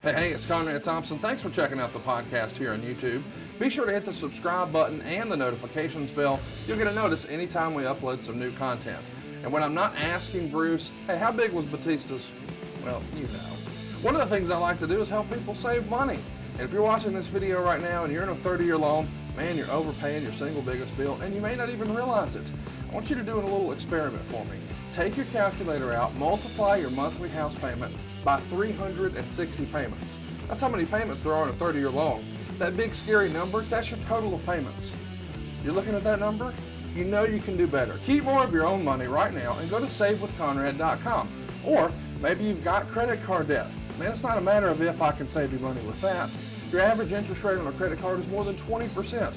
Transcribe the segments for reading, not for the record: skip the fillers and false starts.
Hey, it's Conrad Thompson. Thanks for checking out the podcast here on YouTube. Be sure to hit the subscribe button and the notifications bell. You'll get a notice anytime we upload some new content. And when I'm not asking Bruce, hey, how big was Batista's? Well, you know. One of the things I like to do is help people save money. And if you're watching this video right now and you're in a 30-year loan, man, you're overpaying your single biggest bill and you may not even realize it. I want you to do a little experiment for me. Take your calculator out, multiply your monthly house payment by 360 payments. That's how many payments there are in a 30-year loan. That big scary number, that's your total of payments. You're looking at that number? You know you can do better. Keep more of your own money right now and go to savewithconrad.com. Or maybe you've got credit card debt. Man, it's not a matter of if I can save you money with that. Your average interest rate on a credit card is more than 20%.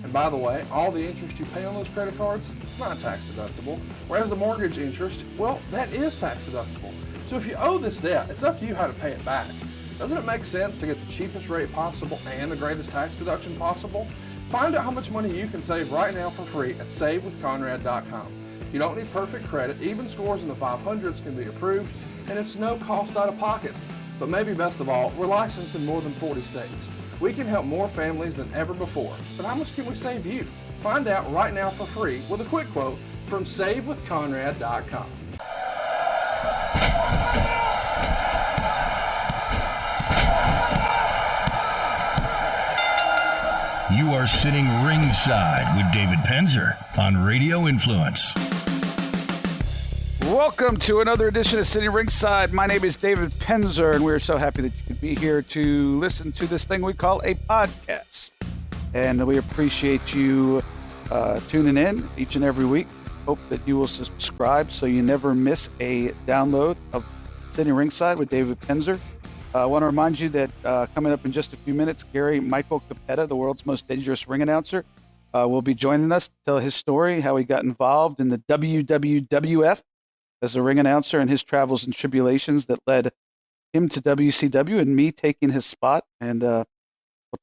And by the way, all the interest you pay on those credit cards, it's not tax deductible. Whereas the mortgage interest, well, that is tax deductible. So if you owe this debt, it's up to you how to pay it back. Doesn't it make sense to get the cheapest rate possible and the greatest tax deduction possible? Find out how much money you can save right now for free at savewithconrad.com. You don't need perfect credit. Even scores in the 500s can be approved, and it's no cost out of pocket. But maybe best of all, we're licensed in more than 40 states. We can help more families than ever before. But how much can we save you? Find out right now for free with a quick quote from savewithconrad.com. You are sitting ringside with David Penzer on Radio Influence. Welcome to another edition of Sitting Ringside. My name is David Penzer, and we're so happy that you could be here to listen to this thing we call a podcast. And we appreciate you tuning in each and every week. Hope that you will subscribe so you never miss a download of Sitting Ringside with David Penzer. I want to remind you that coming up in just a few minutes, Michael Cappetta, the world's most dangerous ring announcer, will be joining us to tell his story, how he got involved in the WWF as a ring announcer and his travels and tribulations that led him to WCW and me taking his spot. And we'll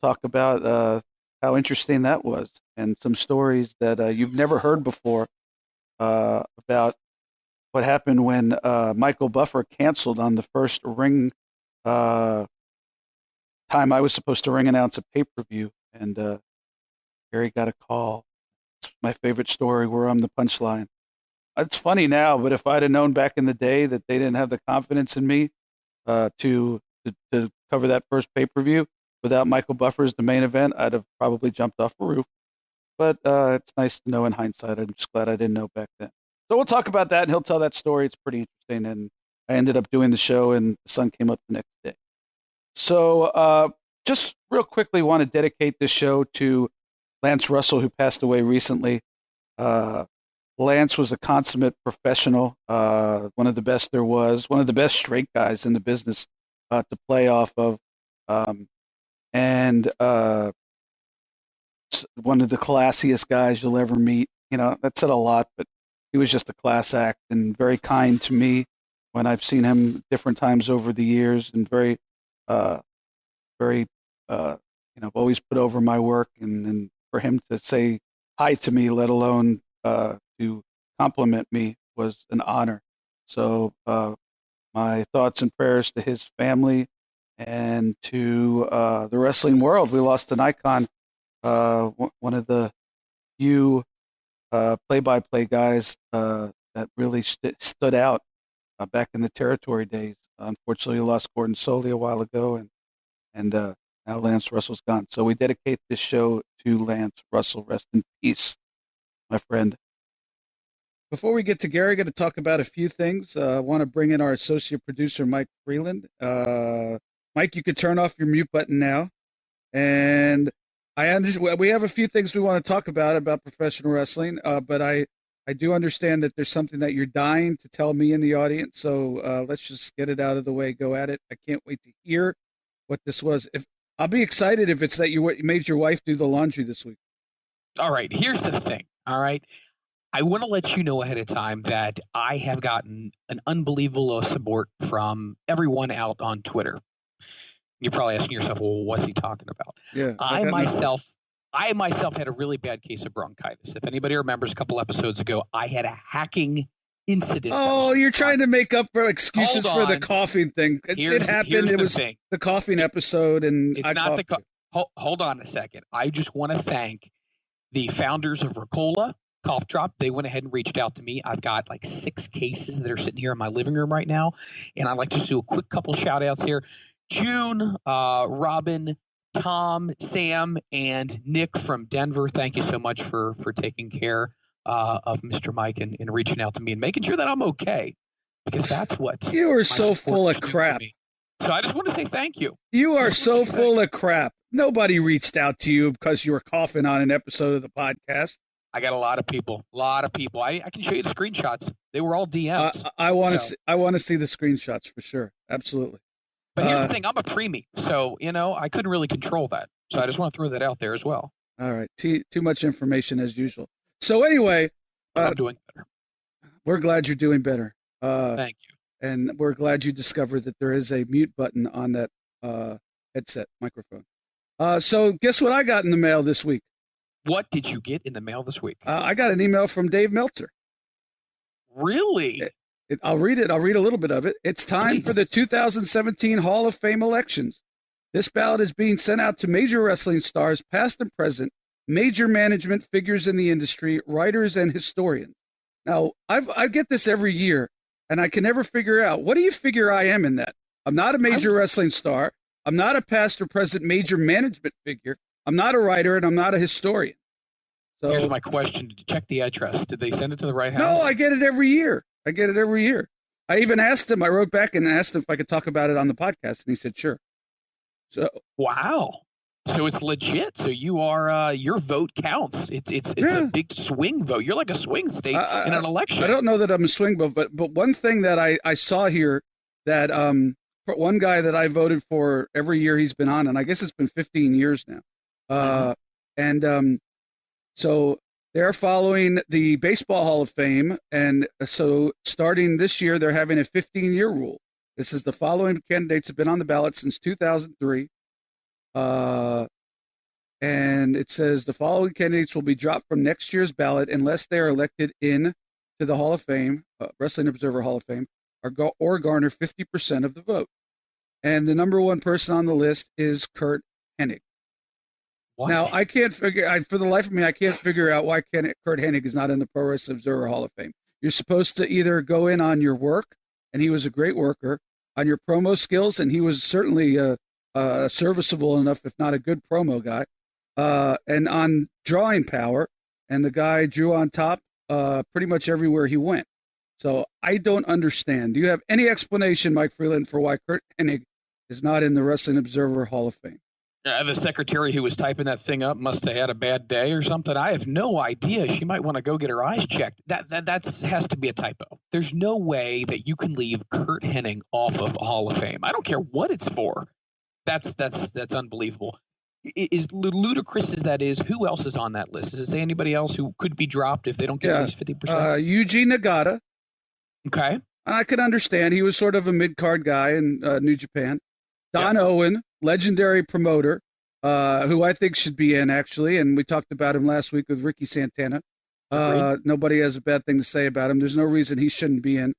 talk about how interesting that was and some stories that you've never heard before about what happened when Michael Buffer canceled on the first ring time I was supposed to ring announce a pay-per-view, and Gary got a call. It's my favorite story where I'm the punchline. It's funny now, but if I'd have known back in the day that they didn't have the confidence in me to cover that first pay-per-view without Michael Buffer as the main event, I'd have probably jumped off a roof. But it's nice to know in hindsight. I'm just glad I didn't know back then. So we'll talk about that, and he'll tell that story. It's pretty interesting, and I ended up doing the show, and the sun came up the next day. So just real quickly, want to dedicate this show to Lance Russell, who passed away recently. Lance was a consummate professional, one of the best there was, one of the best straight guys in the business to play off of, and one of the classiest guys you'll ever meet. You know, that said a lot, but he was just a class act and very kind to me when I've seen him different times over the years, and very, always put over my work, and for him to say hi to me, let alone to compliment me, was an honor. So my thoughts and prayers to his family and to the wrestling world. We lost an icon, one of the few play-by-play guys that really stood out back in the territory days. Unfortunately, we lost Gordon Soley a while ago, and now Lance Russell's gone. So we dedicate this show to Lance Russell. Rest in peace, my friend. Before we get to Gary, I'm going to talk about a few things. I want to bring in our associate producer, Mike Freeland. Mike, you could turn off your mute button now. And I understand we have a few things we want to talk about professional wrestling, but I do understand that there's something that you're dying to tell me in the audience. So let's just get it out of the way. Go at it. I can't wait to hear what this was. I'll be excited if it's that you made your wife do the laundry this week. All right. Here's the thing. All right. I want to let you know ahead of time that I have gotten an unbelievable support from everyone out on Twitter. You're probably asking yourself, well, what's he talking about? Yeah. I myself had a really bad case of bronchitis. If anybody remembers a couple episodes ago, I had a hacking incident. Oh, you're trying to make up for excuses for the coughing thing. It happened. It was the coughing episode, and it's not the. Hold on a second. I just want to thank the founders of Ricola Cough Drop. They went ahead and reached out to me. I've got like 6 cases that are sitting here in my living room right now, and I'd like to do a quick couple shout outs here. June, Robin, Tom, Sam, and Nick from Denver. Thank you so much for taking care of Mr. Mike and reaching out to me and making sure that I'm okay, because that's what you are so full of crap. So I just want to say thank you. You are so full of crap. Nobody reached out to you because you were coughing on an episode of the podcast. I got a lot of people. I can show you the screenshots. They were all DMs. I want to see the screenshots for sure. Absolutely. But here's the thing. I'm a preemie, so I couldn't really control that. So I just want to throw that out there as well. All right. Too much information as usual. So anyway, I'm doing better. We're glad you're doing better. Thank you. And we're glad you discovered that there is a mute button on that headset microphone. So guess what I got in the mail this week? What did you get in the mail this week? I got an email from Dave Meltzer. Really? I'll read it. I'll read a little bit of it. It's time for the 2017 Hall of Fame elections. This ballot is being sent out to major wrestling stars, past and present, major management figures in the industry, writers, and historians. Now, I get this every year, and I can never figure out, what do you figure I am in that? I'm not a major wrestling star. I'm not a past or present major management figure. I'm not a writer, and I'm not a historian. So, here's my question. Did you check the address? Did they send it to the right house? No, I get it every year. I even asked him, I wrote back and asked him if I could talk about it on the podcast, and he said, sure. So, wow. So it's legit. So you are, your vote counts. It's a big swing vote. You're like a swing state in an election. I don't know that I'm a swing vote, but one thing that I saw here that, one guy that I voted for every year he's been on, and I guess it's been 15 years now. So they're following the Baseball Hall of Fame. And so starting this year, they're having a 15-year rule. This is the following candidates have been on the ballot since 2003. And it says the following candidates will be dropped from next year's ballot unless they are elected in to the Hall of Fame, Wrestling Observer Hall of Fame, or garner 50% of the vote. And the number one person on the list is Curt Hennig. What? Now, I can't for the life of me, I can't figure out why Curt Hennig is not in the Pro Wrestling Observer Hall of Fame. You're supposed to either go in on your work, and he was a great worker, on your promo skills, and he was certainly serviceable enough, if not a good promo guy, and on drawing power, and the guy drew on top pretty much everywhere he went. So I don't understand. Do you have any explanation, Mike Freeland, for why Curt Hennig is not in the Wrestling Observer Hall of Fame? The secretary who was typing that thing up must have had a bad day or something. I have no idea. She might want to go get her eyes checked. That has to be a typo. There's no way that you can leave Curt Hennig off of Hall of Fame. I don't care what it's for. That's unbelievable. As ludicrous as that is, who else is on that list? Does it say anybody else who could be dropped if they don't get at least 50%? Yuji Nagata. Okay. I could understand. He was sort of a mid-card guy in New Japan. Don Owen, legendary promoter, who I think should be in, actually. And we talked about him last week with Ricky Santana. Nobody has a bad thing to say about him. There's no reason he shouldn't be in.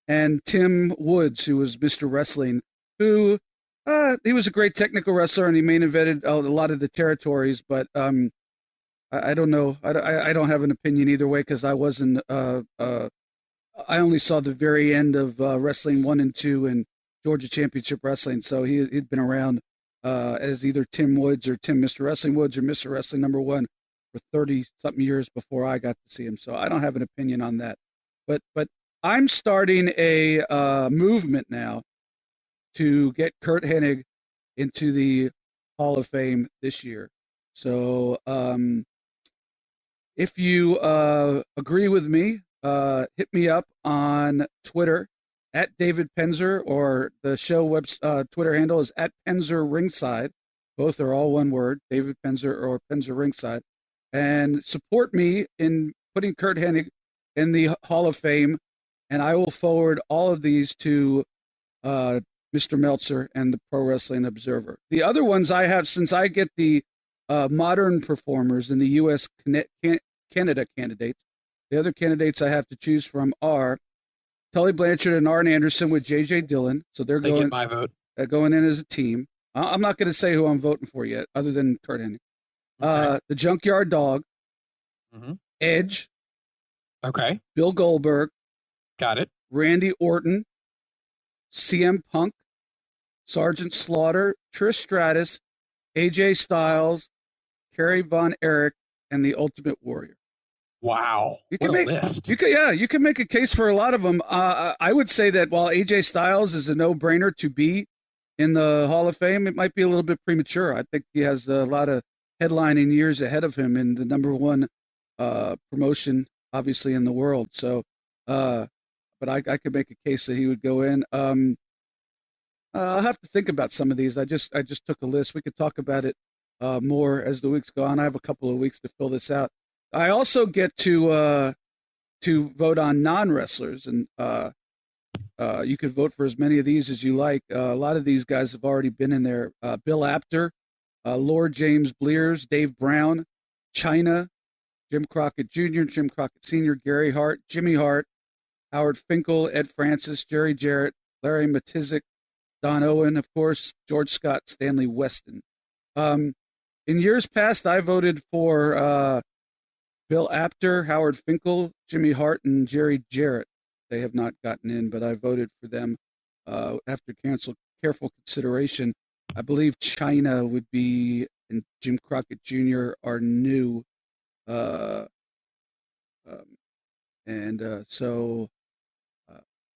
And Tim Woods, who was Mr. Wrestling, who he was a great technical wrestler, and he main evented a lot of the territories. But I don't know. I don't have an opinion either way, because I wasn't I only saw the very end of Wrestling 1 and 2 and Georgia Championship Wrestling, so he'd been around as either Tim Woods or Mr. Wrestling Woods or Mr. Wrestling #1 for 30-something years before I got to see him. So I don't have an opinion on that. But I'm starting a movement now to get Curt Hennig into the Hall of Fame this year. So if you agree with me, hit me up on Twitter at David Penzer, or the show Twitter handle is at Penzer Ringside. Both are all one word, David Penzer or Penzer Ringside. And support me in putting Curt Hennig in the Hall of Fame, and I will forward all of these to Mr. Meltzer and the Pro Wrestling Observer. The other ones I have, since I get the modern performers in the U.S. Canada candidates, the other candidates I have to choose from are Tully Blanchard and Arn Anderson with J.J. Dillon. So they get my vote. Going in as a team. I'm not going to say who I'm voting for yet, other than Kurt Hennig. Okay. The Junkyard Dog. Mm-hmm. Edge. Okay. Bill Goldberg. Got it. Randy Orton. CM Punk. Sergeant Slaughter. Trish Stratus. AJ Styles. Kerry Von Erich. And the Ultimate Warrior. Wow. What a list. You can make a case for a lot of them. I would say that while AJ Styles is a no-brainer to be in the Hall of Fame, it might be a little bit premature. I think he has a lot of headlining years ahead of him in the number one promotion, obviously, in the world. So, but I could make a case that he would go in. I'll have to think about some of these. I just took a list. We could talk about it more as the weeks go on. I have a couple of weeks to fill this out. I also get to vote on non-wrestlers, and you could vote for as many of these as you like. A lot of these guys have already been in there. Bill Apter, Lord James Blears, Dave Brown, Chyna, Jim Crockett Jr., Jim Crockett Sr., Gary Hart, Jimmy Hart, Howard Finkel, Ed Francis, Jerry Jarrett, Larry Matizik, Don Owen, of course, George Scott, Stanley Weston. In years past, I voted for Bill Apter, Howard Finkel, Jimmy Hart, and Jerry Jarrett. They have not gotten in, but I voted for them after careful consideration. I believe Chyna would be, and Jim Crockett Jr. are new. So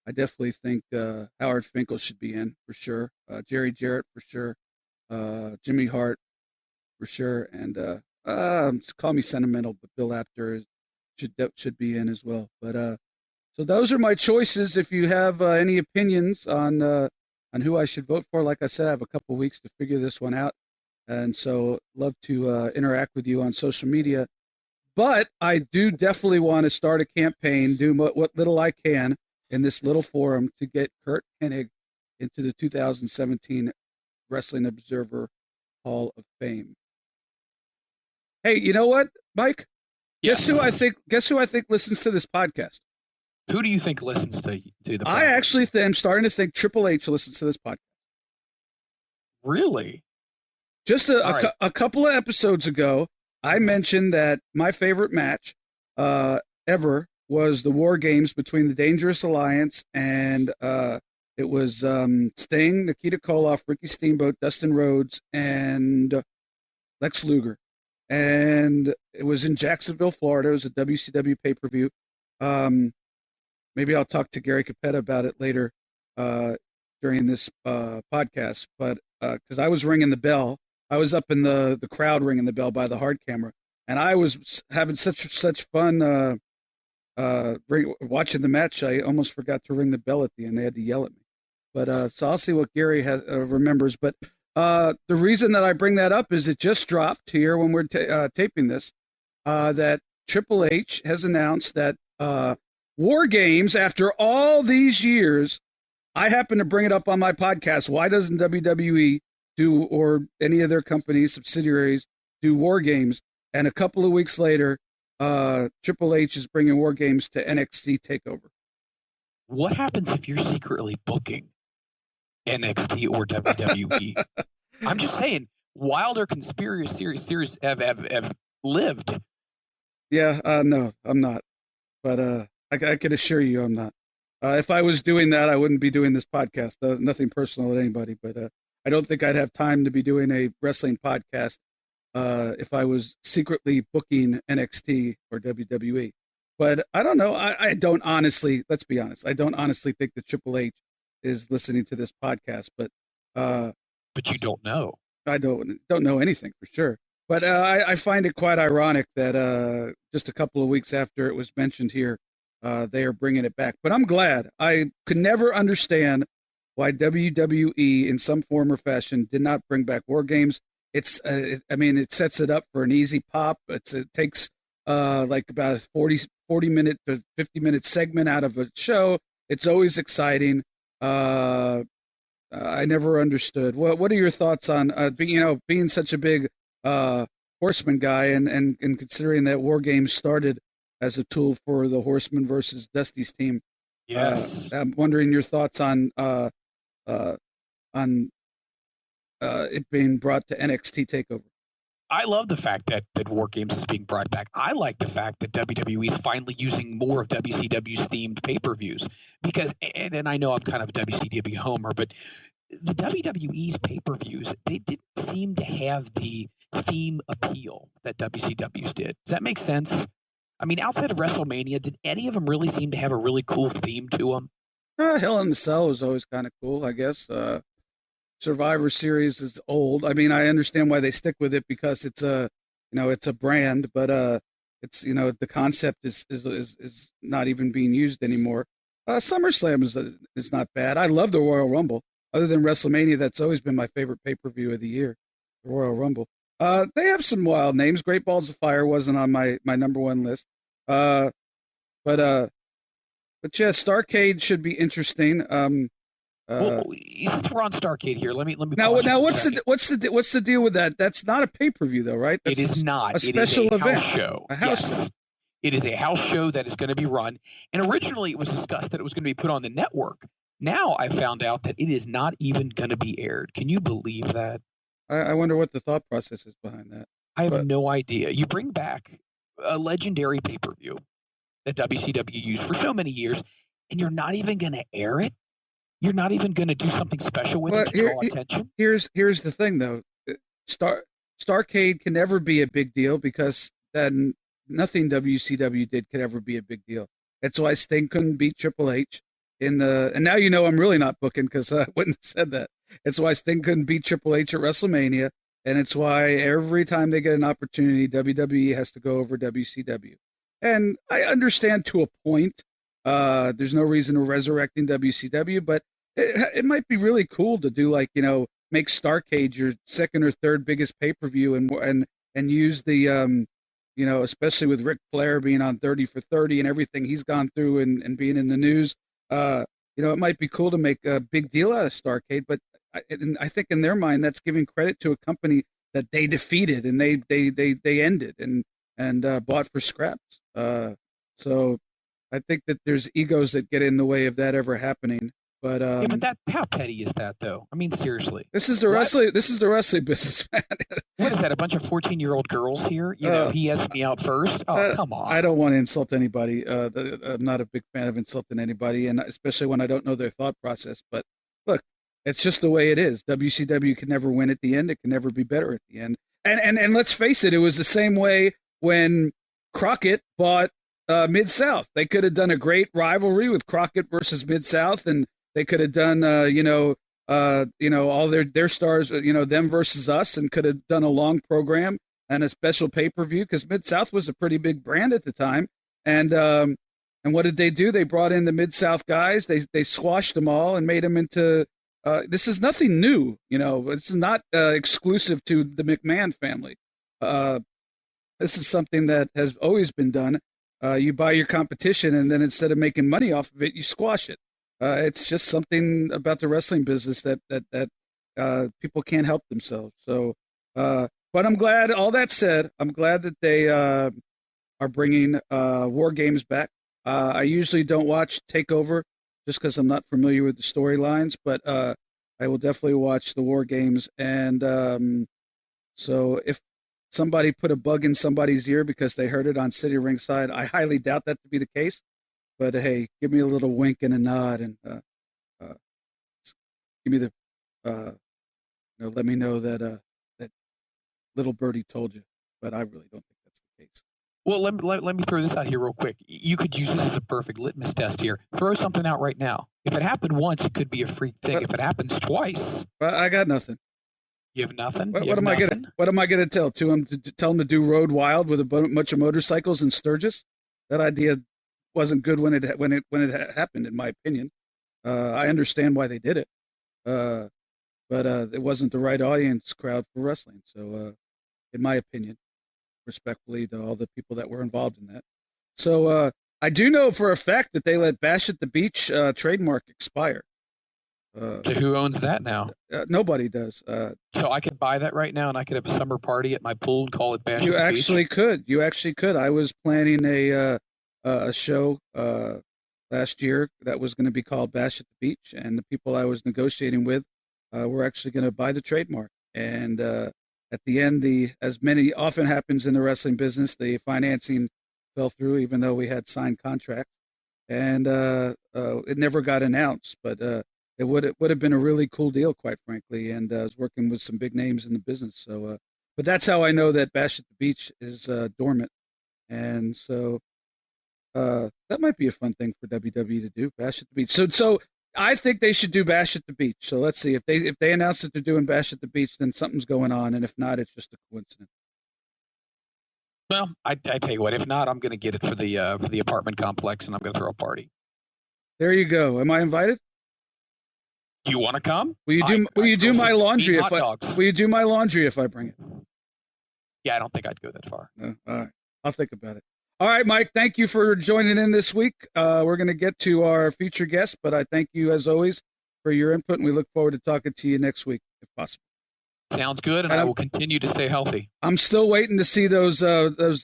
I definitely think Howard Finkel should be in for sure. Jerry Jarrett for sure. Jimmy Hart for sure. And call me sentimental, but Bill Apter should be in as well. But so those are my choices. If you have any opinions on who I should vote for, like I said, I have a couple of weeks to figure this one out, and so love to interact with you on social media. But I do definitely want to start a campaign, do what little I can in this little forum to get Curt Hennig into the 2017 Wrestling Observer Hall of Fame. Hey, you know what, Mike? Yes. Guess who I think listens to this podcast? Who do you think listens to the podcast? I actually am starting to think Triple H listens to this podcast. Really? Just a couple of episodes ago, I mentioned that my favorite match ever was the War Games between the Dangerous Alliance and it was Sting, Nikita Koloff, Ricky Steamboat, Dustin Rhodes, and Lex Luger. And it was in Jacksonville, Florida. It was a WCW pay-per-view. Maybe I'll talk to Gary Capetta about it later during this podcast. But because I was ringing the bell, I was up in the crowd ringing the bell by the hard camera, and I was having such fun watching the match. I almost forgot to ring the bell at the end. They had to yell at me. But so I'll see what Gary remembers. But the reason that I bring that up is it just dropped here when we're taping this that Triple H has announced that War Games, after all these years, I happen to bring it up on my podcast. Why doesn't WWE do, or any of their companies, subsidiaries, do War Games? And a couple of weeks later, Triple H is bringing War Games to NXT TakeOver. What happens if you're secretly booking NXT or WWE? I'm just saying, wilder conspiracy theories have lived. Yeah, no, I'm not. But I can assure you I'm not. If I was doing that, I wouldn't be doing this podcast. Nothing personal with anybody, but I don't think I'd have time to be doing a wrestling podcast if I was secretly booking NXT or WWE. But I don't know. I don't honestly, let's be honest, I don't honestly think that Triple H is listening to this podcast. But you don't know. I don't know anything for sure. But I find it quite ironic that just a couple of weeks after it was mentioned here, they are bringing it back. But I'm glad. I could never understand why WWE, in some form or fashion, did not bring back War Games. It sets it up for an easy pop. It takes like about a 40 minute to 50 minute segment out of a show. It's always exciting. I never understood. What are your thoughts on being such a big Horseman guy and considering that War Games started as a tool for the Horseman versus Dusty's team? Yes. I'm wondering your thoughts on it being brought to NXT TakeOver. I love the fact that War Games is being brought back. I like the fact that WWE is finally using more of WCW's themed pay-per-views because, and I know I'm kind of a WCW homer, but the WWE's pay-per-views, they didn't seem to have the theme appeal that WCW's did. Does that make sense? I mean, outside of WrestleMania, did any of them really seem to have a really cool theme to them? Hell in the Cell was always kind of cool, I guess. Survivor Series is old. I mean, I understand why they stick with it because it's a brand, but it's the concept is not even being used anymore. SummerSlam is not bad. I love the Royal Rumble. Other than WrestleMania, that's always been my favorite pay-per-view of the year, the Royal Rumble. They have some wild names. Great Balls of Fire wasn't on my number one list. But yeah, Starrcade should be interesting. Well, since we're on Starrcade here, let me. Now what's the deal with that? That's not a pay-per-view though, right? That's it is not. A special it is a event. House show. Yes. It is a house show that is going to be run. And originally it was discussed that it was going to be put on the network. Now I found out that it is not even going to be aired. Can you believe that? I wonder what the thought process is behind that. I have no idea. You bring back a legendary pay-per-view that WCW used for so many years, and you're not even going to air it? You're not even going to do something special with it to draw attention? Here's the thing, though. Starrcade can never be a big deal because then nothing WCW did could ever be a big deal. That's why Sting couldn't beat Triple H and now I'm really not booking because I wouldn't have said that. It's why Sting couldn't beat Triple H at WrestleMania, and it's why every time they get an opportunity, WWE has to go over WCW. And I understand to a point. There's no reason to resurrecting WCW, but it might be really cool to do make Starrcade your second or third biggest pay-per-view and use the especially with Ric Flair being on 30 for 30 and everything he's gone through and being in the news. It might be cool to make a big deal out of Starrcade, but I think in their mind that's giving credit to a company that they defeated and they ended and bought for scraps. So I think that there's egos that get in the way of that ever happening. But but how petty is that, though? I mean, seriously. This is the wrestling. This is the wrestling business, man. What is that? A bunch of 14-year-old girls here? He has me out first. Oh, come on. I don't want to insult anybody. I'm not a big fan of insulting anybody, and especially when I don't know their thought process. But look, it's just the way it is. WCW can never win at the end. It can never be better at the end. And let's face it, it was the same way when Crockett bought Mid-South. They could have done a great rivalry with Crockett versus Mid-South, and they could have done, all their stars, them versus us, and could have done a long program and a special pay-per-view because Mid-South was a pretty big brand at the time. And what did they do? They brought in the Mid-South guys. They squashed them all and made them into. This is nothing new, It's not exclusive to the McMahon family. This is something that has always been done. You buy your competition, and then instead of making money off of it, you squash it. It's just something about the wrestling business that people can't help themselves. So, but I'm glad. All that said, I'm glad that they are bringing War Games back. I usually don't watch TakeOver just because I'm not familiar with the storylines, but I will definitely watch the War Games. And so if somebody put a bug in somebody's ear because they heard it on Sitting Ringside, I highly doubt that to be the case. But hey, give me a little wink and a nod, and give me the, let me know that that little birdie told you. But I really don't think that's the case. Well, let me throw this out here real quick. You could use this as a perfect litmus test here. Throw something out right now. If it happened once, it could be a freak thing. If it happens twice, I got nothing. You have nothing. What am I gonna tell him to do Road Wild with a bunch of motorcycles in Sturgis? That idea wasn't good when it happened, in my opinion. I understand why they did it, but it wasn't the right audience crowd for wrestling. So, in my opinion, respectfully to all the people that were involved in that. So I do know for a fact that they let Bash at the Beach trademark expire. So who owns that now? Nobody does. So I could buy that right now, and I could have a summer party at my pool and call it Bash at the Beach? You actually could. I was planning a show last year that was going to be called Bash at the Beach, and the people I was negotiating with were actually going to buy the trademark. And at the end, as many often happens in the wrestling business, the financing fell through, even though we had signed contracts, and it never got announced. But it would have been a really cool deal, quite frankly. And I was working with some big names in the business. So, but that's how I know that Bash at the Beach is dormant. And so that might be a fun thing for WWE to do, Bash at the Beach. So I think they should do Bash at the Beach. So let's see if they announce that they're doing Bash at the Beach, then something's going on, and if not, it's just a coincidence. Well, I tell you what, if not, I'm going to get it for the apartment complex, and I'm going to throw a party. There you go. Am I invited? Do you want to come? Will you do my laundry if Will you do my laundry if I bring it? Yeah, I don't think I'd go that far. No? All right, I'll think about it. All right, Mike, thank you for joining in this week. We're going to get to our feature guest, but I thank you, as always, for your input, and we look forward to talking to you next week, if possible. Sounds good, and I will continue to stay healthy. I'm still waiting to see those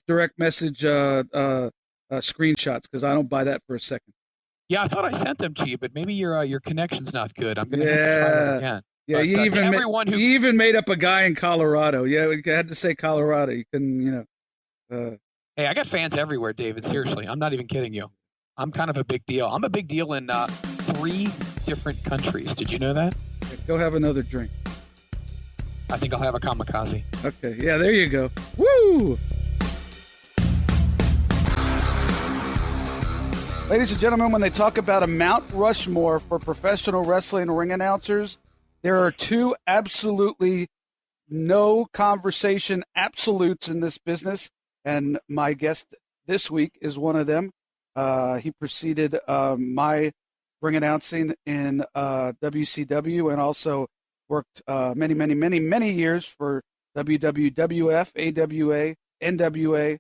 direct message screenshots, because I don't buy that for a second. Yeah, I thought I sent them to you, but maybe your connection's not good. I'm going to have to try that again. Yeah, but, you even made up a guy in Colorado. Yeah, we had to say Colorado. You couldn't, Hey, I got fans everywhere, David. Seriously, I'm not even kidding you. I'm kind of a big deal. I'm a big deal in 3 different countries. Did you know that? Okay, go have another drink. I think I'll have a kamikaze. Okay, yeah, there you go. Woo! Ladies and gentlemen, when they talk about a Mount Rushmore for professional wrestling ring announcers, there are 2 absolutely no conversation absolutes in this business. And my guest this week is one of them. He preceded my ring announcing in WCW and also worked many years for WWF, AWA, NWA,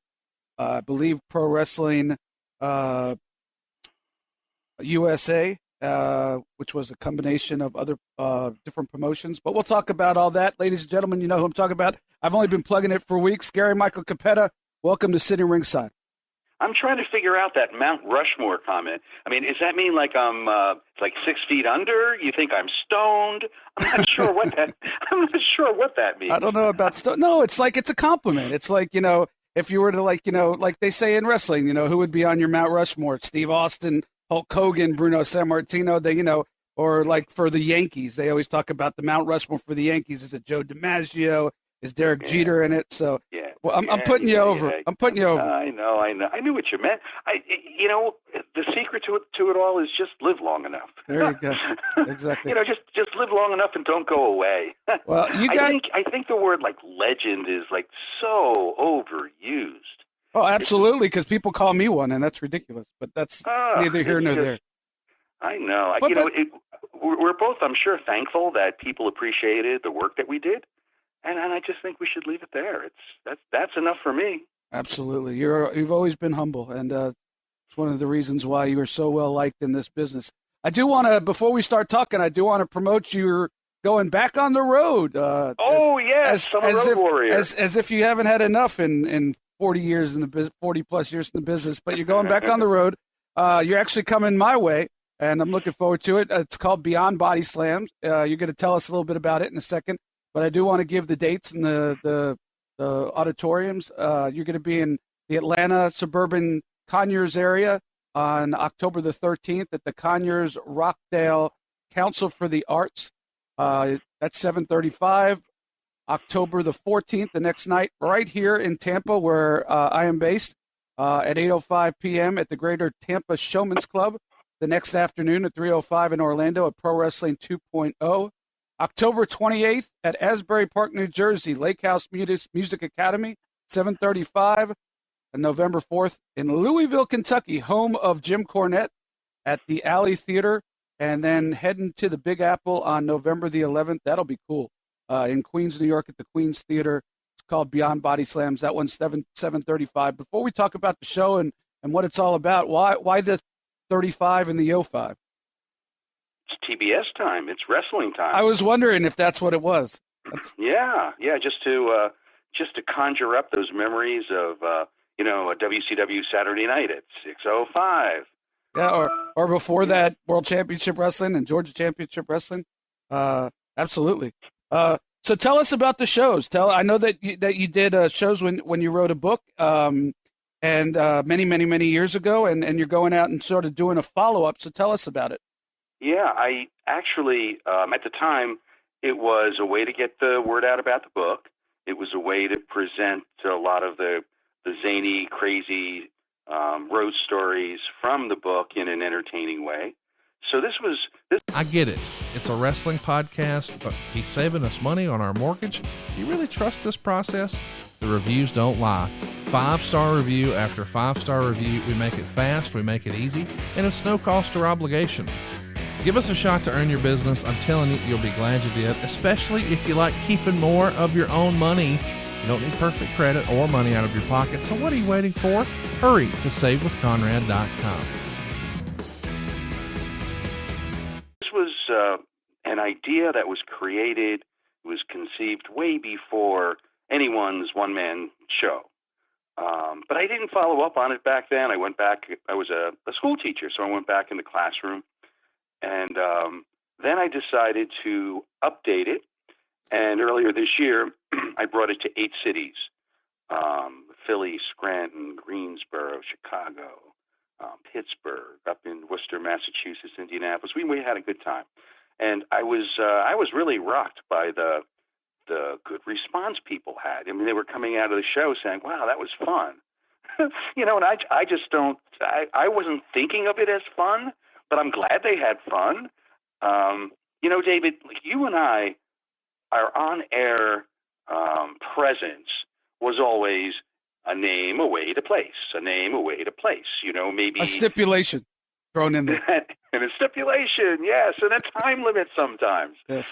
I believe Pro Wrestling USA, which was a combination of other different promotions. But we'll talk about all that. Ladies and gentlemen, you know who I'm talking about. I've only been plugging it for weeks. Gary Michael Cappetta. Welcome to Sitting Ringside. I'm trying to figure out that Mount Rushmore comment. I mean, does that mean like I'm like 6 feet under? You think I'm stoned? I'm not sure what that means. I don't know about stoned. No, it's like it's a compliment. It's like, if you were to like they say in wrestling, who would be on your Mount Rushmore? Steve Austin, Hulk Hogan, Bruno Sammartino. Or like for the Yankees, they always talk about the Mount Rushmore for the Yankees. Is it Joe DiMaggio? Is Derek Jeter in it? So well, I'm putting you over. I'm putting you over. I know. I knew what you meant. The secret to it all is just live long enough. There you go. Exactly. Just live long enough and don't go away. Well, I think the word like legend is like so overused. Oh, absolutely, because people call me one, and that's ridiculous. But that's neither here nor there. I know. We're both, I'm sure, thankful that people appreciated the work that we did. And I just think we should leave it there. That's enough for me. Absolutely. You've always been humble, and it's one of the reasons why you are so well liked in this business. I do want to, before we start talking, promote you going back on the road. Summer Road Warrior. As if you haven't had enough in 40 years in the 40 plus years in the business, but you're going back on the road. You're actually coming my way, and I'm looking forward to it. It's called Beyond Body Slams. You're going to tell us a little bit about it in a second. But I do want to give the dates and the auditoriums. You're going to be in the Atlanta suburban Conyers area on October the 13th at the Conyers Rockdale Council for the Arts. That's 7:35. October the 14th, the next night, right here in Tampa, where I am based, at 8:05 p.m. at the Greater Tampa Showman's Club. The next afternoon at 3:05 in Orlando at Pro Wrestling 2.0. October 28th at Asbury Park, New Jersey, Lake House Music Academy, 7:35. And November 4th in Louisville, Kentucky, home of Jim Cornette at the Alley Theater. And then heading to the Big Apple on November the 11th. That'll be cool. In Queens, New York at the Queens Theater. It's called Beyond Body Slams. That one's 7:35. Before we talk about the show and what it's all about, why the 35 and the 05? It's TBS time. It's wrestling time. I was wondering if that's what it was. Yeah. Just to conjure up those memories of a WCW Saturday night at 6:05. Yeah, or before that, World Championship Wrestling and Georgia Championship Wrestling. Absolutely. So tell us about the shows. I know that you did shows when you wrote a book, and many years ago, and you're going out and sort of doing a follow-up. So tell us about it. Yeah, I actually, at the time, it was a way to get the word out about the book. It was a way to present a lot of the zany, crazy road stories from the book in an entertaining way. So this. I get it. It's a wrestling podcast, but he's saving us money on our mortgage. Do you really trust this process? The reviews don't lie. 5-star review after 5-star review. We make it fast, we make it easy, and it's no cost or obligation. Give us a shot to earn your business. I'm telling you, you'll be glad you did, especially if you like keeping more of your own money. You don't need perfect credit or money out of your pocket, so what are you waiting for? Hurry to SaveWithConrad.com. This was an idea that was created, was conceived way before anyone's one-man show. But I didn't follow up on it back then. I went back, I was a school teacher, so I went back in the classroom. And then I decided to update it. And earlier this year, I brought it to 8 cities, Philly, Scranton, Greensboro, Chicago, Pittsburgh, up in Worcester, Massachusetts, Indianapolis. We had a good time. And I was really rocked by the good response people had. I mean, they were coming out of the show saying, wow, that was fun. And I just don't, I wasn't thinking of it as fun, but I'm glad they had fun. David, you and I, our on-air presence was always a name, a way to place, a name, a way to place. Maybe a stipulation thrown in there. And a stipulation, yes, and a time limit sometimes. Yes.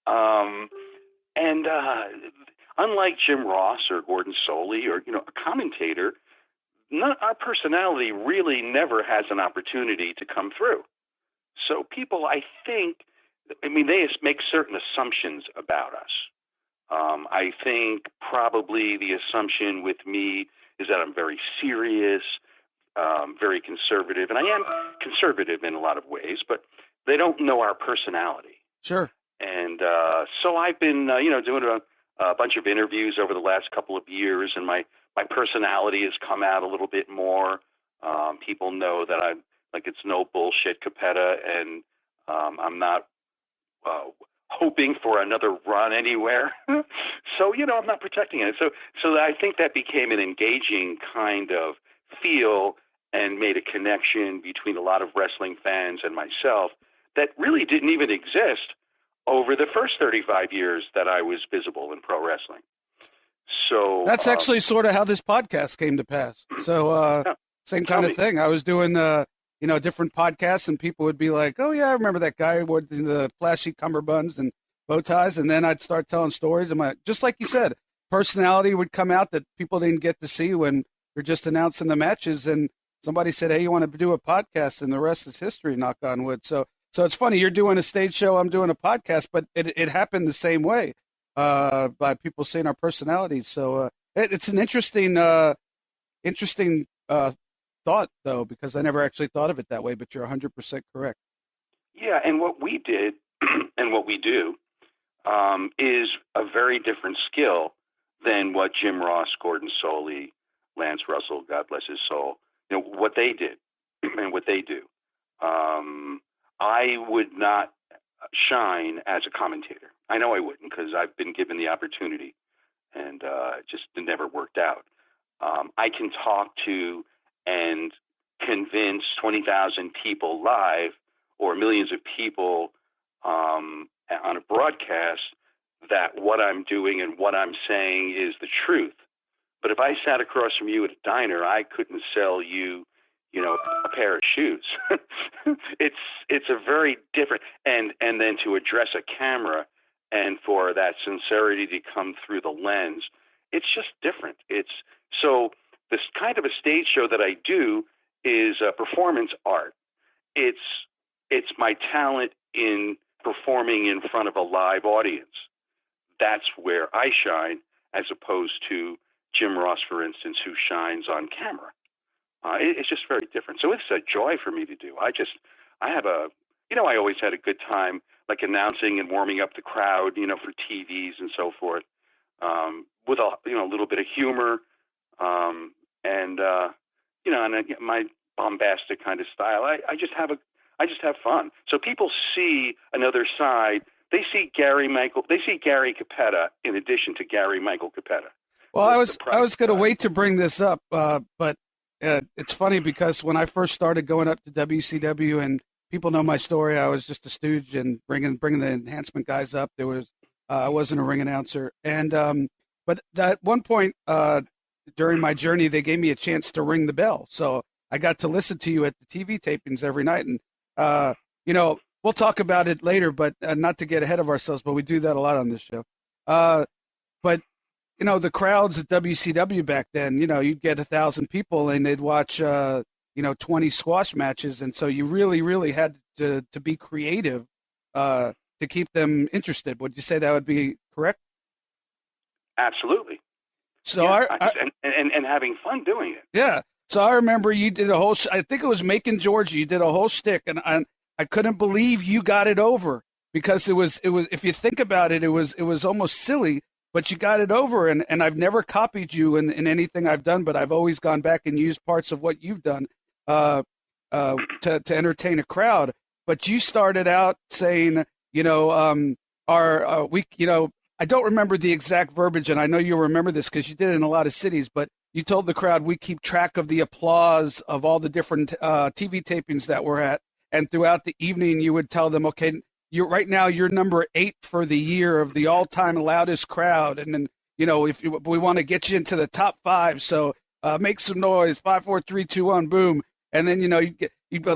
And unlike Jim Ross or Gordon Soley or a commentator, our personality really never has an opportunity to come through. So people, they make certain assumptions about us. I think probably the assumption with me is that I'm very serious, very conservative, and I am conservative in a lot of ways, but they don't know our personality. Sure. And so I've been, doing a bunch of interviews over the last couple of years, and my personality has come out a little bit more. People know that I'm it's no bullshit Capetta, and I'm not hoping for another run anywhere. So, I'm not protecting it. So I think that became an engaging kind of feel and made a connection between a lot of wrestling fans and myself that really didn't even exist over the first 35 years that I was visible in pro wrestling. So that's actually sort of how this podcast came to pass. So same kind of thing. I was doing different podcasts, and people would be like, "Oh yeah, I remember that guy with the flashy cummerbunds and bow ties." And then I'd start telling stories, and just like you said, personality would come out that people didn't get to see when you're just announcing the matches. And somebody said, "Hey, you want to do a podcast?" And the rest is history. Knock on wood. So it's funny. You're doing a stage show. I'm doing a podcast, but it happened the same way by people seeing our personalities. So it's an interesting thought, though, because I never actually thought of it that way, but you're 100% correct. Yeah, and what we did and what we do is a very different skill than what Jim Ross, Gordon Soley, Lance Russell, God bless his soul, what they did and what they do. I would not shine as a commentator. I know I wouldn't, because I've been given the opportunity, and just never worked out. I can talk to and convince 20,000 people live or millions of people on a broadcast that what I'm doing and what I'm saying is the truth. But if I sat across from you at a diner, I couldn't sell you, a pair of shoes. It's a very different, and then to address a camera and for that sincerity to come through the lens, it's just different. So this kind of a stage show that I do is performance art. It's my talent in performing in front of a live audience. That's where I shine, as opposed to Jim Ross, for instance, who shines on camera. It's just very different. So it's a joy for me to do. I always had a good time, like announcing and warming up the crowd, for TVs and so forth, with a little bit of humor, and my bombastic kind of style. I just have fun. So people see another side. They see Gary Capetta in addition to Gary Michael Capetta. Well, I was going to wait to bring this up, but it's funny because when I first started going up to WCW, and people know my story, I was just a stooge and bringing the enhancement guys up. I wasn't a ring announcer, and but at one point during my journey, they gave me a chance to ring the bell, so I got to listen to you at the TV tapings every night, and we'll talk about it later, but not to get ahead of ourselves, but we do that a lot on this show. But the crowds at WCW back then, you'd get 1,000 people and they'd watch, 20 squash matches. And so you really, really had to be creative to keep them interested. Would you say that would be correct? Absolutely. So yeah, and having fun doing it. Yeah. So I remember you did a whole, I think it was Macon, Georgia. You did a whole shtick, and I couldn't believe you got it over because it was, if you think about it, it was almost silly. But you got it over, and I've never copied you in anything I've done, but I've always gone back and used parts of what you've done to entertain a crowd. But you started out saying, I don't remember the exact verbiage, and I know you'll remember this because you did it in a lot of cities, but you told the crowd, we keep track of the applause of all the different TV tapings that we're at, and throughout the evening you would tell them, okay, right now you're number 8 for the year of the all-time loudest crowd, and then if we want to get you into the top 5, so make some noise, 5, 4, 3, 2, 1, boom, and then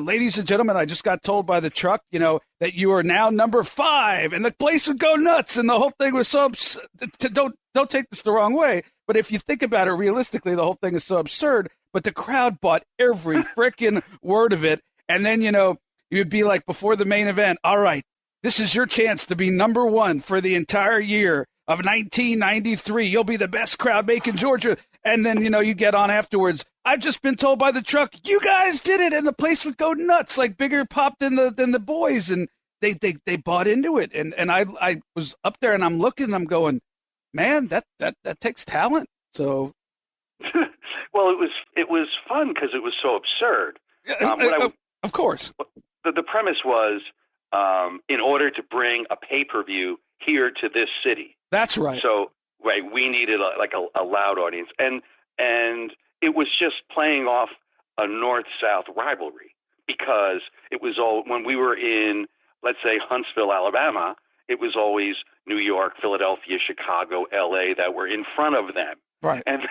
ladies and gentlemen, I just got told by the truck, that you are now number 5, and the place would go nuts, and the whole thing was so don't take this the wrong way, but if you think about it realistically, the whole thing is so absurd, but the crowd bought every freaking word of it, and then you'd be like before the main event, all right, this is your chance to be number 1 for the entire year of 1993. You'll be the best crowd making Georgia. And then, you get on afterwards. I've just been told by the truck, you guys did it. And the place would go nuts, like bigger pop than the boys. And they bought into it. And I was up there and I'm looking, I'm going, man, that takes talent. So. Well, it was fun because it was so absurd. Of course. The premise was, in order to bring a pay-per-view here to this city. That's right. So, right, we needed a loud audience, and it was just playing off a north-south rivalry because it was all when we were in, let's say, Huntsville, Alabama. It was always New York, Philadelphia, Chicago, L.A. that were in front of them. Right. And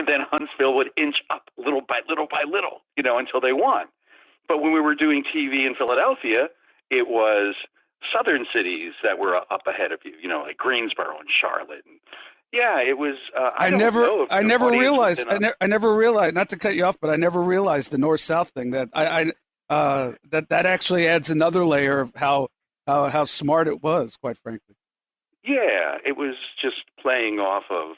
then Huntsville would inch up little by little by little, until they won. But when we were doing TV in Philadelphia, it was southern cities that were up ahead of you, like Greensboro and Charlotte. And yeah, it was. I never realized. Not to cut you off, but I never realized the north-south thing. That that actually adds another layer of how smart it was, quite frankly. Yeah, it was just playing off of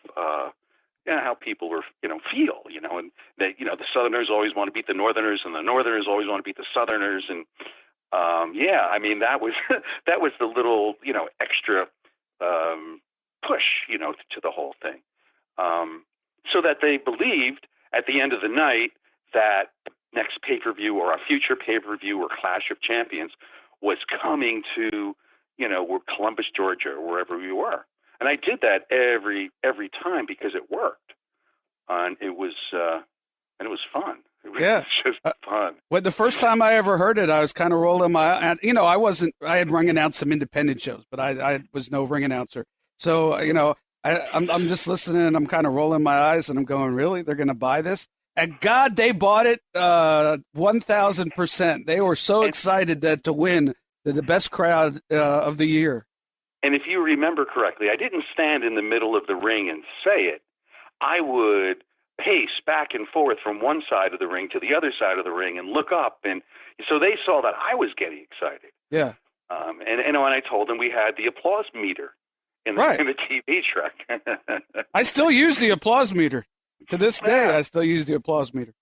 how people were, feel, and that the Southerners always want to beat the Northerners, and the Northerners always want to beat the Southerners, and. That was the little, extra push, to the whole thing. So that they believed at the end of the night that next pay-per-view or a future pay-per-view or Clash of Champions was coming to, Columbus, Georgia, or wherever we were. And I did that every time because it worked. And it was fun. Yeah, it's just fun. Well, the first time I ever heard it, I was kind of rolling my, I had ring announced some independent shows, but I was no ring announcer. So, I'm just listening and I'm kind of rolling my eyes and I'm going, really? They're going to buy this? And God, they bought it 1,000%. They were so excited to win the best crowd of the year. And if you remember correctly, I didn't stand in the middle of the ring and say it. I would pace back and forth from one side of the ring to the other side of the ring and look up. And so they saw that I was getting excited. Yeah. And when I told them we had the applause meter in the TV truck. I still use the applause meter. To this day, I still use the applause meter.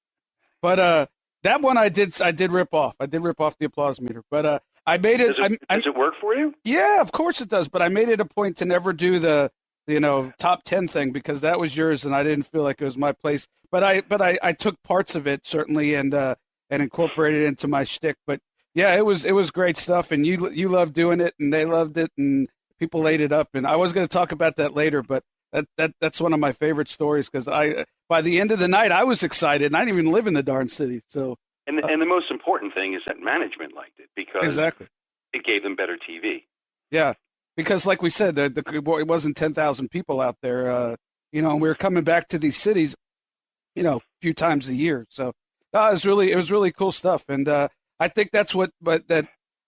But that one I did rip off. I did rip off the applause meter. But I made it. Does it work for you? Yeah, of course it does. But I made it a point to never do the top 10 thing, because that was yours and I didn't feel like it was my place. But I took parts of it certainly and incorporated it into my shtick. But yeah, it was great stuff, and you loved doing it, and they loved it, and people ate it up. And I was going to talk about that later, but that's one of my favorite stories, because by the end of the night I was excited, and I didn't even live in the darn city. So and the most important thing is that management liked it, because exactly it gave them better TV. Yeah, because like we said, it wasn't 10,000 people out there, and we were coming back to these cities, a few times a year. So it was really cool stuff, and I think that's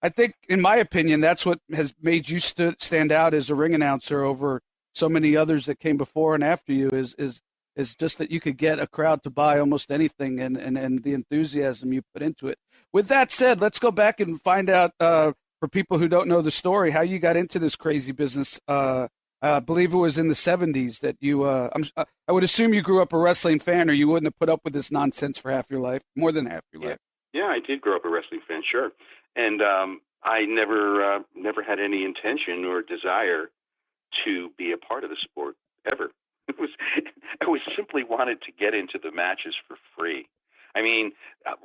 I think, in my opinion, that's what has made you stand out as a ring announcer over so many others that came before and after you. Is just that you could get a crowd to buy almost anything, and the enthusiasm you put into it. With that said, let's go back and find out, for people who don't know the story, how you got into this crazy business. I believe it was in the 70s that you, I would assume you grew up a wrestling fan, or you wouldn't have put up with this nonsense for half your life, more than half your life. Yeah, I did grow up a wrestling fan, sure. And I never had any intention or desire to be a part of the sport, ever. I was simply wanted to get into the matches for free. I mean,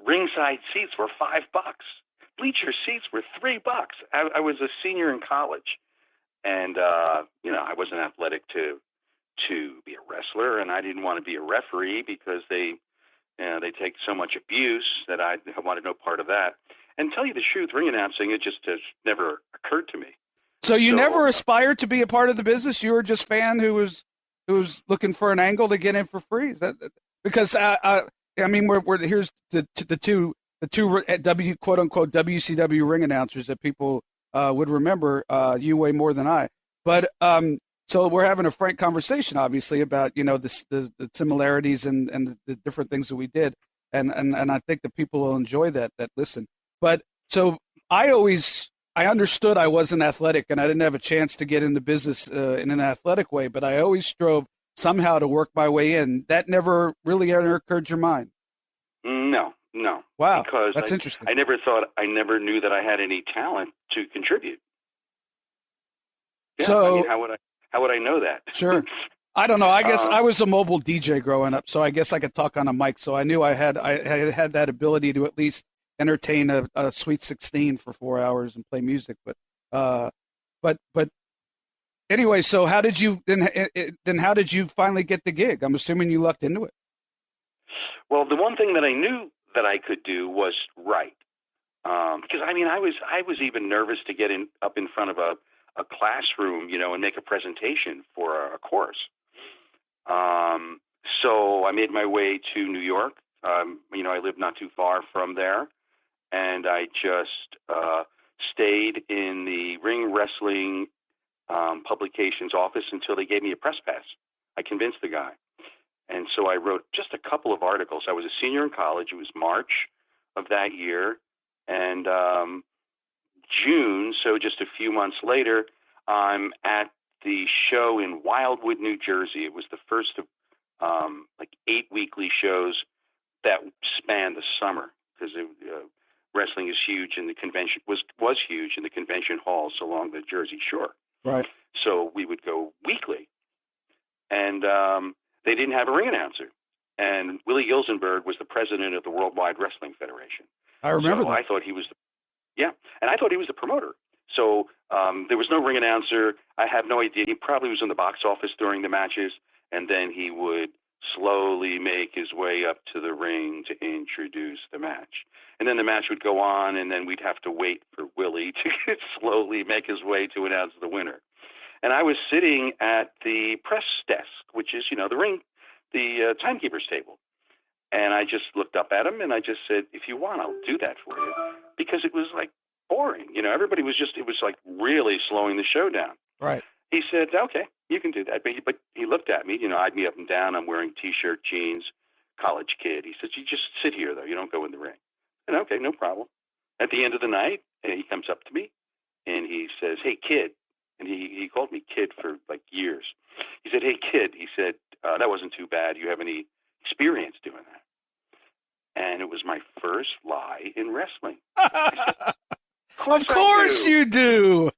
ringside seats were $5. Bleacher seats were $3. I was a senior in college, and I wasn't athletic to be a wrestler, and I didn't want to be a referee because they take so much abuse that I wanted no part of that. And tell you the truth, ring announcing, it just has never occurred to me. So you never aspired to be a part of the business? You were just a fan who was looking for an angle to get in for free? Is that because I mean, we're here's the two quote unquote WCW ring announcers that people would remember you way more than I. But so we're having a frank conversation, obviously, about the similarities and the different things that we did, and I think that people will enjoy that listen. But so I understood I wasn't athletic, and I didn't have a chance to get in the business in an athletic way, but I always strove somehow to work my way in. That never really ever occurred to your mind? No. Wow, because that's interesting. I never knew that I had any talent to contribute. Yeah, so, I mean, how would I know that? Sure. I don't know. I guess I was a mobile DJ growing up, so I guess I could talk on a mic. So I knew I had that ability to at least entertain a Sweet 16 for 4 hours and play music. But anyway, so how did you finally get the gig? I'm assuming you lucked into it. Well, the one thing that I knew that I could do was write, because I mean I was even nervous to get up in front of a classroom, and make a presentation for a course. So I made my way to New York. I lived not too far from there, and I just stayed in the Ring Wrestling Publications office until they gave me a press pass. I convinced the guy. And so I wrote just a couple of articles. I was a senior in college. It was March of that year. And June, so just a few months later, I'm at the show in Wildwood, New Jersey. It was the first of 8 weekly shows that spanned the summer, because wrestling is huge, and the convention was huge in the convention halls along the Jersey Shore. Right. So we would go weekly. And they didn't have a ring announcer. And Willie Gilzenberg was the president of the Worldwide Wrestling Federation. I remember that. I thought he was I thought he was the promoter. So there was no ring announcer. I have no idea. He probably was in the box office during the matches, and then he would slowly make his way up to the ring to introduce the match. And then the match would go on, and then we'd have to wait for Willie to slowly make his way to announce the winner. And I was sitting at the press desk, which is, the timekeeper's table. And I just looked up at him, and I just said, if you want, I'll do that for you. Because it was, boring. Everybody was it was, really slowing the show down. Right. He said, okay, you can do that. But he looked at me, eyed me up and down. I'm wearing T-shirt, jeans, college kid. He said, you just sit here, though. You don't go in the ring. And okay, no problem. At the end of the night, he comes up to me, and he says, hey, kid. And he called me kid for years. He said, hey, kid, he said, that wasn't too bad. You have any experience doing that? And it was my first lie in wrestling. Of course you do.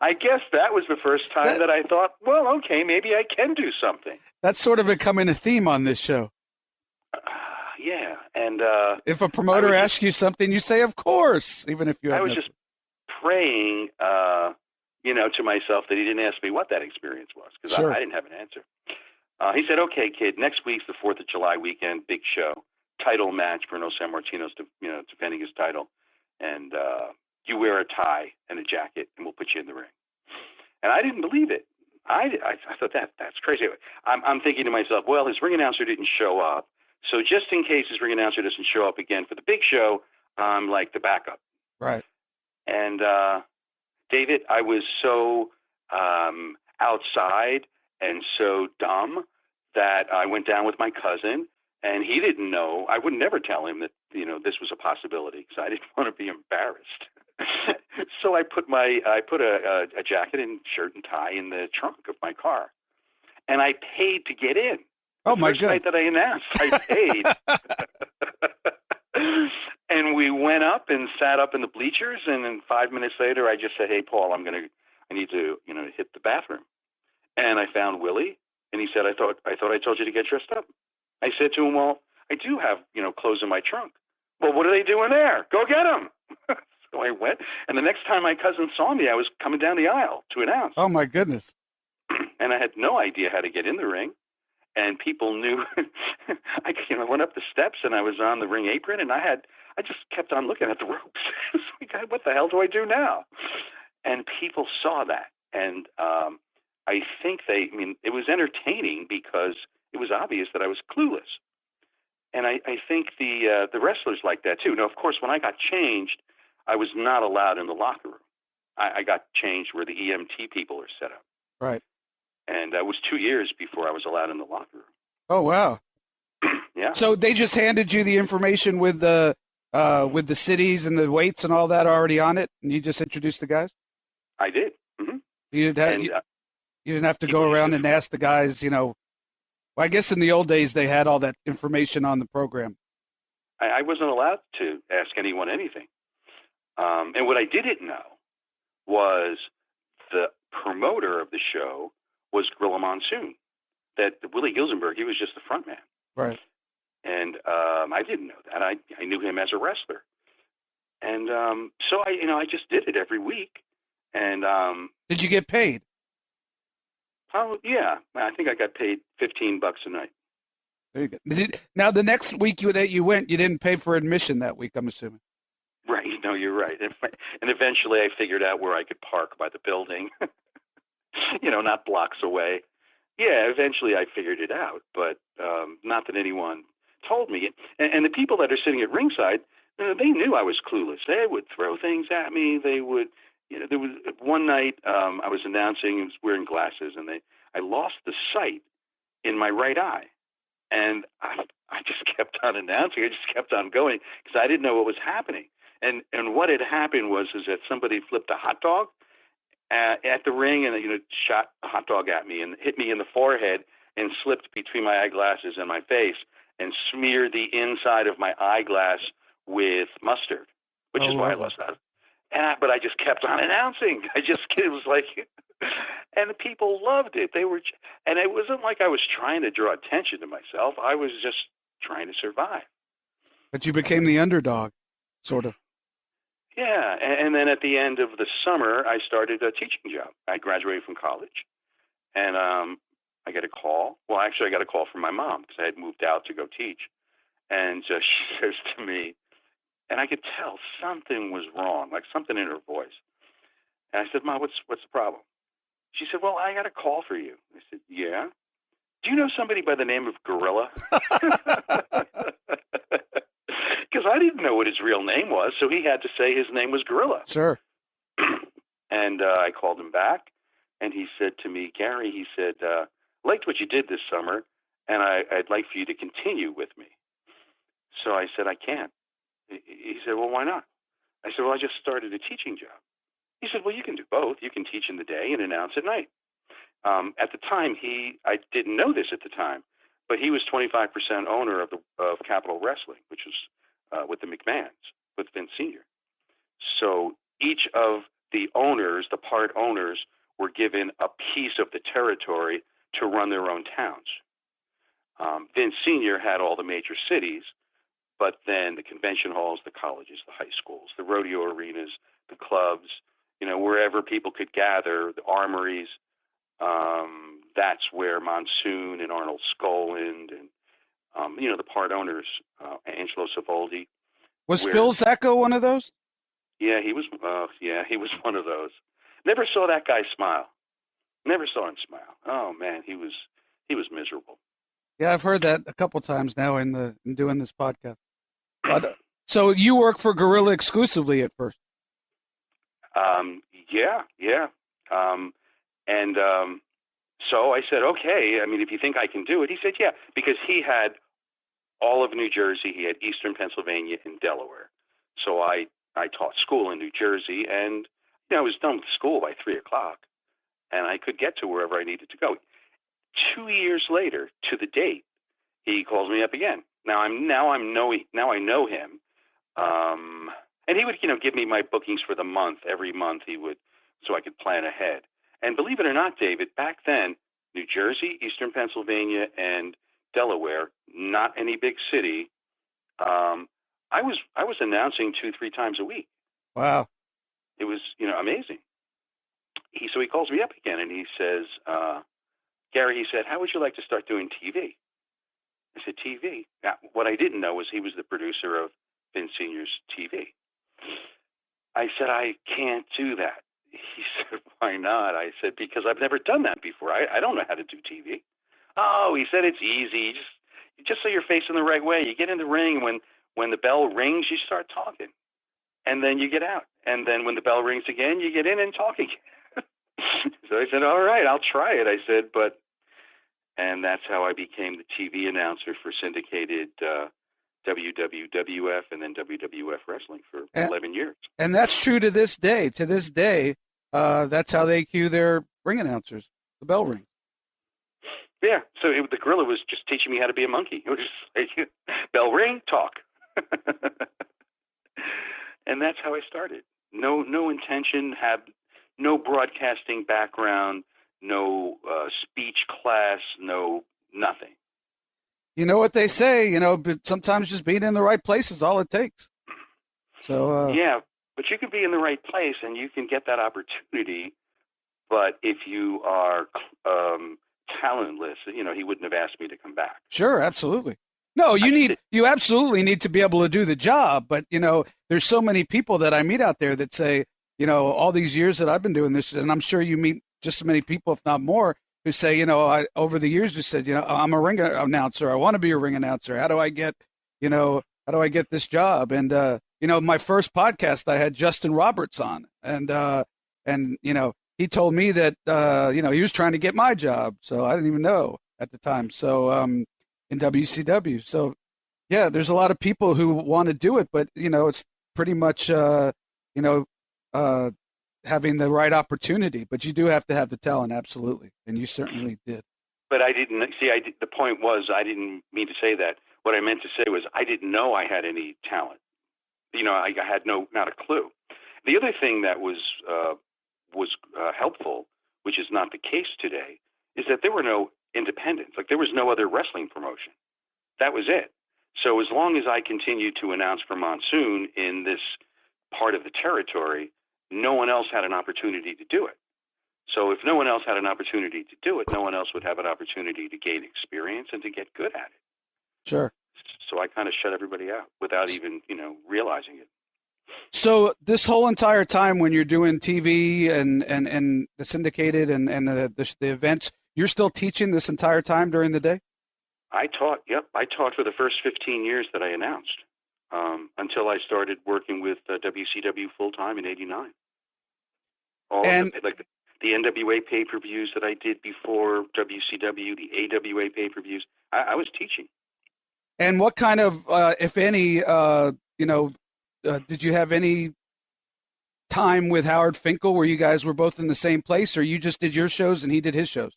I guess that was the first time that I thought, well, okay, maybe I can do something. That's sort of becoming a theme on this show. Yeah. And if a promoter asks you something, you say, of course, even if you have I was just praying, to myself that he didn't ask me what that experience was, because Sure. I didn't have an answer. He said, okay, kid, next week's the 4th of July weekend, big show, title match. Bruno Sammartino's defending his title. And you wear a tie and a jacket, and we'll put you in the ring. And I didn't believe it. I thought that's crazy. I'm thinking to myself, well, his ring announcer didn't show up. So just in case his ring announcer doesn't show up again for the big show, I'm like the backup. Right. And David, I was so outside and so dumb that I went down with my cousin, and he didn't know. I would never tell him that this was a possibility, because I didn't want to be embarrassed. So I put a jacket and shirt and tie in the trunk of my car, and I paid to get in. Oh my God! Night that I announced, I paid. And we went up and sat up in the bleachers, and then 5 minutes later, I just said, "Hey, Paul, I need to, hit the bathroom." And I found Willie, and he said, "I thought I told you to get dressed up." I said to him, "Well, I do have, clothes in my trunk." "Well, what are they doing there? Go get them." So I went, and the next time my cousin saw me, I was coming down the aisle to announce. Oh my goodness! And I had no idea how to get in the ring. And people knew. I went up the steps, and I was on the ring apron, and I just kept on looking at the ropes. It's like, what the hell do I do now? And people saw that, and I think it was entertaining because it was obvious that I was clueless. And I think the wrestlers liked that too. Now, of course, when I got changed, I was not allowed in the locker room. I got changed where the EMT people are set up. Right. And it was 2 years before I was allowed in the locker room. Oh, wow. Yeah. So they just handed you the information with the cities and the weights and all that already on it, and you just introduced the guys? I did. Mm-hmm. You didn't have to go around and ask the guys, Well, I guess in the old days they had all that information on the program. I wasn't allowed to ask anyone anything. And what I didn't know was the promoter of the show was Gorilla Monsoon. That Willie Gilzenberg, he was just the front man. Right. And I didn't know that. I knew him as a wrestler. And so I just did it every week. And did you get paid? Oh, yeah. I think I got paid $15 a night. There you go. Now, the next week that you went, you didn't pay for admission that week, I'm assuming. Right. No, you're right. And eventually I figured out where I could park by the building, not blocks away. Yeah, eventually I figured it out, but not that anyone told me. And the people that are sitting at ringside, they knew I was clueless. They would throw things at me. They would, there was one night I was announcing, I was wearing glasses, and I lost the sight in my right eye. And I just kept on announcing. I just kept on going because I didn't know what was happening. And what had happened was that somebody flipped a hot dog at the ring and shot a hot dog at me and hit me in the forehead and slipped between my eyeglasses and my face and smeared the inside of my eyeglass with mustard, which is why I lost that. But I just kept on announcing. It was like, and the people loved it. And it wasn't like I was trying to draw attention to myself. I was just trying to survive. But you became the underdog, sort of. Yeah, and then at the end of the summer, I started a teaching job. I graduated from college, and I got a call. Well, actually, I got a call from my mom because I had moved out to go teach. And she says to me, and I could tell something was wrong, like something in her voice. And I said, "Mom, what's the problem?" She said, "Well, I got a call for you." I said, "Yeah? Do you know somebody by the name of Gorilla?" Because I didn't know what his real name was, so he had to say his name was Gorilla. Sure. And I called him back, and he said to me, "Gary," he said, "liked what you did this summer, and I'd like for you to continue with me." So I said, "I can't." He said, "Well, why not?" I said, "Well, I just started a teaching job." He said, "Well, you can do both. You can teach in the day and announce at night." At the time, I didn't know this at the time, but he was 25% owner of Capitol Wrestling, which was with the McMahons, with Vince Sr. So each of the owners, the part owners, were given a piece of the territory to run their own towns. Vince Sr. had all the major cities, but then the convention halls, the colleges, the high schools, the rodeo arenas, the clubs, wherever people could gather, the armories. That's where Monsoon and Arnold Skoland and, the part owners, Angelo Savoldi. Was Phil Zacco one of those? Yeah, he was one of those. Never saw that guy smile. Never saw him smile. Oh man, he was miserable. Yeah, I've heard that a couple times now in doing this podcast. But, so you work for Gorilla exclusively at first? Yeah. So I said, okay, if you think I can do it. He said, yeah, because he had all of New Jersey. He had Eastern Pennsylvania and Delaware. So I taught school in New Jersey, and I was done with school by 3:00, and I could get to wherever I needed to go. 2 years later, to the date, he calls me up again. Now I know him, and he would give me my bookings for the month. Every month he would, so I could plan ahead. And believe it or not, David, back then, New Jersey, Eastern Pennsylvania, and Delaware, not any big city. I was announcing 2-3 times a week. Wow. It was, amazing. So he calls me up again and he says, Gary, he said, how would you like to start doing TV? I said, TV? Now, what I didn't know was he was the producer of Vince Sr.'s TV. I said, I can't do that. He said, why not? I said, because I've never done that before. I don't know how to do TV. Oh, he said, it's easy. Just so you're facing the right way. You get in the ring, when the bell rings, you start talking. And then you get out. And then when the bell rings again, you get in and talk again. So I said, all right, I'll try it. I said, and that's how I became the TV announcer for syndicated WWF and then WWF Wrestling for 11 years. And that's true to this day. To this day, that's how they cue their ring announcers. The bell rings. Yeah, so the gorilla was just teaching me how to be a monkey. It was just like, bell ring, talk. And that's how I started. No intention, have no broadcasting background, no speech class, no nothing. You know what they say, but sometimes just being in the right place is all it takes. So yeah, but you can be in the right place and you can get that opportunity. But if you are talentless, he wouldn't have asked me to come back. Sure, absolutely. No, you absolutely need to be able to do the job. But, there's so many people that I meet out there that say, all these years that I've been doing this, and I'm sure you meet just as many people, if not more, who say, over the years who said, I'm a ring announcer. I want to be a ring announcer. How do I get this job? And, my first podcast, I had Justin Roberts on, and he told me that, he was trying to get my job. So I didn't even know at the time. So, in WCW. So yeah, there's a lot of people who want to do it, but it's pretty much, having the right opportunity, but you do have to have the talent. Absolutely. And you certainly did. But I didn't see, the point was, I didn't mean to say that. What I meant to say was I didn't know I had any talent. I had not a clue. The other thing that was helpful, which is not the case today, is that there were no independents. Like there was no other wrestling promotion. That was it. So as long as I continued to announce for Monsoon in this part of the territory, no one else had an opportunity to do it. So if no one else had an opportunity to do it, no one else would have an opportunity to gain experience and to get good at it. Sure. So I kind of shut everybody out without even, realizing it. So this whole entire time when you're doing TV and the syndicated and the events, you're still teaching this entire time during the day? I taught. Yep. I taught for the first 15 years that I announced until I started working with WCW full-time in 89. The NWA pay-per-views that I did before WCW, the AWA pay-per-views, I was teaching. And what kind of, if any, did you have any time with Howard Finkel where you guys were both in the same place, or you just did your shows and he did his shows?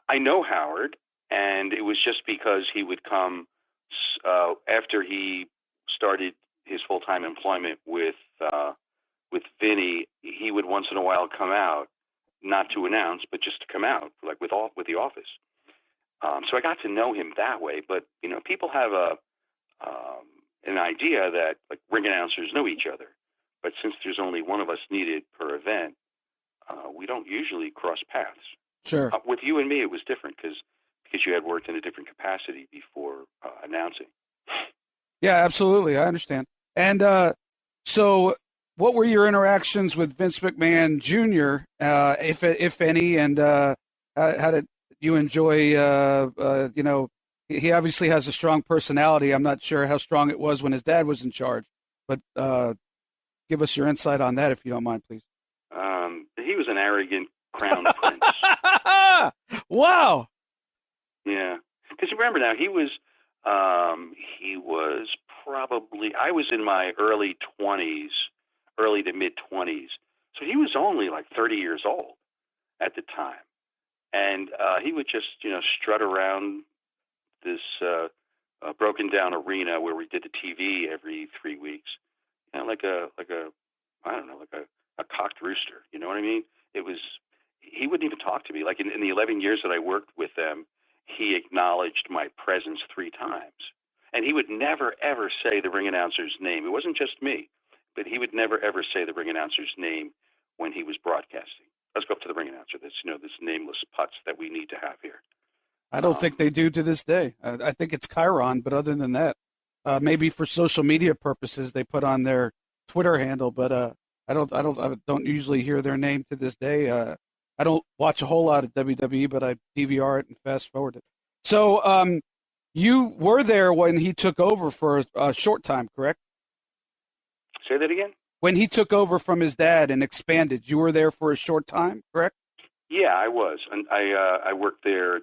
I know Howard, and it was just because he would come after he started his full-time employment with Vinny. He would once in a while come out, not to announce, but just to come out, like with the office. So I got to know him that way. But people have an idea that like ring announcers know each other, but since there's only one of us needed per event, we don't usually cross paths. Sure. With you and me, it was different because you had worked in a different capacity before announcing. Yeah, absolutely. I understand. And so what were your interactions with Vince McMahon Jr., if any, and how did you enjoy, he obviously has a strong personality. I'm not sure how strong it was when his dad was in charge, but give us your insight on that if you don't mind, please. He was an arrogant crown prince. Wow. Yeah. Because remember now, he was probably, I was in my early to mid 20s. So he was only like 30 years old at the time. And he would just, strut around this broken down arena where we did the TV every 3 weeks, like a cocked rooster. You know what I mean? He wouldn't even talk to me. Like in the 11 years that I worked with them, he acknowledged my presence 3 times. And he would never, ever say the ring announcer's name. It wasn't just me, but he would never, ever say the ring announcer's name when he was broadcasting. Let's go up to the ring announcer. This nameless putz that we need to have here. I don't think they do to this day. I think it's Chiron, but other than that, maybe for social media purposes, they put on their Twitter handle, but I don't usually hear their name to this day. I don't watch a whole lot of WWE, but I DVR it and fast forward it. So you were there when he took over for a short time, correct? Say that again? When he took over from his dad and expanded, you were there for a short time, correct? Yeah, I was. And I worked there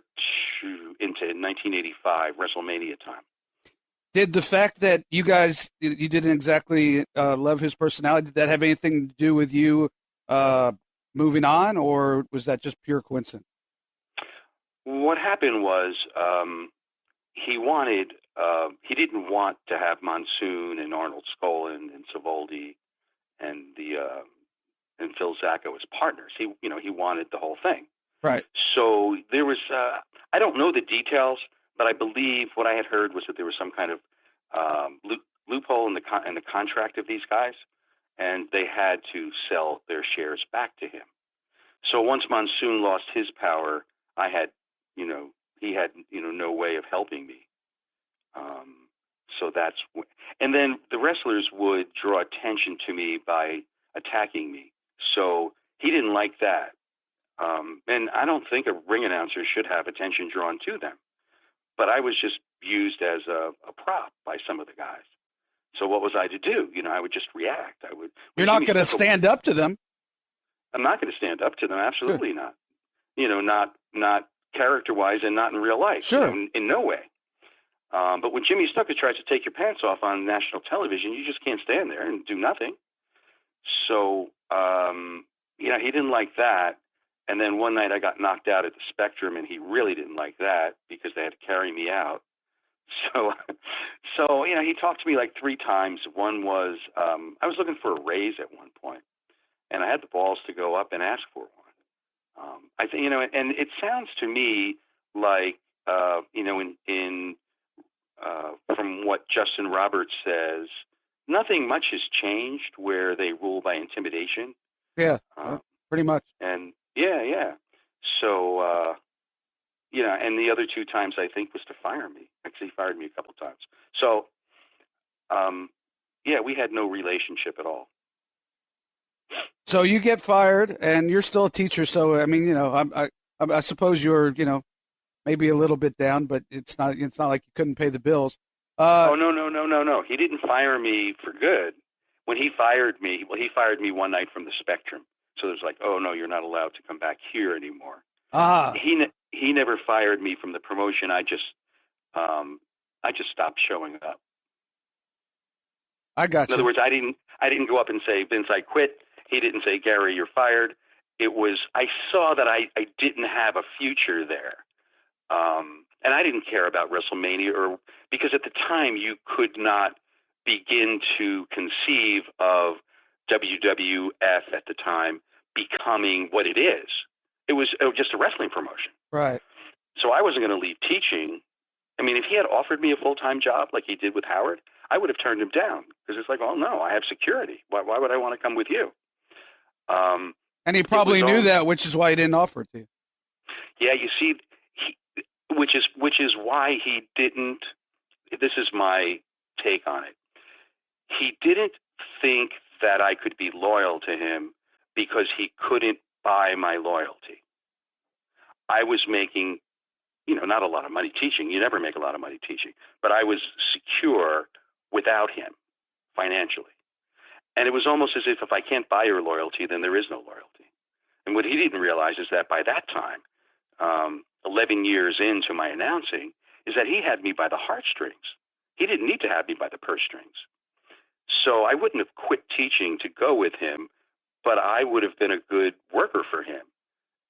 into 1985, WrestleMania time. Did the fact that you guys, you didn't exactly love his personality, did that have anything to do with you moving on, or was that just pure coincidence? What happened was he didn't want to have Monsoon and Arnold Skolin and Savoldi and Phil Zacco as partners. He wanted the whole thing. Right. So there was, I don't know the details, but I believe what I had heard was that there was some kind of loophole in the contract of these guys, and they had to sell their shares back to him. So once Monsoon lost his power, he had no way of helping me. So that's, and then the wrestlers would draw attention to me by attacking me. So he didn't like that. And I don't think a ring announcer should have attention drawn to them. But I was just used as a prop by some of the guys. So what was I to do? I would just react. You're not going to stand up to them. I'm not going to stand up to them. Absolutely not. Not character-wise and not in real life. Sure. In no way. But when Jimmy Snuka tries to take your pants off on national television, you just can't stand there and do nothing. So, he didn't like that. And then one night I got knocked out at the Spectrum, and he really didn't like that because they had to carry me out. So he talked to me like 3 times. One was I was looking for a raise at one point, and I had the balls to go up and ask for one. I think and it sounds to me like from what Justin Roberts says, nothing much has changed where they rule by intimidation. Yeah, pretty much. And yeah. So, and the other 2 times I think was to fire me. Actually, he fired me a couple times. So, we had no relationship at all. So you get fired, and you're still a teacher. So I mean, I suppose you're, maybe a little bit down, but it's not like you couldn't pay the bills. No. He didn't fire me for good. When he fired me, he fired me one night from the Spectrum. So there's like, oh no, you're not allowed to come back here anymore. He never fired me from the promotion. I just stopped showing up. I got you. In other words, I didn't go up and say, Vince, I quit. He didn't say, Gary, you're fired. It was, I saw that I didn't have a future there. And I didn't care about WrestleMania, because at the time you could not begin to conceive of WWF at the time becoming what it is. It was just a wrestling promotion. Right. So I wasn't going to leave teaching. I mean, if he had offered me a full-time job like he did with Howard, I would have turned him down, because it's like, oh, no, I have security. Why would I want to come with you? And he probably knew that, which is why he didn't offer it to you. Yeah, you see, which is why he didn't. This is my take on it. He didn't think that I could be loyal to him because he couldn't buy my loyalty. I was making, not a lot of money teaching. You never make a lot of money teaching, but I was secure without him financially. And it was almost as if I can't buy your loyalty, then there is no loyalty. And what he didn't realize is that by that time, 11 years into my announcing, is that he had me by the heartstrings. He didn't need to have me by the purse strings. So I wouldn't have quit teaching to go with him, but I would have been a good worker for him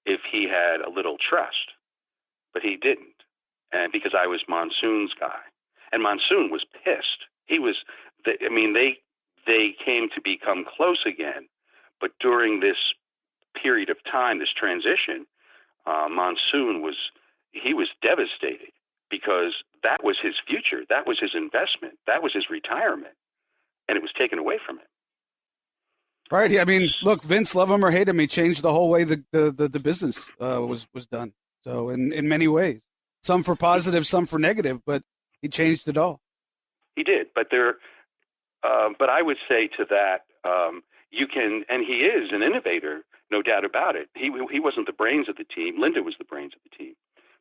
if he had a little trust. But he didn't, and because I was Monsoon's guy. And Monsoon was pissed. He was, they came to become close again, but during this period of time, this transition, Monsoon was devastated, because that was his future, that was his investment, that was his retirement, and it was taken away from him. Right. I mean, look, Vince, love him or hate him, he changed the whole way the business was done. So in many ways, some for positive, some for negative, but he changed it all. He did, but but I would say to that, you can, and he is an innovator, no doubt about it. He wasn't the brains of the team. Linda was the brains of the team.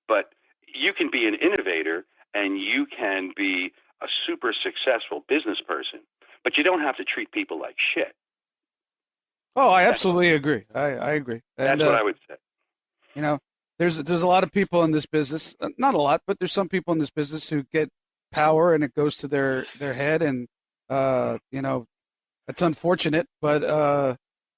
But you can be an innovator and you can be a super successful business person, but you don't have to treat people like shit. Oh, I absolutely agree. I agree. And, that's what I would say. There's a lot of people in this business, not a lot, but there's some people in this business who get power and it goes to their head, and it's unfortunate, but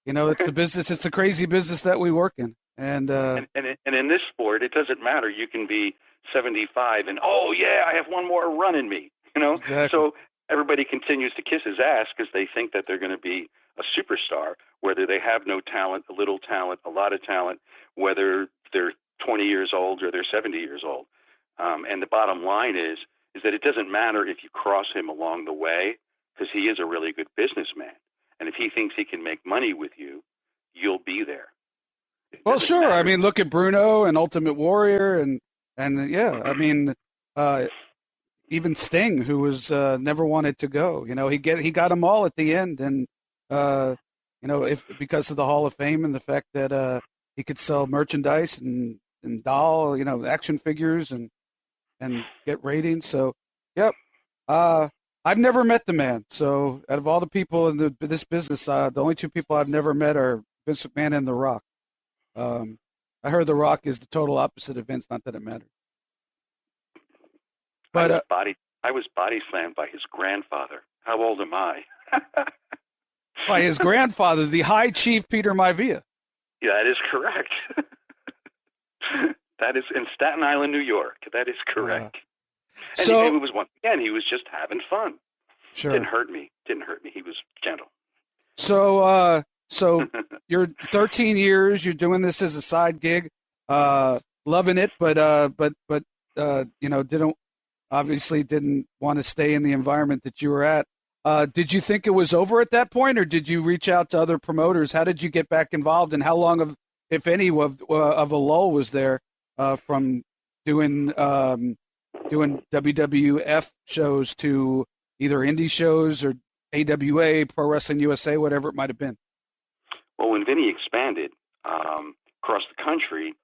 it's the business. It's the crazy business that we work in, and in this sport, it doesn't matter. You can be 75 and I have one more run in me. Exactly. So everybody continues to kiss his ass because they think that they're going to be a superstar, whether they have no talent, a little talent, a lot of talent, whether they're 20 years old or they're 70 years old. And the bottom line is that it doesn't matter if you cross him along the way, because he is a really good businessman. And if he thinks he can make money with you, you'll be there. Well, sure. Matter. I mean, look at Bruno and Ultimate Warrior, and yeah, I mean, even Sting, who was never wanted to go. He got them all at the end, and if because of the Hall of Fame and the fact that he could sell merchandise and doll, action figures and get ratings. So, yep. I've never met the man. So, out of all the people in this business, the only two people I've never met are Vince McMahon and The Rock. I heard The Rock is the total opposite of Vince. Not that it matters. But I was body slammed by his grandfather. How old am I? By his grandfather, the High Chief Peter Maivia. Yeah, that is correct. That is in Staten Island, New York. That is correct. And so it was once again, he was just having fun. Sure. Didn't hurt me. He was gentle. So you're 13 years. You're doing this as a side gig, loving it, but didn't want to stay in the environment that you were at. Did you think it was over at that point, or did you reach out to other promoters? How did you get back involved, and how long of, if any, of a lull was there from doing WWF shows to either indie shows or AWA, Pro Wrestling USA, whatever it might have been? Well, when Vinny expanded across the country,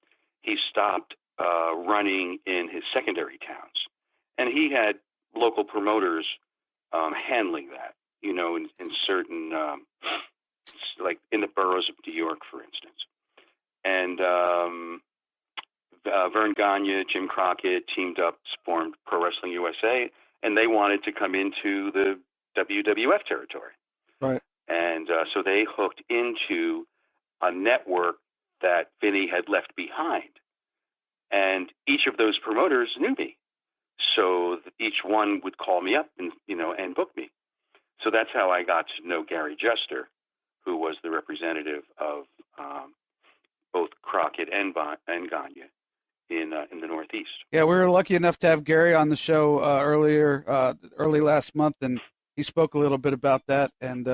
he stopped running in his secondary towns, and he had local promoters handling that, in certain, like in the boroughs of New York, for instance. And Vern Gagne, Jim Crockett teamed up, formed Pro Wrestling USA, and they wanted to come into the WWF territory. Right. And so they hooked into a network that Vinny had left behind. And each of those promoters knew me. So each one would call me up and, and book me. So that's how I got to know Gary Juster, who was the representative of both Crockett and Gagne in the Northeast. Yeah, we were lucky enough to have Gary on the show early last month, and he spoke a little bit about that. And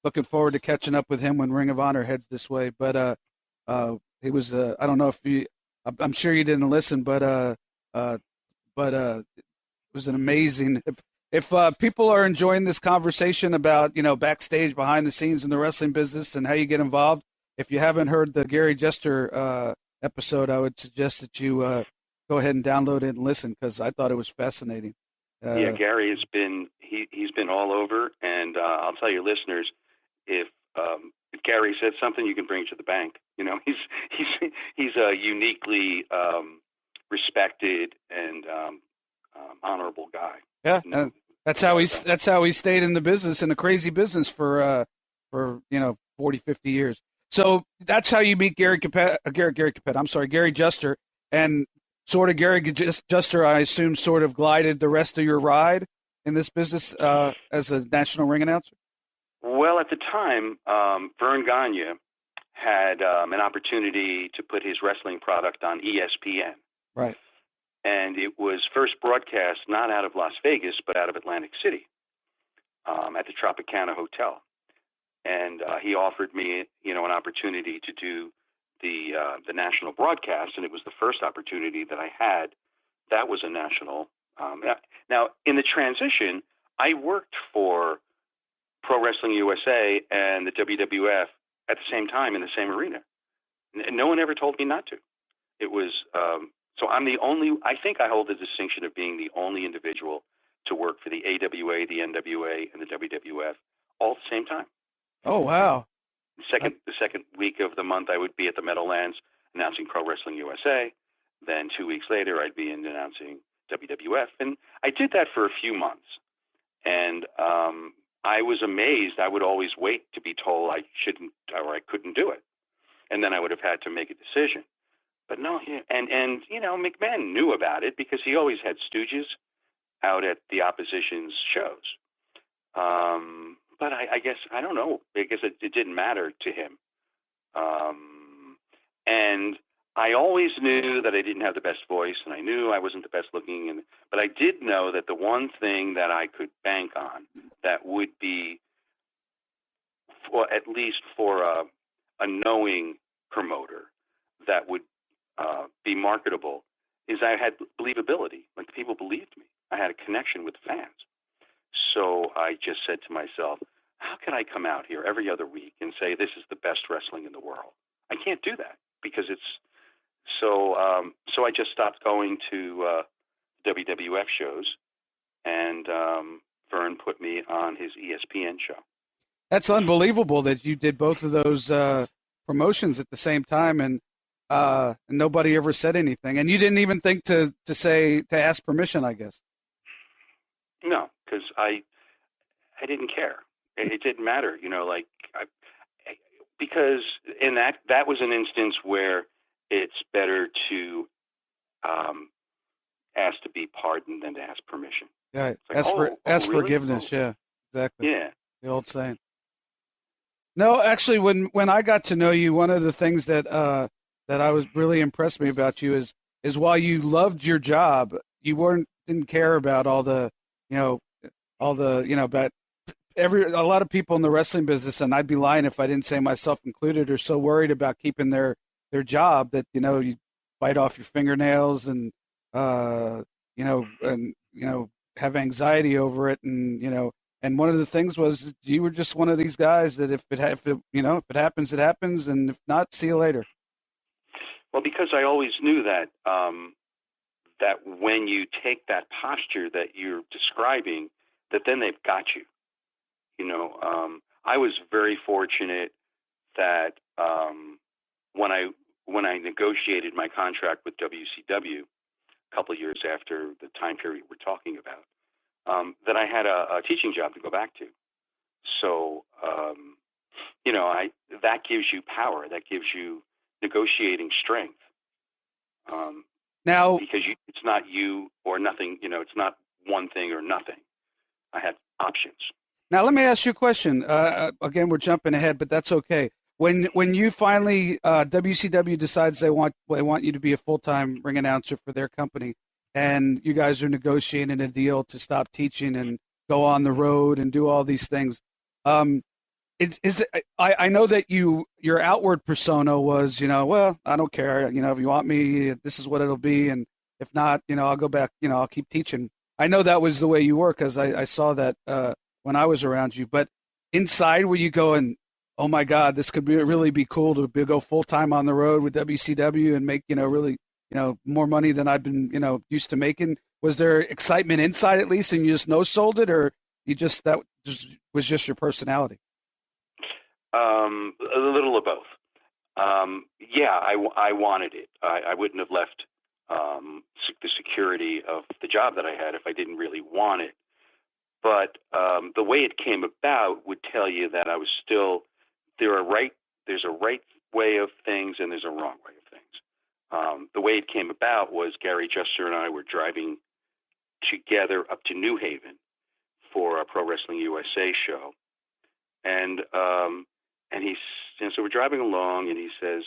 looking forward to catching up with him when Ring of Honor heads this way. But he was I don't know if I'm sure you didn't listen, but it was an amazing. If people are enjoying this conversation about backstage, behind the scenes in the wrestling business and how you get involved, if you haven't heard the Gary Juster episode, I would suggest that you go ahead and download it and listen, because I thought it was fascinating. Yeah, Gary has been he's been all over, and I'll tell your listeners, if Gary said something, you can bring it to the bank. He's a uniquely respected and honorable guy. Yeah, that's how he stayed in the business, in a crazy business for 40, 50 years. So that's how you meet Gary Cappetta. I'm sorry, Gary Juster, and sort of Gary Juster, I assume, sort of glided the rest of your ride in this business as a national ring announcer. Well, at the time, Vern Gagne had an opportunity to put his wrestling product on ESPN. Right. And it was first broadcast not out of Las Vegas, but out of Atlantic City at the Tropicana Hotel. And he offered me, an opportunity to do the national broadcast, and it was the first opportunity that I had. That was a national. Now, in the transition, I worked for Pro Wrestling USA and the WWF at the same time in the same arena. No one ever told me not to. It was so I'm the only. I think I hold the distinction of being the only individual to work for the AWA, the NWA, and the WWF all at the same time. Oh wow! The second week of the month, I would be at the Meadowlands announcing Pro Wrestling USA. Then 2 weeks later, I'd be announcing WWF, and I did that for a few months. And I was amazed. I would always wait to be told I shouldn't or I couldn't do it, and then I would have had to make a decision. But no, and McMahon knew about it because he always had stooges out at the opposition's shows. But I guess, I don't know, I guess it didn't matter to him. And I always knew that I didn't have the best voice, and I knew I wasn't the best looking. But I did know that the one thing that I could bank on that would be, at least for a knowing promoter, that would be marketable, is I had believability. Like, people believed me. I had a connection with fans. So I just said to myself, how can I come out here every other week and say this is the best wrestling in the world? I can't do that because it's so. So I just stopped going to WWF shows, and Vern put me on his ESPN show. That's unbelievable that you did both of those promotions at the same time, and nobody ever said anything, and you didn't even think to ask permission, I guess. No, because I didn't care. It didn't matter, because in that was an instance where it's better to ask to be pardoned than to ask permission. Yeah, like, ask really? forgiveness. Yeah, exactly. Yeah, the old saying. No, actually, when I got to know you, one of the things that I was really impressed me about you is while you loved your job, you didn't care about all the about a lot of people in the wrestling business, and I'd be lying if I didn't say myself included, are so worried about keeping their job that you bite off your fingernails and have anxiety over it, and one of the things was you were just one of these guys that if it happens, it happens, and if not, see you later. Well, because I always knew that that when you take that posture that you're describing, that then they've got you. I was very fortunate that when I negotiated my contract with WCW a couple of years after the time period we're talking about, that I had a teaching job to go back to. So, that gives you power. That gives you negotiating strength. Now, because it's not you or nothing. It's not one thing or nothing. I had options. Now, let me ask you a question. Again, we're jumping ahead, but that's okay. When you finally WCW decides they want you to be a full-time ring announcer for their company, and you guys are negotiating a deal to stop teaching and go on the road and do all these things, I know that your outward persona was, well, I don't care. If you want me, this is what it'll be, and if not, I'll go back. I'll keep teaching. I know that was the way you were because I saw that when I was around you. But inside, were you going, oh my God, this could really be cool to go full time on the road with WCW and make really more money than I've been used to making? Was there excitement inside at least, and you just no-sold it, or that was just your personality? A little of both. I wanted it. I wouldn't have left the security of the job that I had if I didn't really want it. But the way it came about would tell you that I was still there's a right way of things and there's a wrong way of things. The way it came about was Gary Juster and I were driving together up to New Haven for a Pro Wrestling USA show, and so we're driving along, and he said,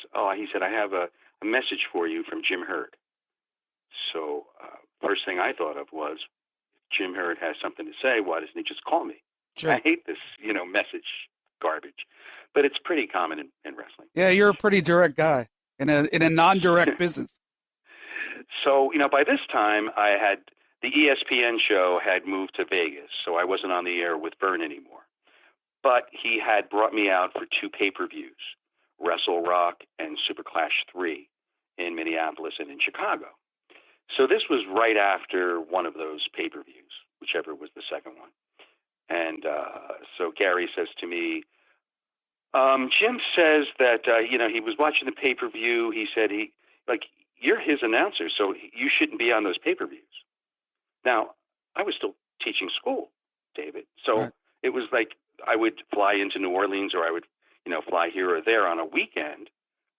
I have a message for you from Jim Herd. So first thing I thought of was, if Jim Herd has something to say, why doesn't he just call me? Sure. I hate this, message garbage, but it's pretty common in wrestling. Yeah, you're a pretty direct guy in a non-direct business. So, by this time, the ESPN show had moved to Vegas, so I wasn't on the air with Vern anymore. But he had brought me out for 2 pay-per-views, Wrestle Rock and Super Clash 3 in Minneapolis and in Chicago. So this was right after one of those pay-per-views, whichever was the second one. And so Gary says to me, Jim says that, he was watching the pay-per-view. He said, you're his announcer, so you shouldn't be on those pay-per-views. Now, I was still teaching school, David. So right. It was like I would fly into New Orleans, or I would, fly here or there on a weekend.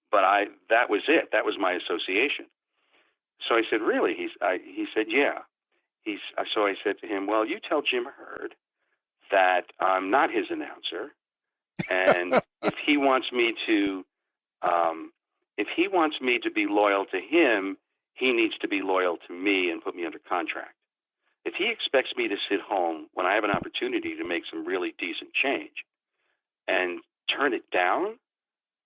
But that was it. That was my association. So I said, really? He said, yeah. So I said to him, well, you tell Jim Herd that I'm not his announcer, and if he wants me to be loyal to him, he needs to be loyal to me and put me under contract. If he expects me to sit home when I have an opportunity to make some really decent change and turn it down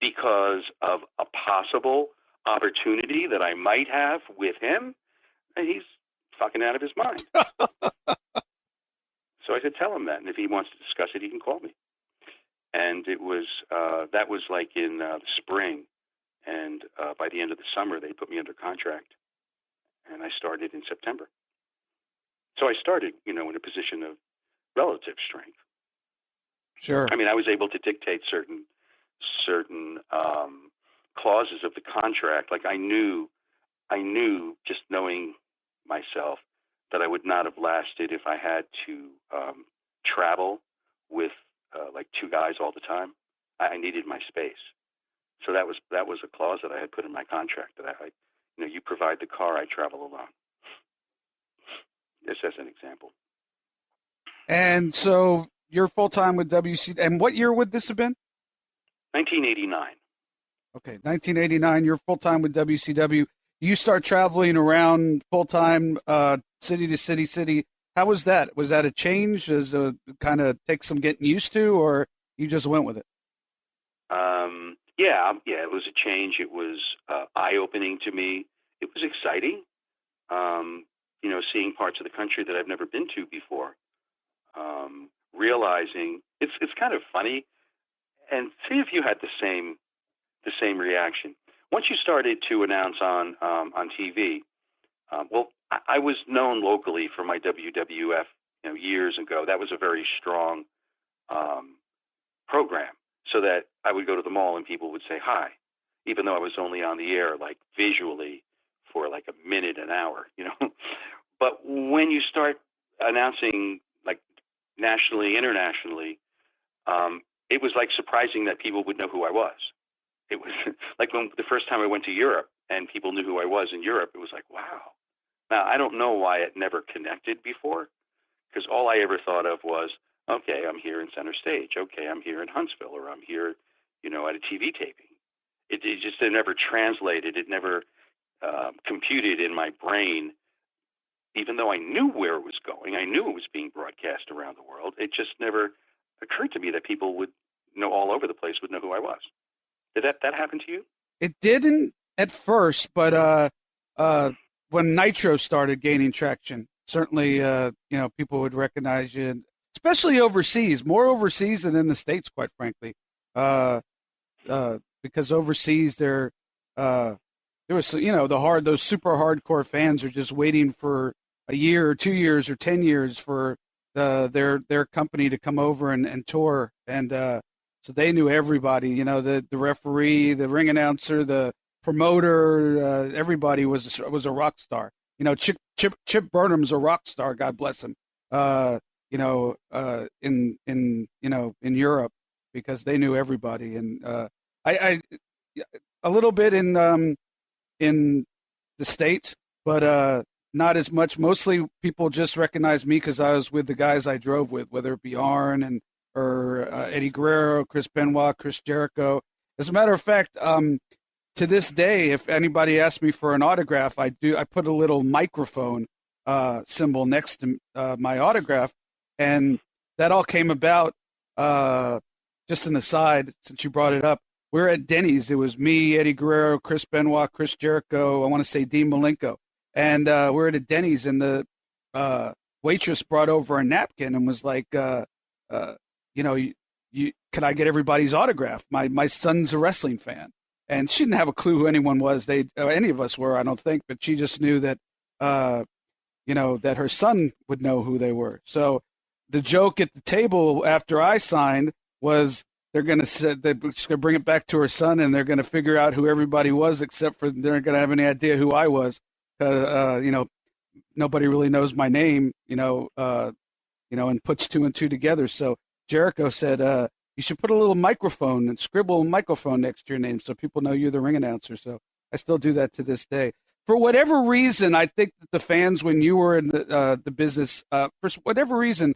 because of a possible opportunity that I might have with him, he's fucking out of his mind. So I said, tell him that. And if he wants to discuss it, he can call me. And it was, that was like in the spring. And by the end of the summer, they put me under contract. And I started in September. So I started, in a position of relative strength. Sure. I mean, I was able to dictate certain clauses of the contract. Like I knew just knowing myself that I would not have lasted if I had to travel with like 2 guys all the time. I needed my space. So that was a clause that I had put in my contract that you provide the car, I travel alone. Just as an example. And so you're full-time with WC, and what year would this have been? 1989. Okay, 1989, you're full-time with WCW. You start traveling around full-time, city to city. How was that? Was that a change? Does it kind of take some getting used to, or you just went with it? Yeah, it was a change. It was eye-opening to me. It was exciting. Seeing parts of the country that I've never been to before. Realizing it's kind of funny, and see if you had the same reaction. Once you started to announce on TV, I was known locally for my WWF years ago. That was a very strong program, so that I would go to the mall and people would say hi, even though I was only on the air like visually for like a minute, an hour, But when you start announcing like nationally, internationally, it was like surprising that people would know who I was. It was like when the first time I went to Europe, and people knew who I was in Europe, it was like, wow. Now, I don't know why it never connected before, because all I ever thought of was, okay, I'm here in Center Stage. Okay, I'm here in Huntsville, or I'm here, at a TV taping. It never translated. It never computed in my brain, even though I knew where it was going. I knew it was being broadcast around the world. It just never occurred to me that people would know all over the place would know who I was. Did that happen to you? It didn't at first, but when Nitro started gaining traction, certainly people would recognize you, especially overseas, more overseas than in the States, quite frankly, because overseas there was those super hardcore fans are just waiting for a year or 2 years or 10 years for their company to come over and tour, and so they knew everybody, the referee, the ring announcer, the promoter, everybody was a rock star. Chip Burnham's a rock star, God bless him. In Europe, because they knew everybody, and I a little bit in the States, but not as much. Mostly people just recognize me because I was with the guys I drove with, whether it be Arn or Eddie Guerrero, Chris Benoit, Chris Jericho. As a matter of fact, to this day, if anybody asks me for an autograph, I put a little microphone symbol next to my autograph, and that all came about. Just an aside, since you brought it up, we're at Denny's. It was me, Eddie Guerrero, Chris Benoit, Chris Jericho. I want to say Dean Malenko, and we're at a Denny's, and the waitress brought over a napkin and was like, could I get everybody's autograph? My son's a wrestling fan. And she didn't have a clue who anyone was. Any of us were, I don't think, but she just knew that, that her son would know who they were. So the joke at the table after I signed was they're going to bring it back to her son, and they're going to figure out who everybody was, except for they're not going to have any idea who I was. Nobody really knows my name, and puts two and two together. So Jericho said, you should put a little microphone and scribble a microphone next to your name so people know you're the ring announcer. So I still do that to this day. For whatever reason, I think that the fans, when you were in the business, for whatever reason,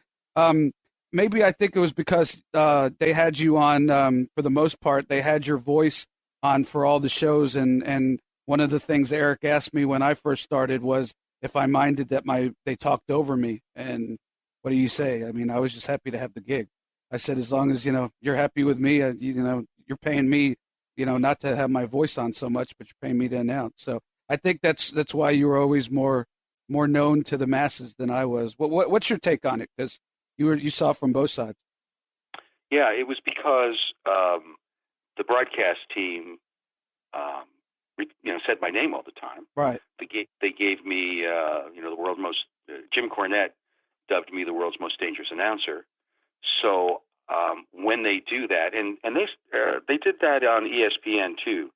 maybe I think it was because they had you on, for the most part, they had your voice on for all the shows. And one of the things Eric asked me when I first started was if I minded that they talked over me. And what do you say? I mean, I was just happy to have the gig. I said, as long as, you're happy with me, you're paying me, not to have my voice on so much, but you're paying me to announce. So I think that's why you were always more known to the masses than I was. What's your take on it? Because you saw from both sides. Yeah, it was because the broadcast team, said my name all the time. Right. They gave me, the world's most. Jim Cornette dubbed me the world's most dangerous announcer. So when they do that, and they did that on ESPN too.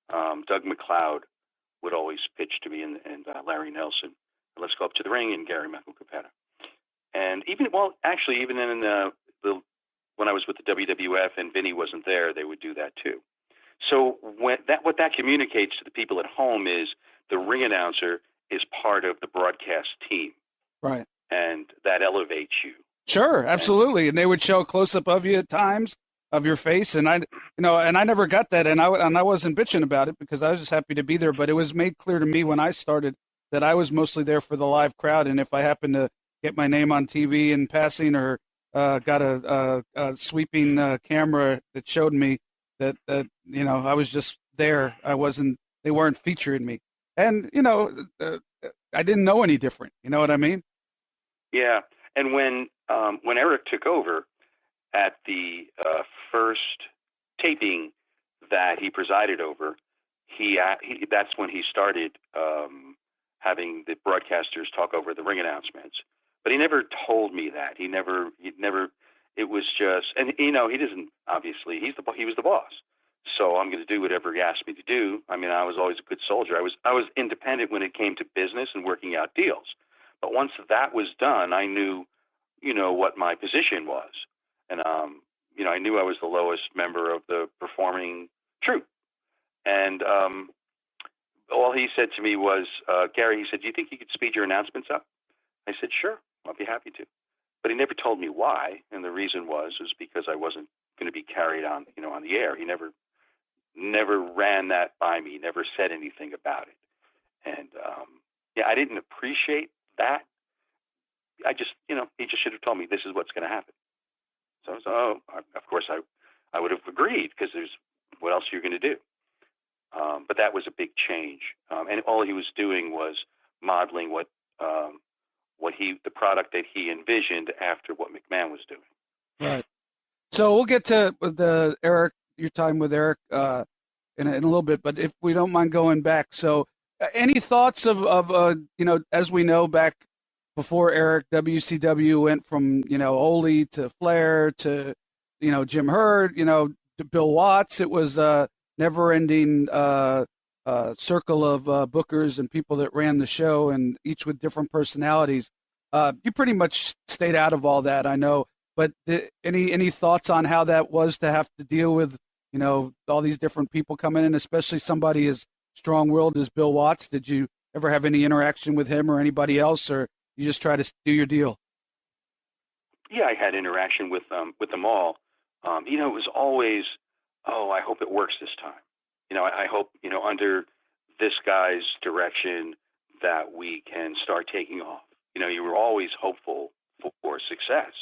Doug McLeod would always pitch to me, and Larry Nelson, let's go up to the ring, and Gary Michael Capetta. And even in when I was with the WWF and Vinny wasn't there, they would do that too. So what that communicates to the people at home is the ring announcer is part of the broadcast team, right? And that elevates you. Sure, absolutely. And they would show a close up of you at times, of your face, and I never got that, and I wasn't bitching about it because I was just happy to be there. But it was made clear to me when I started that I was mostly there for the live crowd, and if I happened to get my name on TV in passing or got a sweeping camera that showed me that I was just there, they weren't featuring me, and I didn't know any different. You know what I mean? Yeah. And when Eric took over at the first taping that he presided over, that's when he started having the broadcasters talk over the ring announcements. But he never told me that. He never. It was just, and he doesn't. Obviously, he was the boss. So I'm going to do whatever he asked me to do. I mean, I was always a good soldier. I was independent when it came to business and working out deals. But once that was done, I knew, what my position was. And, I knew I was the lowest member of the performing troupe. And all he said to me was, Gary, he said, do you think you could speed your announcements up? I said, sure, I'll be happy to. But he never told me why, and the reason was because I wasn't going to be carried on, on the air. He never ran that by me, never said anything about it. And, I didn't appreciate that. I just, he just should have told me this is what's going to happen. So I was, of course I would have agreed, because what else are you going to do? But that was a big change. And all he was doing was modeling the product that he envisioned after what McMahon was doing. Right. So we'll get to your time with Eric in a little bit, but if we don't mind going back. So any thoughts of as we know, back before Eric, WCW went from, Ole to Flair to, Jim Herd, to Bill Watts. It was a never-ending circle of bookers and people that ran the show, and each with different personalities. You pretty much stayed out of all that, I know. But any thoughts on how that was to have to deal with, all these different people coming in, especially somebody as strong-willed as Bill Watts? Did you ever have any interaction with him or anybody else, or you just try to do your deal? Yeah, I had interaction with them all. It was always, I hope it works this time. I hope, under this guy's direction that we can start taking off. You were always hopeful for success.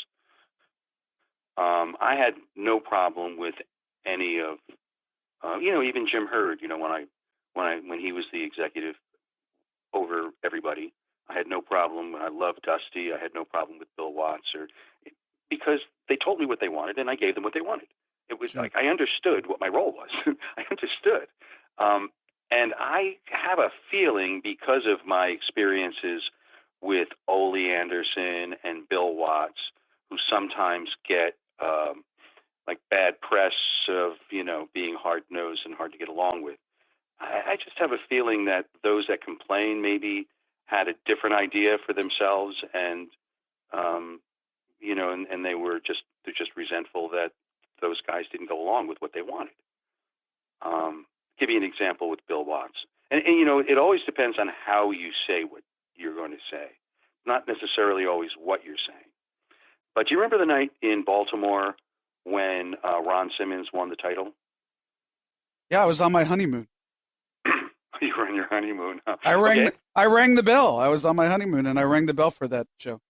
I had no problem with any of, even Jim Herd. When he was the executive over everybody, I had no problem. I loved Dusty. I had no problem with Bill Watts, because they told me what they wanted and I gave them what they wanted. It was like I understood what my role was. I understood. And I have a feeling, because of my experiences with Ole Anderson and Bill Watts, who sometimes get like bad press of, being hard-nosed and hard to get along with. I just have a feeling that those that complain maybe had a different idea for themselves, and and they're just resentful that those guys didn't go along with what they wanted. Give you an example with Bill Watts, and it always depends on how you say what you're going to say, not necessarily always what you're saying. But do you remember the night in Baltimore when Ron Simmons won the title? Yeah, I was on my honeymoon. You were on your honeymoon. Huh? I rang the bell. I was on my honeymoon, and I rang the bell for that show.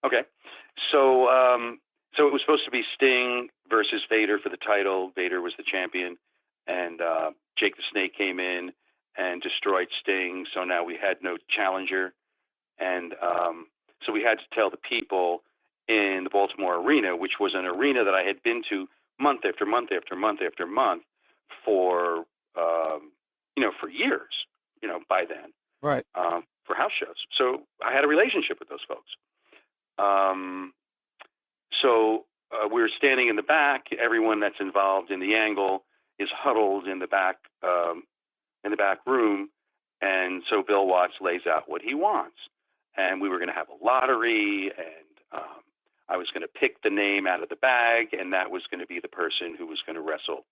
Okay, so it was supposed to be Sting versus Vader for the title. Vader was the champion, and Jake the Snake came in and destroyed Sting. So now we had no challenger, and so we had to tell the people in the Baltimore arena, which was an arena that I had been to month after month after month after month for for years, by then, right, for house shows. So I had a relationship with those folks. So we're standing in the back. Everyone that's involved in the angle is huddled in the back room, and so Bill Watts lays out what he wants. And we were going to have a lottery, and I was going to pick the name out of the bag, and that was going to be the person who was going to wrestle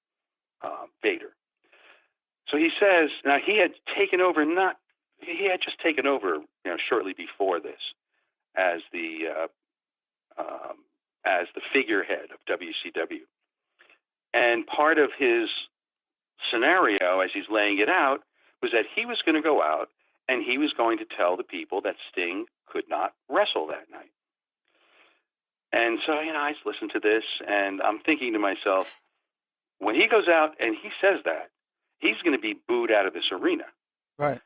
Vader. So he says, now he had taken over, just taken over, shortly before this as the figurehead of WCW. And part of his scenario, as he's laying it out, was that he was going to go out and he was going to tell the people that Sting could not wrestle that night. And so, I listened to this, and I'm thinking to myself, when he goes out and he says that, he's going to be booed out of this arena. Right.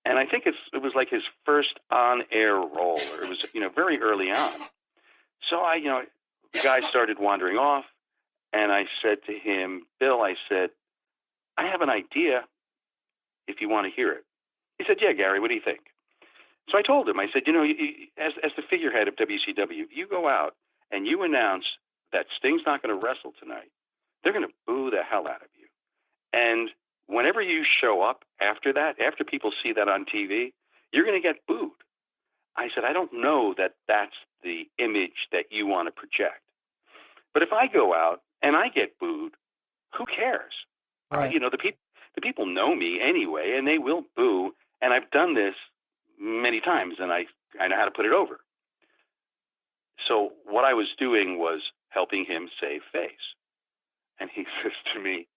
And I think it was like his first on-air role, or it was, very early on. So the guy started wandering off, and I said to him, Bill, I said, I have an idea if you want to hear it. He said, yeah, Gary, what do you think? So I told him, I said, as the figurehead of WCW, if you go out and you announce that Sting's not going to wrestle tonight, they're going to boo the hell out of you. And whenever you show up after that, after people see that on TV, you're going to get booed. I said, I don't know that that's the image that you want to project. But if I go out and I get booed, who cares? Right. the people know me anyway, and they will boo. And I've done this many times, and I know how to put it over. So what I was doing was helping him save face. And he says to me,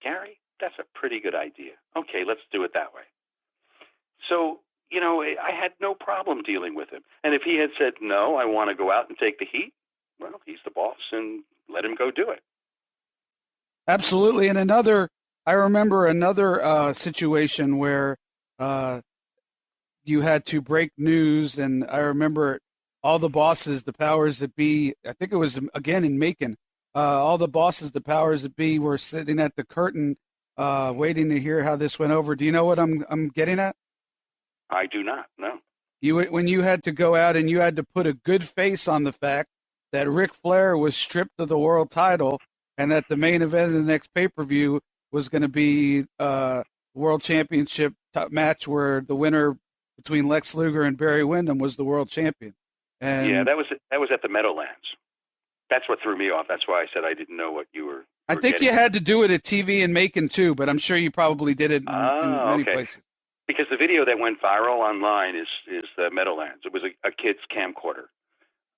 Gary, that's a pretty good idea. Okay, let's do it that way. So, you know, I had no problem dealing with him. And if he had said, no, I want to go out and take the heat, well, he's the boss, and let him go do it. Absolutely. And I remember another situation where you had to break news, and I remember all the bosses, the powers that be, I think it was, again, in Macon, all the bosses, the powers that be, were sitting at the curtain waiting to hear how this went over. Do you know what I'm getting at? I do not, no. When you had to go out and you had to put a good face on the fact that Ric Flair was stripped of the world title and that the main event of the next pay-per-view was going to be a world championship match where the winner between Lex Luger and Barry Windham was the world champion. And yeah, that was at the Meadowlands. That's what threw me off. That's why I said I didn't know what you were I think you had to do it at TV in Macon too, but I'm sure you probably did it in many places. Because the video that went viral online is the Meadowlands. It was a kid's camcorder,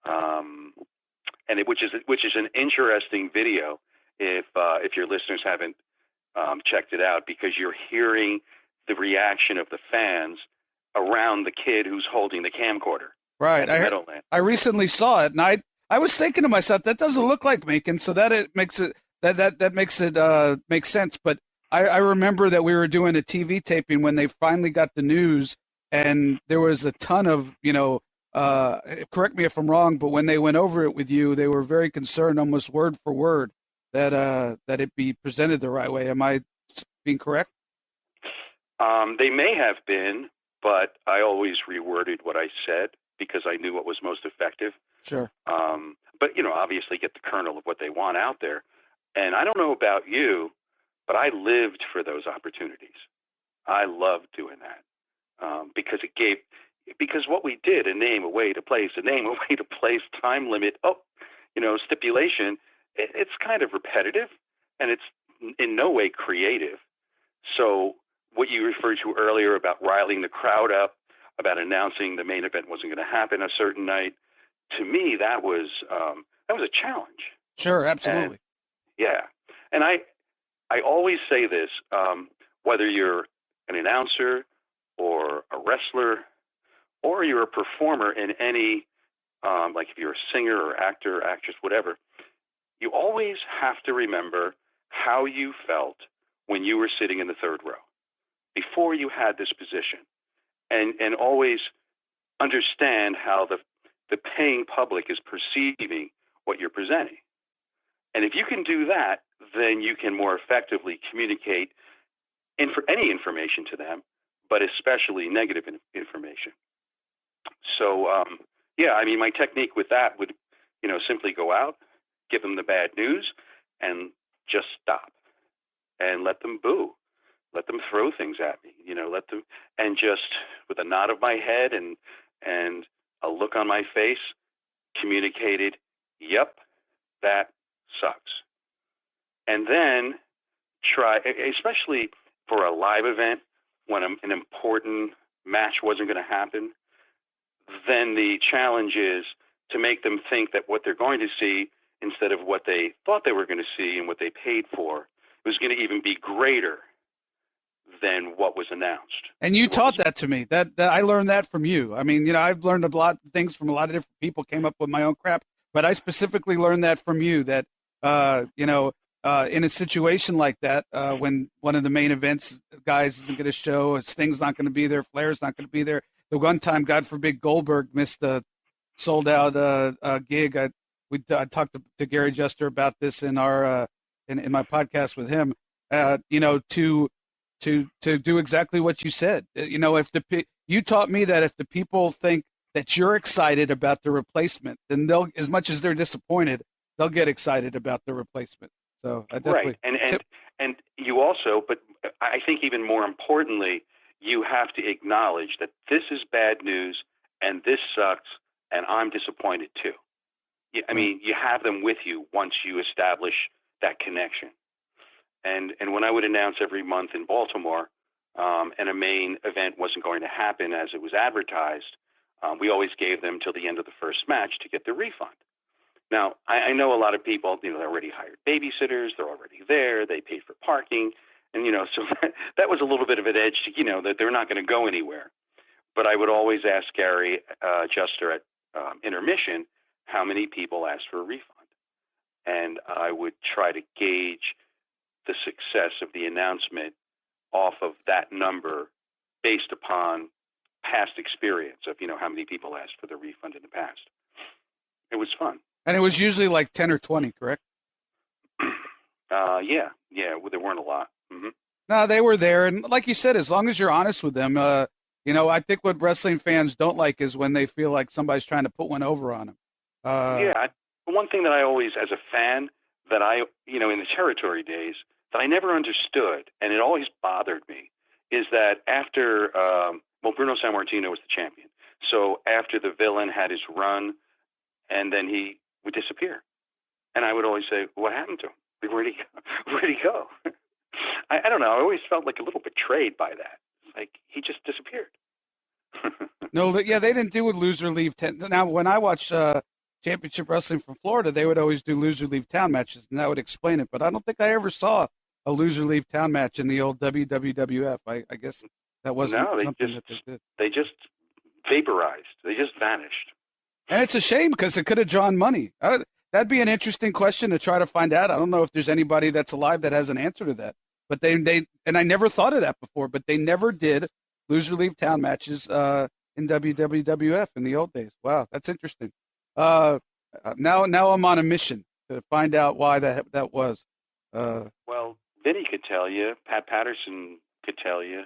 and which is an interesting video if your listeners haven't checked it out, because you're hearing the reaction of the fans around the kid who's holding the camcorder. Right. I recently saw it, and I was thinking to myself, that doesn't look like Macon, so that it makes it that makes it make sense. But I remember that we were doing a TV taping when they finally got the news, and there was a ton of, correct me if I'm wrong, but when they went over it with you, they were very concerned, almost word for word, that it be presented the right way. Am I being correct? They may have been, but I always reworded what I said because I knew what was most effective. Sure. But, obviously get the kernel of what they want out there. And I don't know about you, but I lived for those opportunities. I loved doing that because what we did, a name, a way to place, time limit, stipulation, it's kind of repetitive, and it's in no way creative. So what you referred to earlier about riling the crowd up, about announcing the main event wasn't going to happen a certain night, to me, that was a challenge. Sure, absolutely. And, yeah. And I always say this, whether you're an announcer or a wrestler or you're a performer in any, like if you're a singer or actor, actress, whatever, you always have to remember how you felt when you were sitting in the third row before you had this position, and always understand how the paying public is perceiving what you're presenting. And if you can do that, then you can more effectively communicate any information to them, but especially negative information. So, my technique with that would, simply go out, give them the bad news, and just stop and let them boo. Let them throw things at me, let them, and just with a nod of my head and a look on my face, communicated, yep, that sucks. And then try, especially for a live event when an important match wasn't going to happen, then the challenge is to make them think that what they're going to see, instead of what they thought they were going to see and what they paid for, was going to even be greater than what was announced. And you taught that to me. That I learned that from you. I mean, I've learned a lot of things from a lot of different people, came up with my own crap, but I specifically learned that from you, that, in a situation like that, when one of the main events guys isn't going to show, Sting's not going to be there, Flair's not going to be there. The one time, God forbid, Goldberg missed a sold-out gig. I talked to Gary Juster about this in our in my podcast with him. To do exactly what you said. If you taught me that if the people think that you're excited about the replacement, then they'll, as much as they're disappointed, they'll get excited about the replacement. So I definitely right. And you also, but I think even more importantly, you have to acknowledge that this is bad news and this sucks and I'm disappointed too. I mean, you have them with you once you establish that connection. And when I would announce every month in Baltimore, and a main event wasn't going to happen as it was advertised, we always gave them till the end of the first match to get their refund. Now, I know a lot of people, they already hired babysitters, they're already there, they paid for parking, and, so that was a little bit of an edge to, that they're not going to go anywhere. But I would always ask Gary Juster at intermission how many people asked for a refund. And I would try to gauge the success of the announcement off of that number based upon past experience of, how many people asked for the refund in the past. It was fun. And it was usually like 10 or 20, correct? Yeah. Well, there weren't a lot. Mm-hmm. No, they were there. And like you said, as long as you're honest with them, I think what wrestling fans don't like is when they feel like somebody's trying to put one over on them. One thing that I always, as a fan, that I, in the territory days, that I never understood, and it always bothered me, is that after, Bruno Sammartino was the champion. So after the villain had his run, and then he would disappear. And I would always say, what happened to him? Like, where'd he go? I don't know. I always felt like a little betrayed by that. Like, he just disappeared. No, they didn't do a loser leave 10. Now, when I watch Championship Wrestling from Florida, they would always do loser leave town matches, and that would explain it. But I don't think I ever saw a loser leave town match in the old WWF. I guess that wasn't something that they did. They just vaporized. They just vanished. And it's a shame because it could have drawn money. That'd be an interesting question to try to find out. I don't know if there's anybody that's alive that has an answer to that. But they and I never thought of that before, but they never did loser leave town matches in WWF in the old days. Wow, that's interesting. Now I'm on a mission to find out why that was. Well, Vinny could tell you. Pat Patterson could tell you.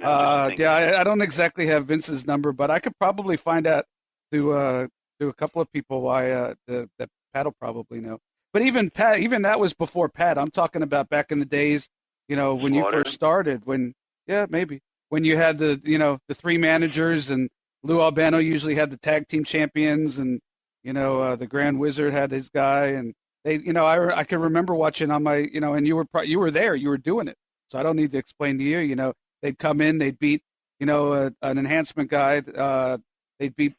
I don't exactly have Vince's number, but I could probably find out through a couple of people why that Pat will probably know. But even Pat, that was before Pat. I'm talking about back in the days, when you first started. When you had the three managers, and Lou Albano usually had the tag team champions, and the Grand Wizard had his guy, and they, I can remember watching on my, and you were there, you were doing it, so I don't need to explain to you. They'd come in, they'd beat, an enhancement guy, they'd beat,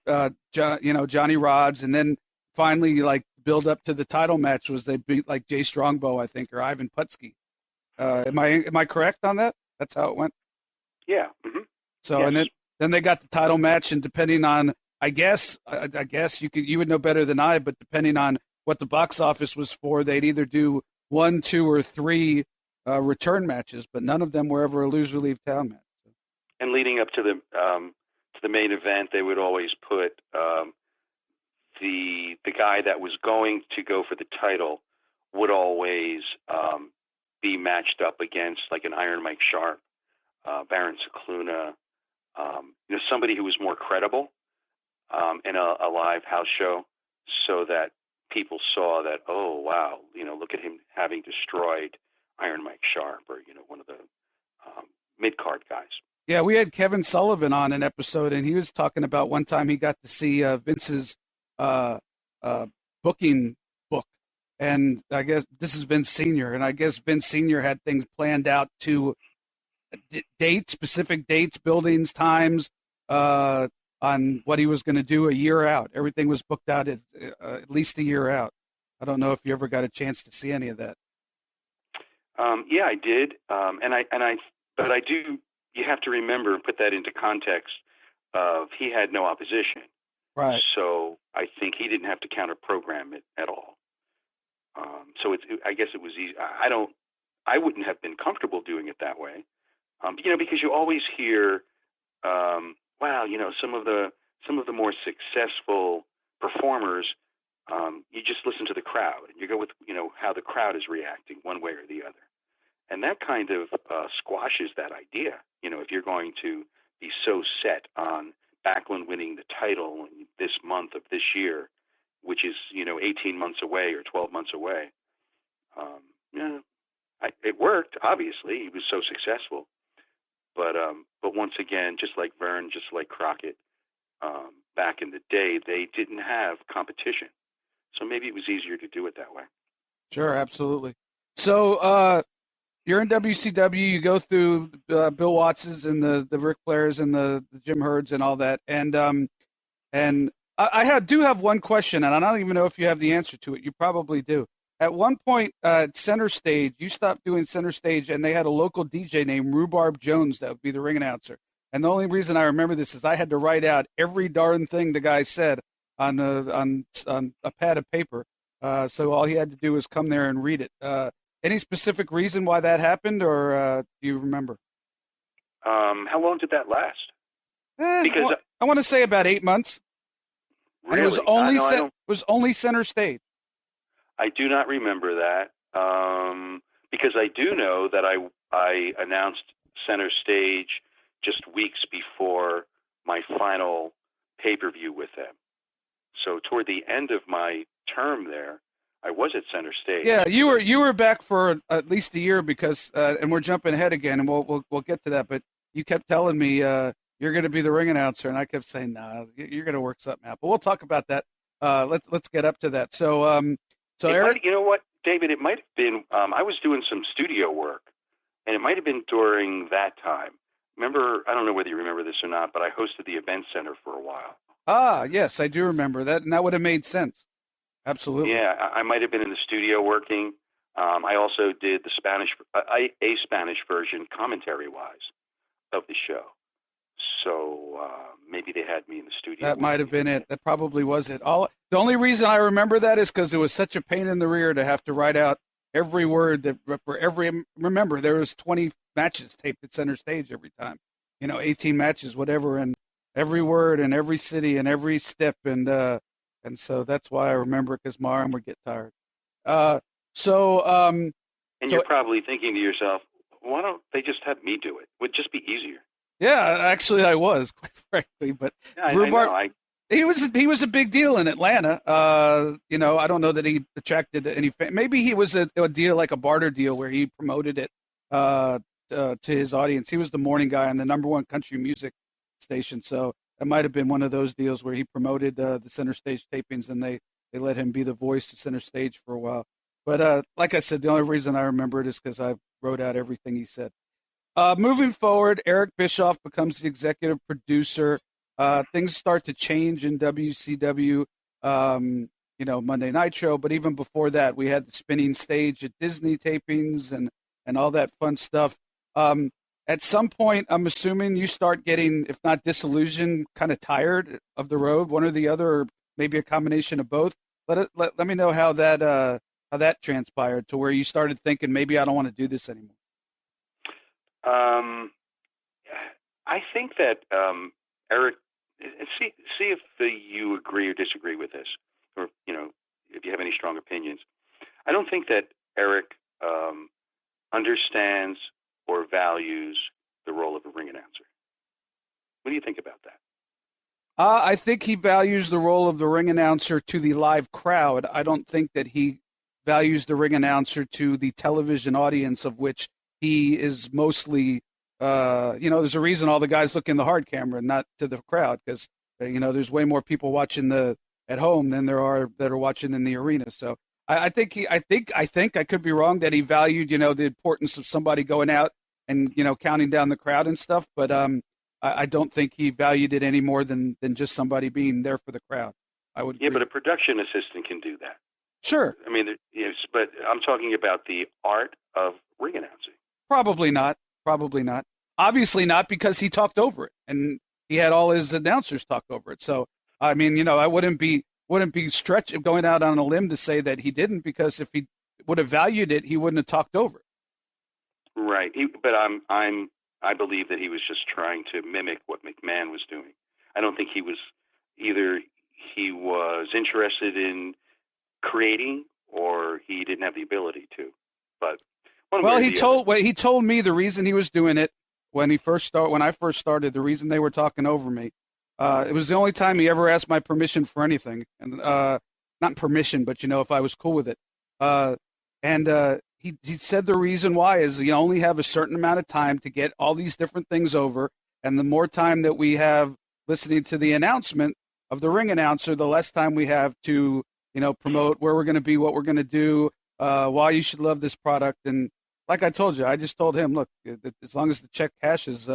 Johnny Rods, and then finally, like, build up to the title match was they beat like Jay Strongbow, I think, or Ivan Putski. Am I correct on that? That's how it went. Yeah. Mm-hmm. So yes. And then they got the title match, and depending on, I guess you would know better than I, but depending on what the box office was for, they'd either do 1, 2, or 3 return matches, but none of them were ever a loser leave town match. And leading up to the main event, they would always put the guy that was going to go for the title would always be matched up against like an Iron Mike Sharp, Baron Cicluna, somebody who was more credible in a live house show, so that people saw that, oh wow, look at him having destroyed Iron Mike Sharp, or one of the mid card guys. Yeah, we had Kevin Sullivan on an episode, and he was talking about one time he got to see Vince's booking book, and I guess this is Vince Sr., and I guess Vince Sr. had things planned out to specific dates, buildings, times, on what he was going to do a year out. Everything was booked out at least a year out. I don't know if you ever got a chance to see any of that. Yeah, I did, but I do. You have to remember and put that into context of he had no opposition. Right. So I think he didn't have to counter program it at all. So I guess it was easy. I wouldn't have been comfortable doing it that way. Because you always hear, wow, some of the more successful performers, you just listen to the crowd and you go with, how the crowd is reacting one way or the other. And that kind of squashes that idea. If you're going to be so set on Backlund winning the title this month of this year, which is, 18 months away or 12 months away. It worked, obviously. He was so successful. But once again, just like Vern, just like Crockett, back in the day, they didn't have competition. So maybe it was easier to do it that way. Sure, absolutely. So you're in WCW. You go through Bill Watts's and the Ric Flairs and the Jim Herds and all that. And do have one question, and I don't even know if you have the answer to it. You probably do. At one point, Center Stage, you stopped doing Center Stage, and they had a local DJ named Rhubarb Jones that would be the ring announcer. And the only reason I remember this is I had to write out every darn thing the guy said on a pad of paper. So all he had to do was come there and read it. Any specific reason why that happened, or do you remember? How long did that last? Because I want to say about 8 months. Really? And it was only Center Stage. I do not remember that because I do know that I announced Center Stage just weeks before my final pay-per-view with them. So toward the end of my term there, I was at Center Stage. Yeah, you were back for at least a year because, and we're jumping ahead again, and we'll get to that. But you kept telling me you're going to be the ring announcer, and I kept saying, "Nah, you're going to work something out." But we'll talk about that. Let's get up to that. So Eric, you know what, David? It might have been I was doing some studio work, and it might have been during that time. Remember, I don't know whether you remember this or not, but I hosted the event center for a while. Ah, yes, I do remember that, and that would have made sense. Absolutely. Yeah, I might have been in the studio working. I also did the a Spanish version, commentary-wise, of the show. So maybe they had me in the studio. That might have been it. That probably was it. The only reason I remember that is because it was such a pain in the rear to have to write out every word remember, there was 20 matches taped at Center Stage every time. 18 matches, whatever, and every word and every city and every step, and so that's why I remember it, because my arm would get tired. And you're probably thinking to yourself, why don't they just have me do it? Would just be easier. Yeah, actually, I was, quite frankly. But yeah, Rhubarb, he was a big deal in Atlanta. I don't know that he attracted any. Maybe he was a deal like a barter deal where he promoted it to his audience. He was the morning guy on the #1 country music station, so it might have been one of those deals where he promoted the Center Stage tapings, and they let him be the voice of Center Stage for a while. But like I said, the only reason I remember it is because I wrote out everything he said. Moving forward, Eric Bischoff becomes the executive producer. Things start to change in WCW, Monday Night Show. But even before that, we had the spinning stage at Disney tapings and all that fun stuff. At some point, I'm assuming you start getting, if not disillusioned, kind of tired of the road, one or the other, or maybe a combination of both. Let me know how that transpired to where you started thinking, maybe I don't want to do this anymore. I think that Eric, see if you agree or disagree with this, or if you have any strong opinions. I don't think that Eric understands or values the role of a ring announcer. What do you think about that? I think he values the role of the ring announcer to the live crowd. I don't think that he values the ring announcer to the television audience, of which he is mostly, there's a reason all the guys look in the hard camera, not to the crowd, because, there's way more people watching at home than there are that are watching in the arena. So I think I could be wrong that he valued, the importance of somebody going out and, counting down the crowd and stuff. But I don't think he valued it any more than just somebody being there for the crowd. I would. Yeah, agree. But a production assistant can do that. Sure. I mean, yes, but I'm talking about the art of ring announcing. Probably not. Obviously not, because he talked over it, and he had all his announcers talk over it. So, I mean, I wouldn't be going out on a limb to say that he didn't, because if he would have valued it, he wouldn't have talked over it. Right. But I believe that he was just trying to mimic what McMahon was doing. I don't think he was interested in creating, or he didn't have the ability to. But he told me the reason he was doing it when I first started, the reason they were talking over me. It was the only time he ever asked my permission for anything, and not permission, but if I was cool with it. He said the reason why is you only have a certain amount of time to get all these different things over, and the more time that we have listening to the announcement of the ring announcer, the less time we have to promote where we're going to be, what we're going to do, why you should love this product, and like I told you, I just told him, look, as long as the check cashes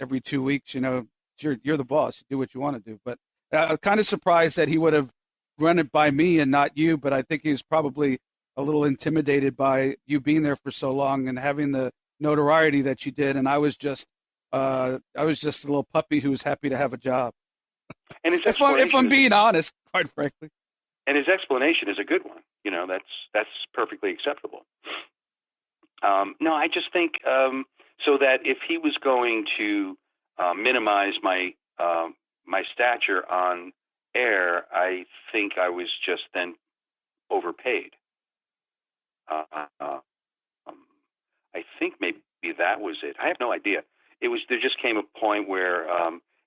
every 2 weeks, you're the boss. You do what you want to do. But I'm kind of surprised that he would have run it by me and not you. But I think he's probably a little intimidated by you being there for so long and having the notoriety that you did. And I was just a little puppy who was happy to have a job. And his if I'm being honest, quite frankly. And his explanation is a good one. That's perfectly acceptable. No, I just think so that if he was going to minimize my stature on air, I think I was just then overpaid. I think maybe that was it. I have no idea. There just came a point where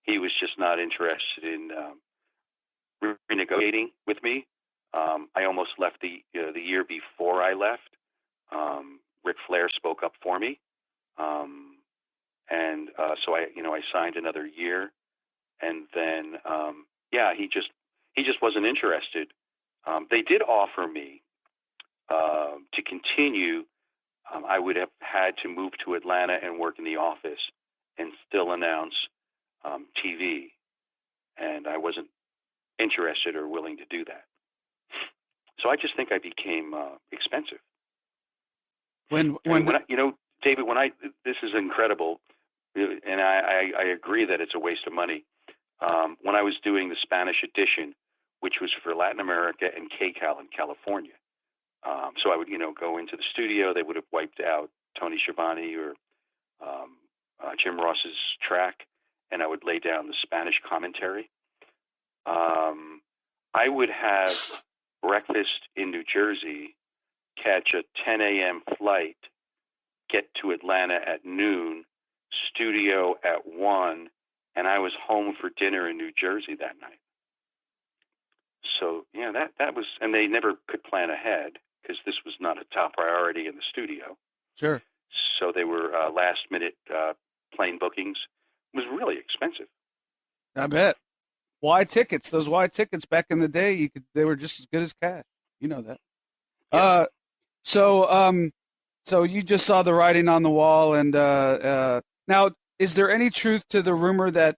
he was just not interested in renegotiating with me. I almost left the year before I left. Ric Flair spoke up for me, and so I signed another year, and then he just wasn't interested. They did offer me to continue. I would have had to move to Atlanta and work in the office and still announce TV, and I wasn't interested or willing to do that. So I just think I became expensive. David, this is incredible, and I agree that it's a waste of money. When I was doing the Spanish edition, which was for Latin America and KCAL in California, so I would go into the studio. They would have wiped out Tony Schiavone or Jim Ross's track, and I would lay down the Spanish commentary. I would have breakfast in New Jersey, catch a 10 a.m. flight, get to Atlanta at noon, studio at 1, and I was home for dinner in New Jersey that night. So, that was, and they never could plan ahead because this was not a top priority in the studio. Sure. So they were last-minute plane bookings. It was really expensive. I bet. Those Y tickets back in the day, they were just as good as cash. You know that. Yeah. So you just saw the writing on the wall, and now, is there any truth to the rumor that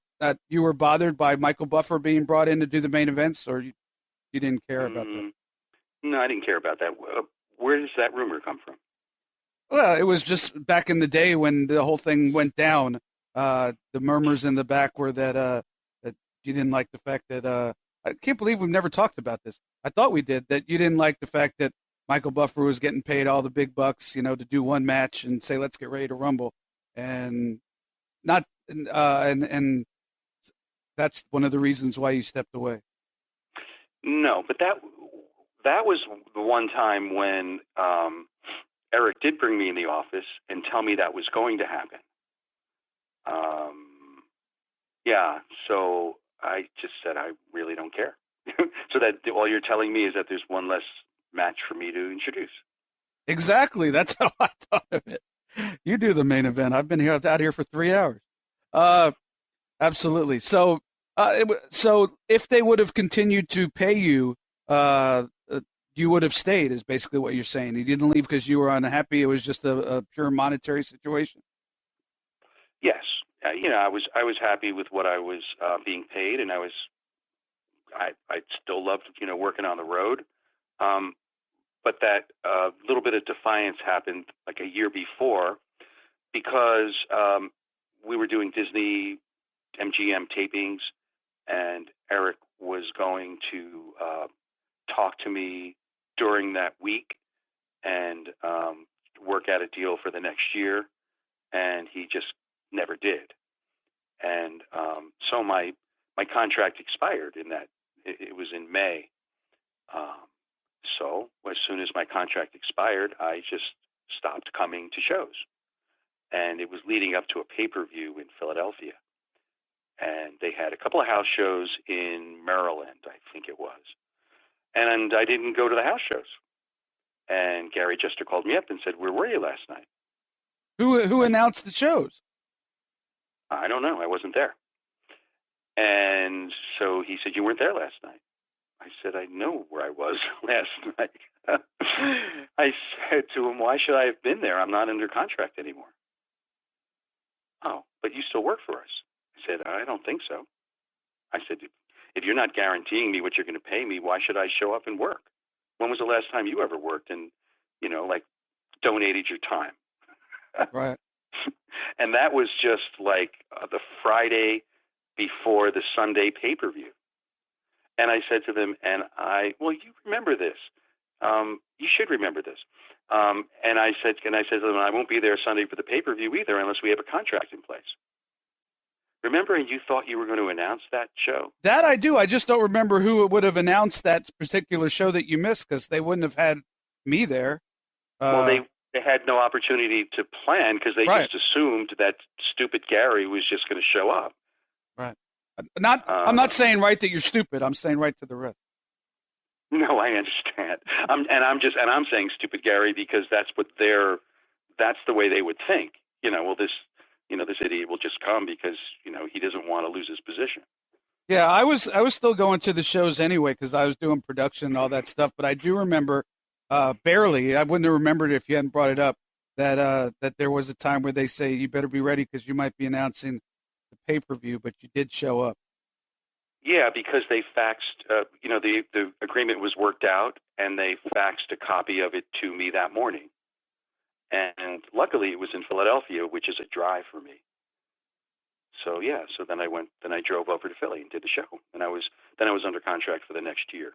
you were bothered by Michael Buffer being brought in to do the main events, or you didn't care about that? No, I didn't care about that. Where does that rumor come from? Well, it was just back in the day when the whole thing went down. The murmurs in the back were that you didn't like the fact that I can't believe we've never talked about this. I thought we did, that you didn't like the fact that Michael Buffer was getting paid all the big bucks, to do one match and say, let's get ready to rumble. And not, and that's one of the reasons why you stepped away. No, but that was the one time when Eric did bring me in the office and tell me that was going to happen. So I just said, I really don't care. So that all you're telling me is that there's one less match for me to introduce. Exactly. That's how I thought of it. You do the main event. I've been out here for 3 hours. Absolutely. So if they would have continued to pay you, you would have stayed, is basically what you're saying. You didn't leave because you were unhappy. It was just a pure monetary situation. Yes. I was happy with what I was being paid, and I still loved, working on the road. But that little bit of defiance happened like a year before because we were doing Disney MGM tapings, and Eric was going to talk to me during that week and work out a deal for the next year, and he just never did. And so my contract expired in that. It was in May. So as soon as my contract expired, I just stopped coming to shows. And it was leading up to a pay-per-view in Philadelphia. And they had a couple of house shows in Maryland, I think it was. And I didn't go to the house shows. And Gary Jester called me up and said, "Where were you last night?" Who announced the shows? I don't know. I wasn't there. And so he said, "You weren't there last night." I said, I know where I was last night. I said to him, why should I have been there? I'm not under contract anymore. Oh, but you still work for us. I said, I don't think so. I said, if you're not guaranteeing me what you're going to pay me, why should I show up and work? When was the last time you ever worked and, like donated your time? Right. And that was just like the Friday before the Sunday pay-per-view. And I said to them, well, you remember this. You should remember this. And I said to them, I won't be there Sunday for the pay-per-view either unless we have a contract in place. Remember, and you thought you were going to announce that show? That I do. I just don't remember who would have announced that particular show that you missed, because they wouldn't have had me there. Well, they had no opportunity to plan because they Right. just assumed that stupid Gary was just going to show up. Right. I'm not saying right that you're stupid. I'm saying right to the rest. No, I understand. I'm saying stupid Gary because that's the way they would think. This idiot will just come because, he doesn't want to lose his position. Yeah, I was still going to the shows anyway because I was doing production and all that stuff. But I do remember, barely, I wouldn't have remembered if you hadn't brought it up, that there was a time where they say you better be ready because you might be announcing the pay-per-view, but you did show up. Yeah, because they faxed, the agreement was worked out, and they faxed a copy of it to me that morning. And luckily, it was in Philadelphia, which is a drive for me. So yeah, then I drove over to Philly and did the show, and I was under contract for the next year.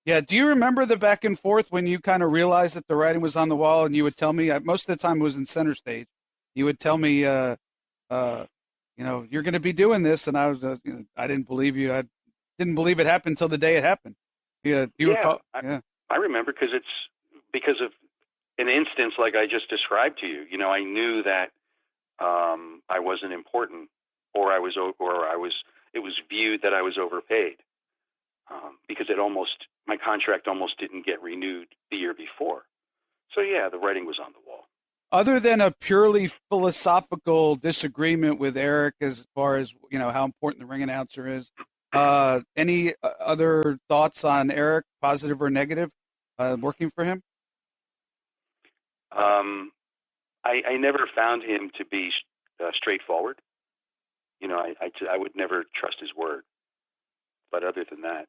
Yeah, do you remember the back and forth when you kind of realized that the writing was on the wall, and you would tell me, most of the time it was in center stage, you would tell me, you're going to be doing this, and I was, I didn't believe you. I didn't believe it happened until the day it happened. Yeah, do you recall? I remember because of an instance like I just described to you. I knew that I wasn't important, or it was viewed that I was overpaid, because my contract almost didn't get renewed the year before. So yeah, the writing was on the wall. Other than a purely philosophical disagreement with Eric as far as, how important the ring announcer is, any other thoughts on Eric, positive or negative, working for him? I never found him to be straightforward. I would never trust his word. But other than that,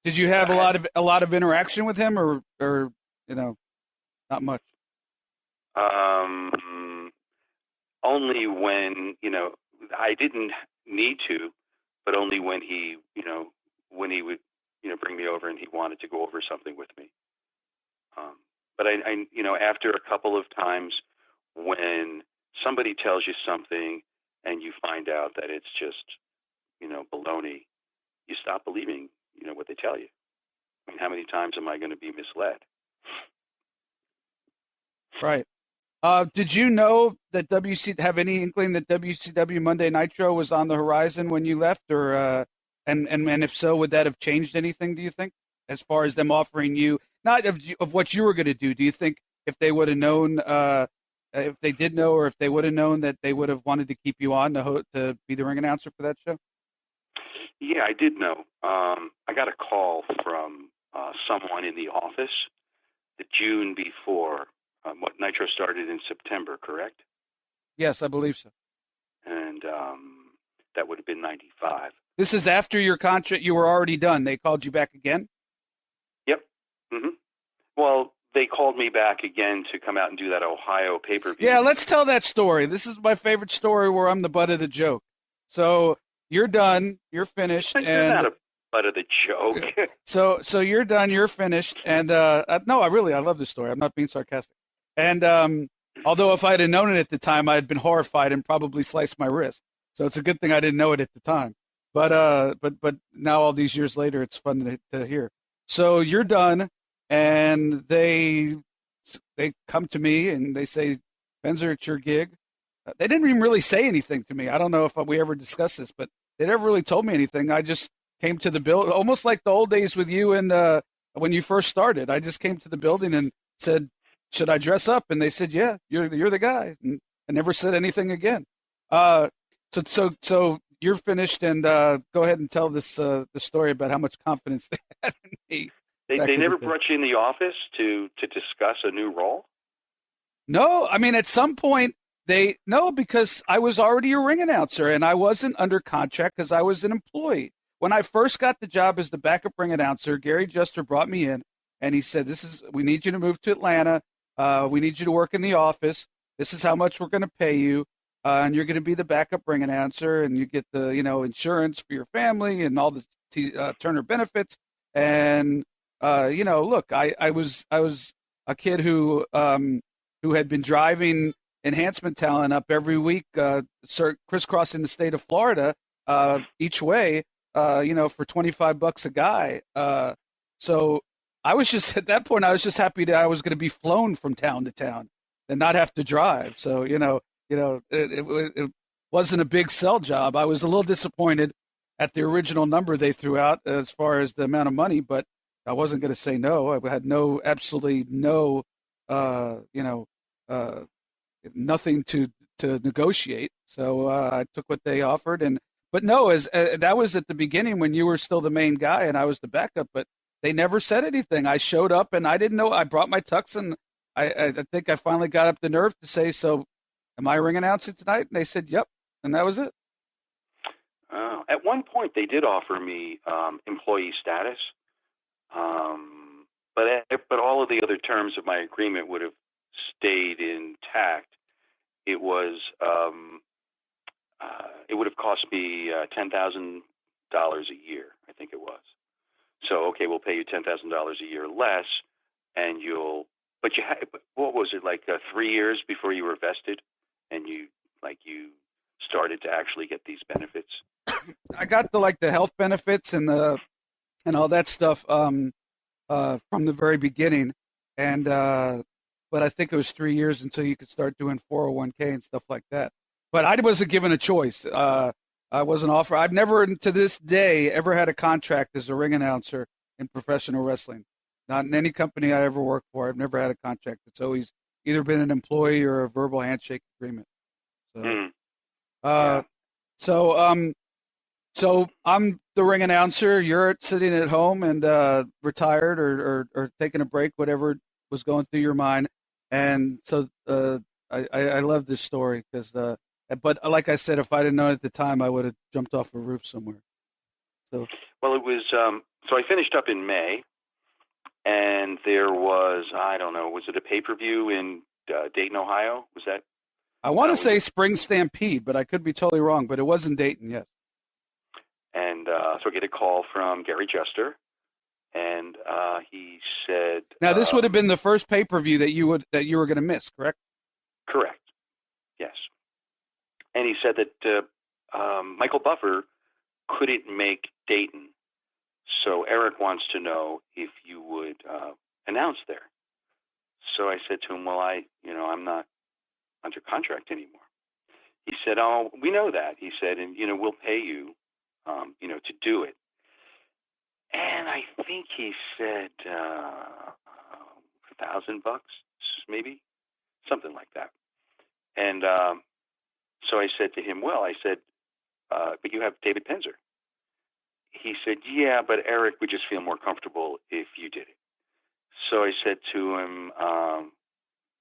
Did you have a lot of interaction with him, or not much? Only when I didn't need to, but only when he would bring me over and he wanted to go over something with me. But I after a couple of times when somebody tells you something and you find out that it's just baloney, you stop believing what they tell you. I mean, how many times am I going to be misled? Right. Did you know that have any inkling that WCW Monday Nitro was on the horizon when you left, or and if so, would that have changed anything, do you think, as far as them offering you, not of what you were going to do? Do you think if they would have known, if they did know, or if they would have known, that they would have wanted to keep you on to be the ring announcer for that show? Yeah, I did know. I got a call from someone in the office the June before. What Nitro started in September, correct? Yes, I believe so. And that would have been 95. This is after your contract. You were already done. They called you back again? Yep. Mm-hmm. Well, they called me back again to come out and do that Ohio pay-per-view. Yeah, let's tell that story. This is my favorite story where I'm the butt of the joke. So you're done. You're finished. You're not a butt of the joke. So you're done. You're finished. And no, I love this story. I'm not being sarcastic. And although if I had known it at the time, I'd been horrified and probably sliced my wrist. So it's a good thing I didn't know it at the time. But now all these years later, it's fun to hear. So you're done, and they come to me and they say, Penzer, it's your gig. They didn't even really say anything to me. I don't know if we ever discussed this, but they never really told me anything. I just came to the building, almost like the old days with you and when you first started. I just came to the building and said, should I dress up? And they said, yeah, you're the guy. And I never said anything again. So you're finished, and go ahead and tell this the story about how much confidence they had in me. They never brought you in the office to discuss a new role? No, I mean, at some point because I was already a ring announcer and I wasn't under contract because I was an employee. When I first got the job as the backup ring announcer, Gary Juster brought me in and he said, we need you to move to Atlanta. We need you to work in the office. This is how much we're going to pay you. And you're going to be the backup ring announcer and you get the, insurance for your family and all the Turner benefits. And, look, I was a kid who had been driving enhancement talent up every week, crisscrossing the state of Florida each way, for $25 a guy. So I was just, at that point, I was just happy that I was going to be flown from town to town and not have to drive. So, it wasn't a big sell job. I was a little disappointed at the original number they threw out as far as the amount of money, but I wasn't going to say no. I had absolutely no, nothing to negotiate. So I took what they offered. But no, that was at the beginning when you were still the main guy and I was the backup, but they never said anything. I showed up and I didn't know. I brought my tux and I think I finally got up the nerve to say, so am I ring announcing tonight? And they said, yep. And that was it. At one point, they did offer me employee status, but all of the other terms of my agreement would have stayed intact. It was it would have cost me $10,000 a year, I think it was. So okay, we'll pay you $10,000 a year less, and but what was it, like 3 years before you were vested, and you started to actually get these benefits? I got the health benefits and all that stuff from the very beginning, and but I think it was 3 years until you could start doing 401k and stuff like that. But I wasn't given a choice. I wasn't offered. I've never, to this day, ever had a contract as a ring announcer in professional wrestling. Not in any company I ever worked for. I've never had a contract. It's always either been an employee or a verbal handshake agreement. So, yeah. So I'm the ring announcer. You're sitting at home and retired or taking a break, whatever was going through your mind. And so I love this story because, but like I said, if I didn't know at the time, I would have jumped off a roof somewhere. So well, it was. So I finished up in May, and there was, I don't know, was it a pay-per-view in Dayton, Ohio? Was that? I want to say Spring Stampede, but I could be totally wrong. But it was in Dayton, yes. And so I get a call from Gary Juster, and he said, "Now this would have been the first pay-per-view that you were going to miss, correct?" Correct. Yes. And he said that Michael Buffer couldn't make Dayton, so Eric wants to know if you would announce there. So I said to him, "Well, I'm not under contract anymore." He said, "Oh, we know that." He said, "And we'll pay you, to do it." And I think he said $1,000, maybe something like that. And so I said to him, "Well," I said, "but you have David Penzer." He said, "Yeah, but Eric would just feel more comfortable if you did it." So I said to him,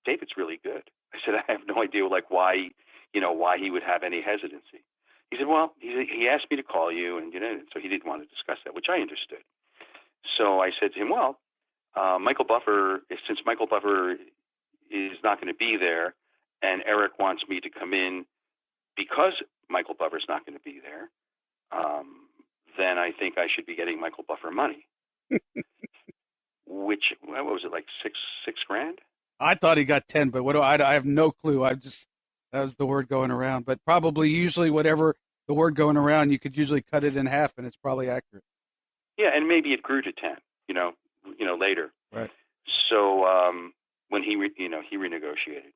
"David's really good." I said, "I have no idea, why he would have any hesitancy." He said, "Well," he asked me to call you, and so he didn't want to discuss that, which I understood. So I said to him, "Well, since Michael Buffer is not going to be there, and Eric wants me to come in because Michael Buffer's not going to be there, then I think I should be getting Michael Buffer money." Which, what was it, like six grand? I thought he got 10, but I have no clue. That was the word going around. But probably usually whatever the word going around, you could usually cut it in half, and it's probably accurate. Yeah, and maybe it grew to 10, later. Right. So when he renegotiated.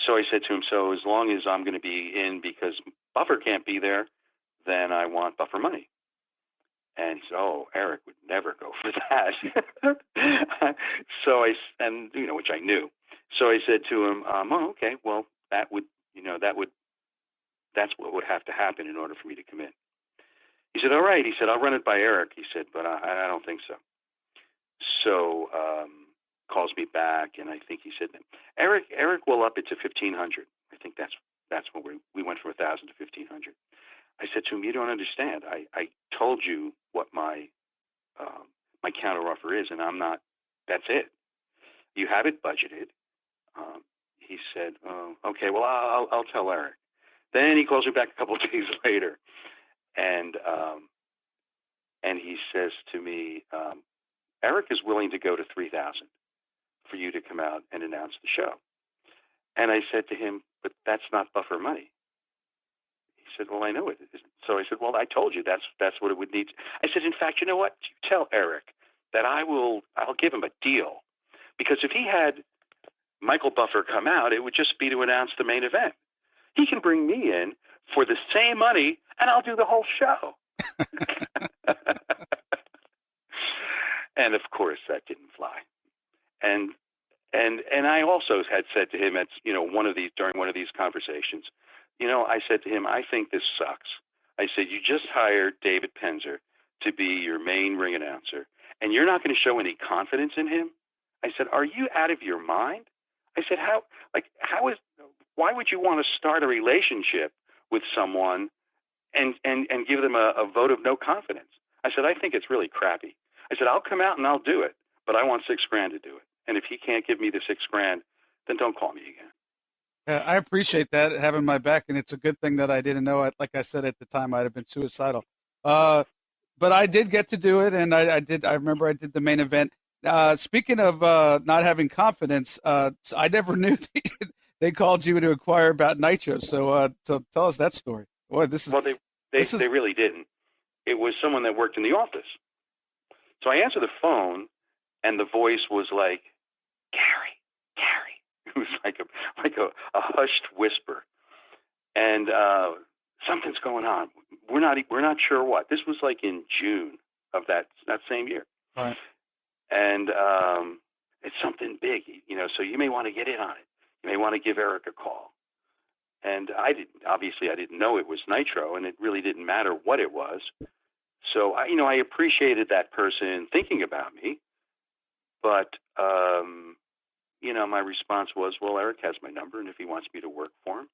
So I said to him, "So as long as I'm going to be in because Buffer can't be there, then I want Buffer money." And he said, "Oh, Eric would never go for that." So which I knew. So I said to him, "Oh, okay, well, that that's what would have to happen in order for me to come in. He said, all right. He said, I'll run it by Eric. He said, but I don't think so. So calls me back, and I think he said, Eric will up it to 1,500. I think that's when we went from 1,000 to 1,500. I said to him, you don't understand. I told you what my counteroffer is, and I'm not. That's it. You have it budgeted. He said, oh, okay, well, I'll tell Eric. Then he calls me back a couple of days later, and he says to me, Eric is willing to go to 3,000 for you to come out and announce the show. And I said to him, but that's not buffer money. He said, well, I know it isn't. So I said, well, I told you that's what it would need. I said, in fact, you know what? You tell Eric that I'll give him a deal, because if he had Michael Buffer come out, it would just be to announce the main event. He can bring me in for the same money, and I'll do the whole show. And of course, that didn't fly. And I also had said to him at during one of these conversations, I said to him, I think this sucks. I said, you just hired David Penzer to be your main ring announcer, and you're not going to show any confidence in him. I said, are you out of your mind? I said, why would you want to start a relationship with someone and give them a vote of no confidence? I said, I think it's really crappy. I said, I'll come out and I'll do it, but I want $6,000 to do it. And if he can't give me the $6,000, then don't call me again. I appreciate that, having my back, and it's a good thing that I didn't know it. Like I said at the time, I'd have been suicidal. But I did get to do it, and I remember I did the main event. Speaking of not having confidence, I never knew they called you to inquire about Nitro. So tell us that story. Boy, they really didn't. It was someone that worked in the office. So I answered the phone, and the voice was like, Gary. It was like a hushed whisper, and something's going on. We're not sure what. This was like in June of that same year, right? And it's something big, So you may want to get in on it. You may want to give Eric a call. And I didn't know it was Nitro, and it really didn't matter what it was. So I appreciated that person thinking about me, but my response was, well, Eric has my number, and if he wants me to work for him,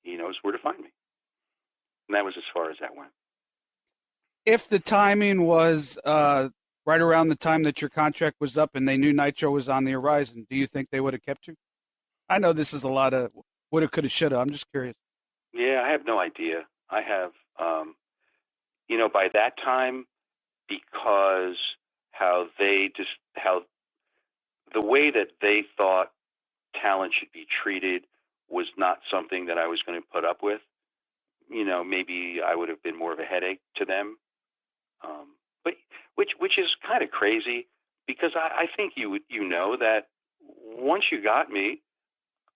he knows where to find me. And that was as far as that went. If the timing was right around the time that your contract was up and they knew Nitro was on the horizon, do you think they would have kept you? I know this is a lot of woulda, coulda, shoulda. I'm just curious. Yeah, I have no idea. I have, by that time, because the way that they thought talent should be treated was not something that I was going to put up with. Maybe I would have been more of a headache to them. But which is kind of crazy, because I think you know that once you got me,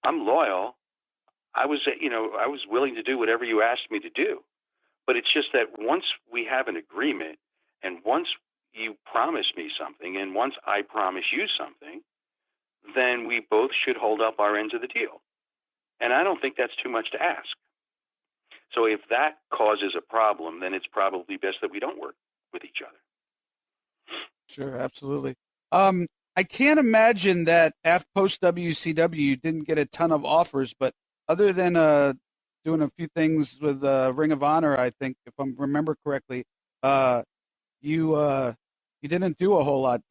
I'm loyal. I was willing to do whatever you asked me to do. But it's just that once we have an agreement, and once you promise me something, and once I promise you something, then we both should hold up our ends of the deal. And I don't think that's too much to ask. So if that causes a problem, then it's probably best that we don't work with each other. Sure, absolutely. I can't imagine that post WCW you didn't get a ton of offers, but other than doing a few things with Ring of Honor, I think, if I remember correctly, you didn't do a whole lot.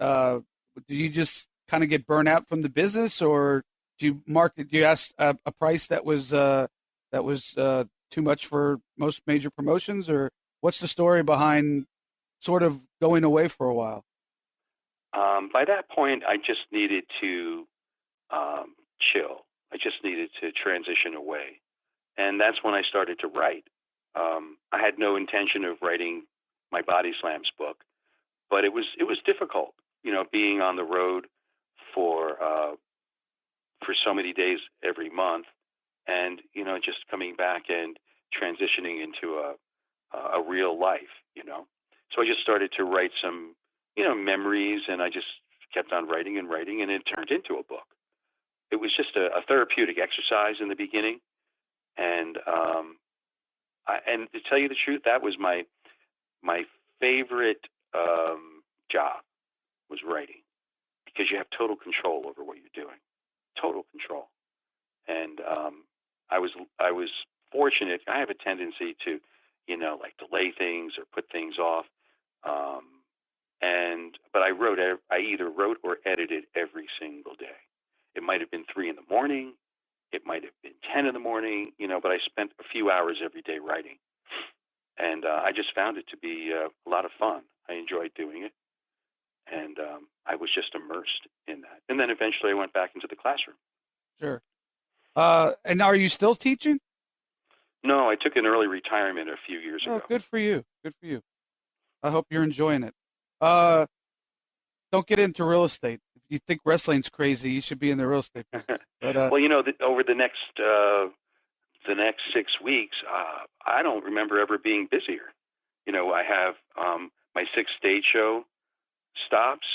Did you just kind of get burnt out from the business, or did you ask a price that was too much for most major promotions, or what's the story behind sort of going away for a while? By that point, I just needed to chill. I just needed to transition away. And that's when I started to write. I had no intention of writing my Body Slams book, but it was difficult, being on the road for so many days every month, and just coming back and transitioning into a real life, So I just started to write some, memories, and I just kept on writing, and it turned into a book. It was just a therapeutic exercise in the beginning, and And to tell you the truth, that was my favorite job, was writing, because you have total control over what you're doing, total control. And I was fortunate. I have a tendency to, like delay things or put things off. But I either wrote or edited every single day. It might have been 3 a.m. It might have been 10 a.m. But I spent a few hours every day writing. And I just found it to be a lot of fun. I enjoyed doing it. And I was just immersed in that. And then eventually I went back into the classroom. Sure. And are you still teaching? No, I took an early retirement a few years ago. Good for you. Good for you. I hope you're enjoying it. Don't get into real estate. If you think wrestling's crazy, you should be in the real estate business. But, well, over the next 6 weeks, I don't remember ever being busier. I have my 6th stage show stops.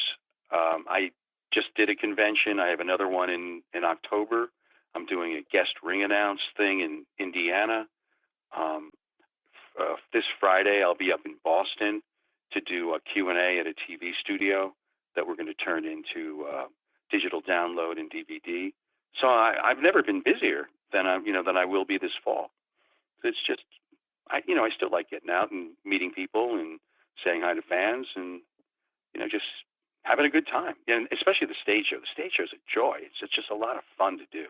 I just did a convention. I have another one in October. I'm doing a guest ring announce thing in Indiana. This Friday, I'll be up in Boston to do a Q&A at a TV studio that we're going to turn into digital download and DVD. So I've never been busier than I will be this fall. It's just, I still like getting out and meeting people and saying hi to fans and, just having a good time. And especially the stage show. The stage show is a joy. It's just a lot of fun to do.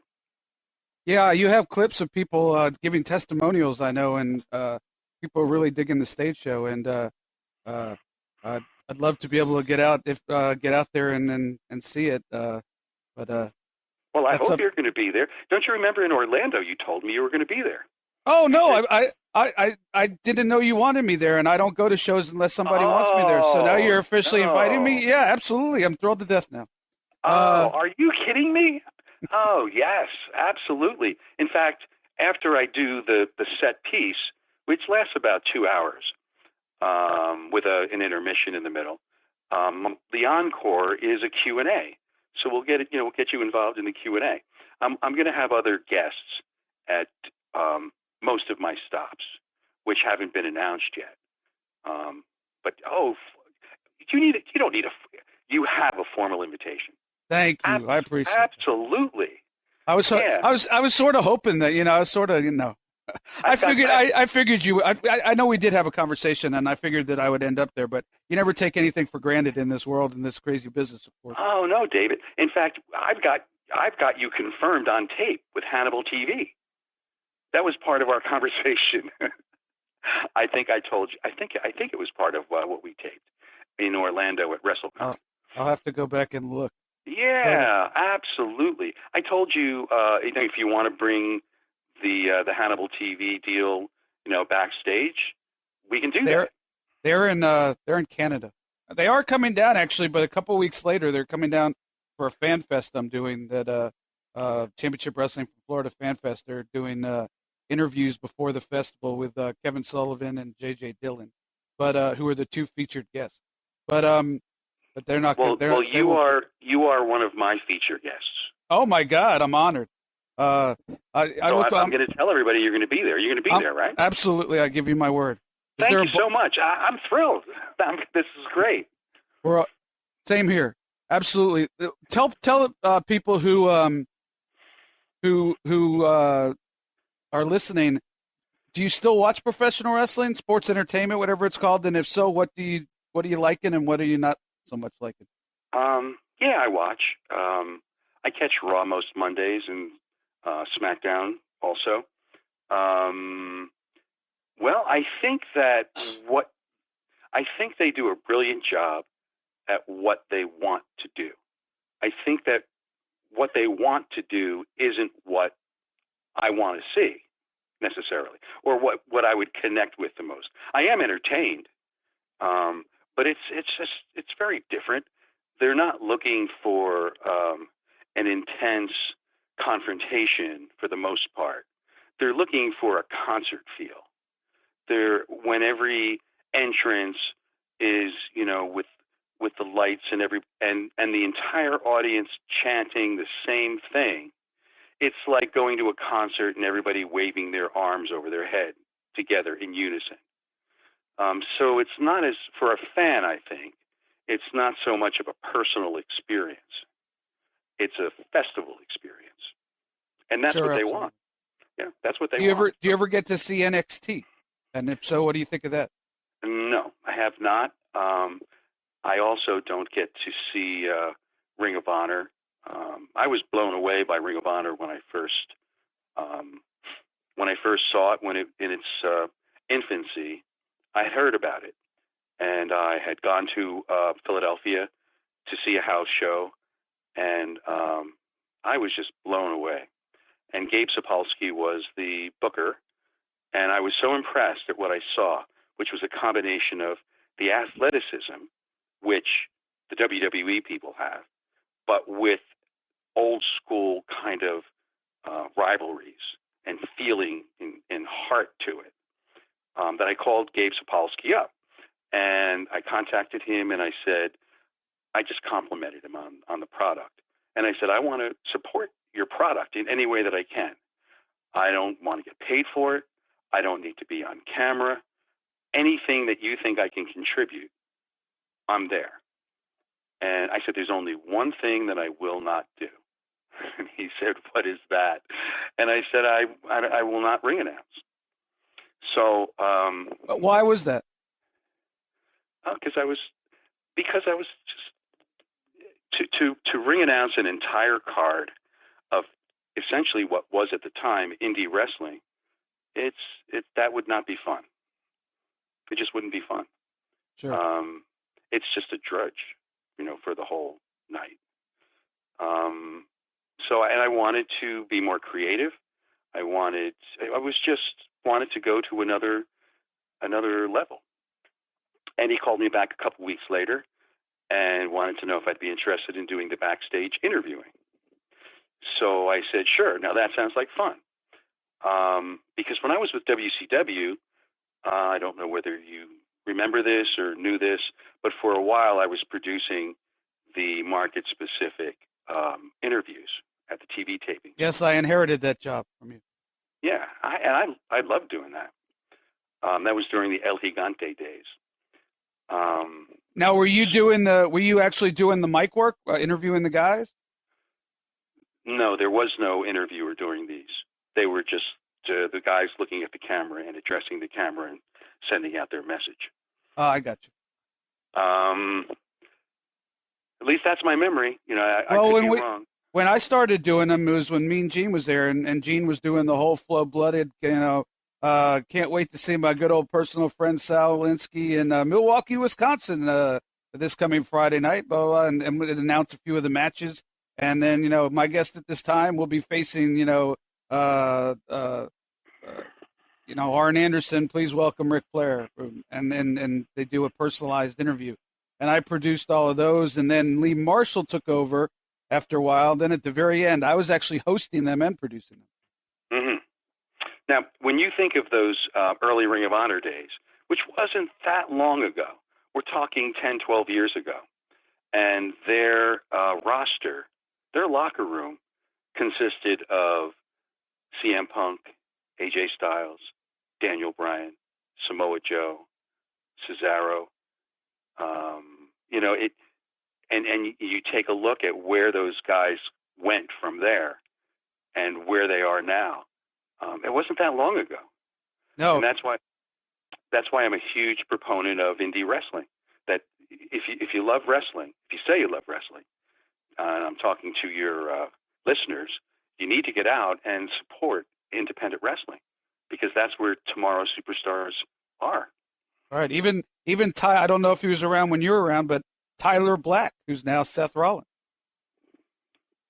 Yeah, you have clips of people giving testimonials, I know, and people are really digging the stage show. And I'd love to be able to get out there and see it. Well, I hope you're going to be there. Don't you remember in Orlando you told me you were going to be there? Oh no, I didn't know you wanted me there, and I don't go to shows unless somebody wants me there. So now you're officially inviting me. Yeah, absolutely. I'm thrilled to death now. Are you kidding me? Oh yes, absolutely. In fact, after I do the set piece, which lasts about 2 hours, with an intermission in the middle, the encore is a Q&A. So we'll get you involved in the Q&A. I'm going to have other guests at most of my stops, which haven't been announced yet. But you have a formal invitation. Thank you. I appreciate it. Absolutely. I was sort of hoping that, I figured you. I know we did have a conversation, and I figured that I would end up there. But you never take anything for granted in this world, in this crazy business, of course. Oh no, David. In fact, I've got you confirmed on tape with Hannibal TV. That was part of our conversation. I think I told you. I think it was part of what we taped in Orlando at WrestleCon. I'll have to go back and look. Yeah, absolutely. I told you, if you want to bring the Hannibal TV deal, backstage, we can do that. They're in Canada. They are coming down actually, but a couple weeks later they're coming down for a fan fest I'm doing that Championship Wrestling from Florida Fan Fest. They're doing interviews before the festival with Kevin Sullivan and JJ Dillon, but who are the 2 featured guests. But they're not. You are one of my featured guests. Oh my God, I'm honored. I'm going to tell everybody you're going to be there. You're going to be there, right? Absolutely, I give you my word. Thank you so much. I'm thrilled. This is great. Same here. Absolutely. Tell people who are listening. Do you still watch professional wrestling, sports entertainment, whatever it's called? And if so, what do you liking and what are you not so much liking? Yeah, I watch. I catch Raw most Mondays and SmackDown also. Well, I think they do a brilliant job at what they want to do. I think that what they want to do isn't what I want to see necessarily, or what I would connect with the most. I am entertained, but it's very different. They're not looking for an intense confrontation for the most part. They're looking for a concert feel. When every entrance is, with the lights and the entire audience chanting the same thing, it's like going to a concert and everybody waving their arms over their head together in unison. So it's not as, for a fan, I think, it's not so much of a personal experience. It's a festival experience. And that's what they want. Yeah, that's what they want. Do you ever get to see NXT? And if so, what do you think of that? No, I have not. I also don't get to see Ring of Honor. I was blown away by Ring of Honor when I first saw it, in its infancy. I had heard about it, and I had gone to Philadelphia to see a house show, and I was just blown away. And Gabe Sapolsky was the booker, and I was so impressed at what I saw, which was a combination of the athleticism, which the WWE people have, but with old school kind of rivalries and feeling and heart to it, that I called Gabe Sapolsky up. And I contacted him, and I said, I just complimented him on the product. And I said, I want to support your product in any way that I can. I don't want to get paid for it. I don't need to be on camera. Anything that you think I can contribute, I'm there. And I said, there's only one thing that I will not do. And he said, what is that? And I said, I will not ring announce. So, why was that? Because I was just to ring announce an entire card of essentially what was at the time indie wrestling. That would not be fun. It just wouldn't be fun. Sure. It's just a drudge, for the whole night. And I wanted to be more creative. I wanted to go to another level. And he called me back a couple weeks later and wanted to know if I'd be interested in doing the backstage interviewing. So I said, sure. Now that sounds like fun. Because when I was with WCW, I don't know whether you remember this or knew this, but for a while I was producing the market-specific interviews at the TV taping. Yes, I inherited that job from you. Yeah, I loved doing that. That was during the El Gigante days. Now, were you actually doing the mic work, interviewing the guys? No, there was no interviewer during these. They were just the guys looking at the camera and addressing the camera and sending out their message. Oh, I got you. At least that's my memory. I could be wrong. When I started doing them, it was when Mean Gene was there, and Gene was doing the whole full-blooded, can't wait to see my good old personal friend Sal Alinsky in Milwaukee, Wisconsin this coming Friday night, blah, blah, blah, and we'll announce a few of the matches. And then, my guest at this time will be facing, Arn Anderson. Please welcome Ric Flair. And they do a personalized interview. And I produced all of those. And then Lee Marshall took over after a while. Then at the very end, I was actually hosting them and producing them. Mm-hmm. Now, when you think of those early Ring of Honor days, which wasn't that long ago, we're talking 10, 12 years ago, and their roster, their locker room consisted of CM Punk, AJ Styles, Daniel Bryan, Samoa Joe, Cesaro. And you take a look at where those guys went from there and where they are now. It wasn't that long ago. No, and that's why I'm a huge proponent of indie wrestling. That if you love wrestling, if you say you love wrestling, and I'm talking to your listeners, you need to get out and support independent wrestling because that's where tomorrow's superstars are. All right, even Ty. I don't know if he was around when you were around, but Tyler Black, who's now Seth Rollins.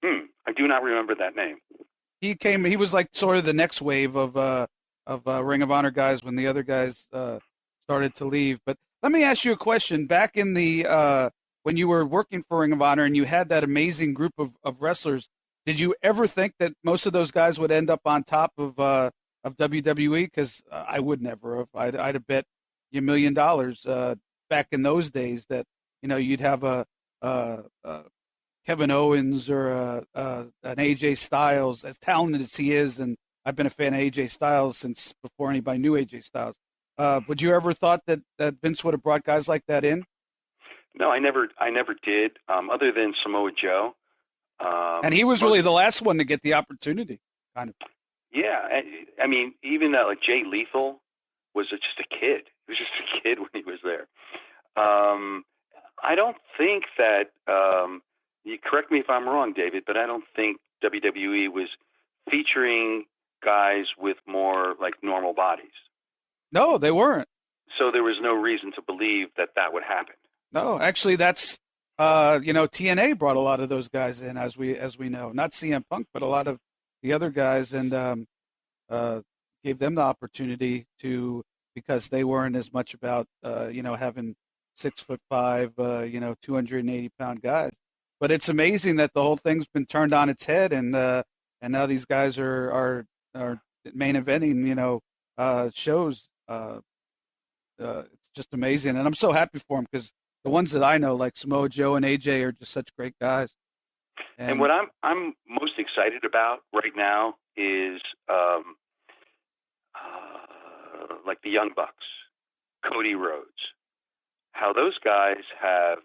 I do not remember that name. He was like sort of the next wave of Ring of Honor guys when the other guys started to leave. But let me ask you a question. Back in the when you were working for Ring of Honor and you had that amazing group of wrestlers, did you ever think that most of those guys would end up on top of WWE? Because I would never have. I'd have bet you $1 million back in those days that you'd have a Kevin Owens or an AJ Styles, as talented as he is, and I've been a fan of AJ Styles since before anybody knew AJ Styles. Would you ever thought that Vince would have brought guys like that in? No, I never did. Other than Samoa Joe. And he was really the last one to get the opportunity, kind of. Yeah, I mean, even like Jay Lethal was just a kid. He was just a kid when he was there. I don't think that. You correct me if I'm wrong, David, but I don't think WWE was featuring guys with more like normal bodies. No, they weren't. So there was no reason to believe that would happen. No, actually, that's TNA brought a lot of those guys in, as we know. Not CM Punk, but a lot of the other guys, and gave them the opportunity to, because they weren't as much about having 6'5", 280-pound guys. But it's amazing that the whole thing's been turned on its head, and now these guys are main eventing, shows. It's just amazing, and I'm so happy for them because the ones that I know, like Samoa Joe and AJ, are just such great guys. And what I'm most excited about right now is like the Young Bucks, Cody Rhodes, how those guys have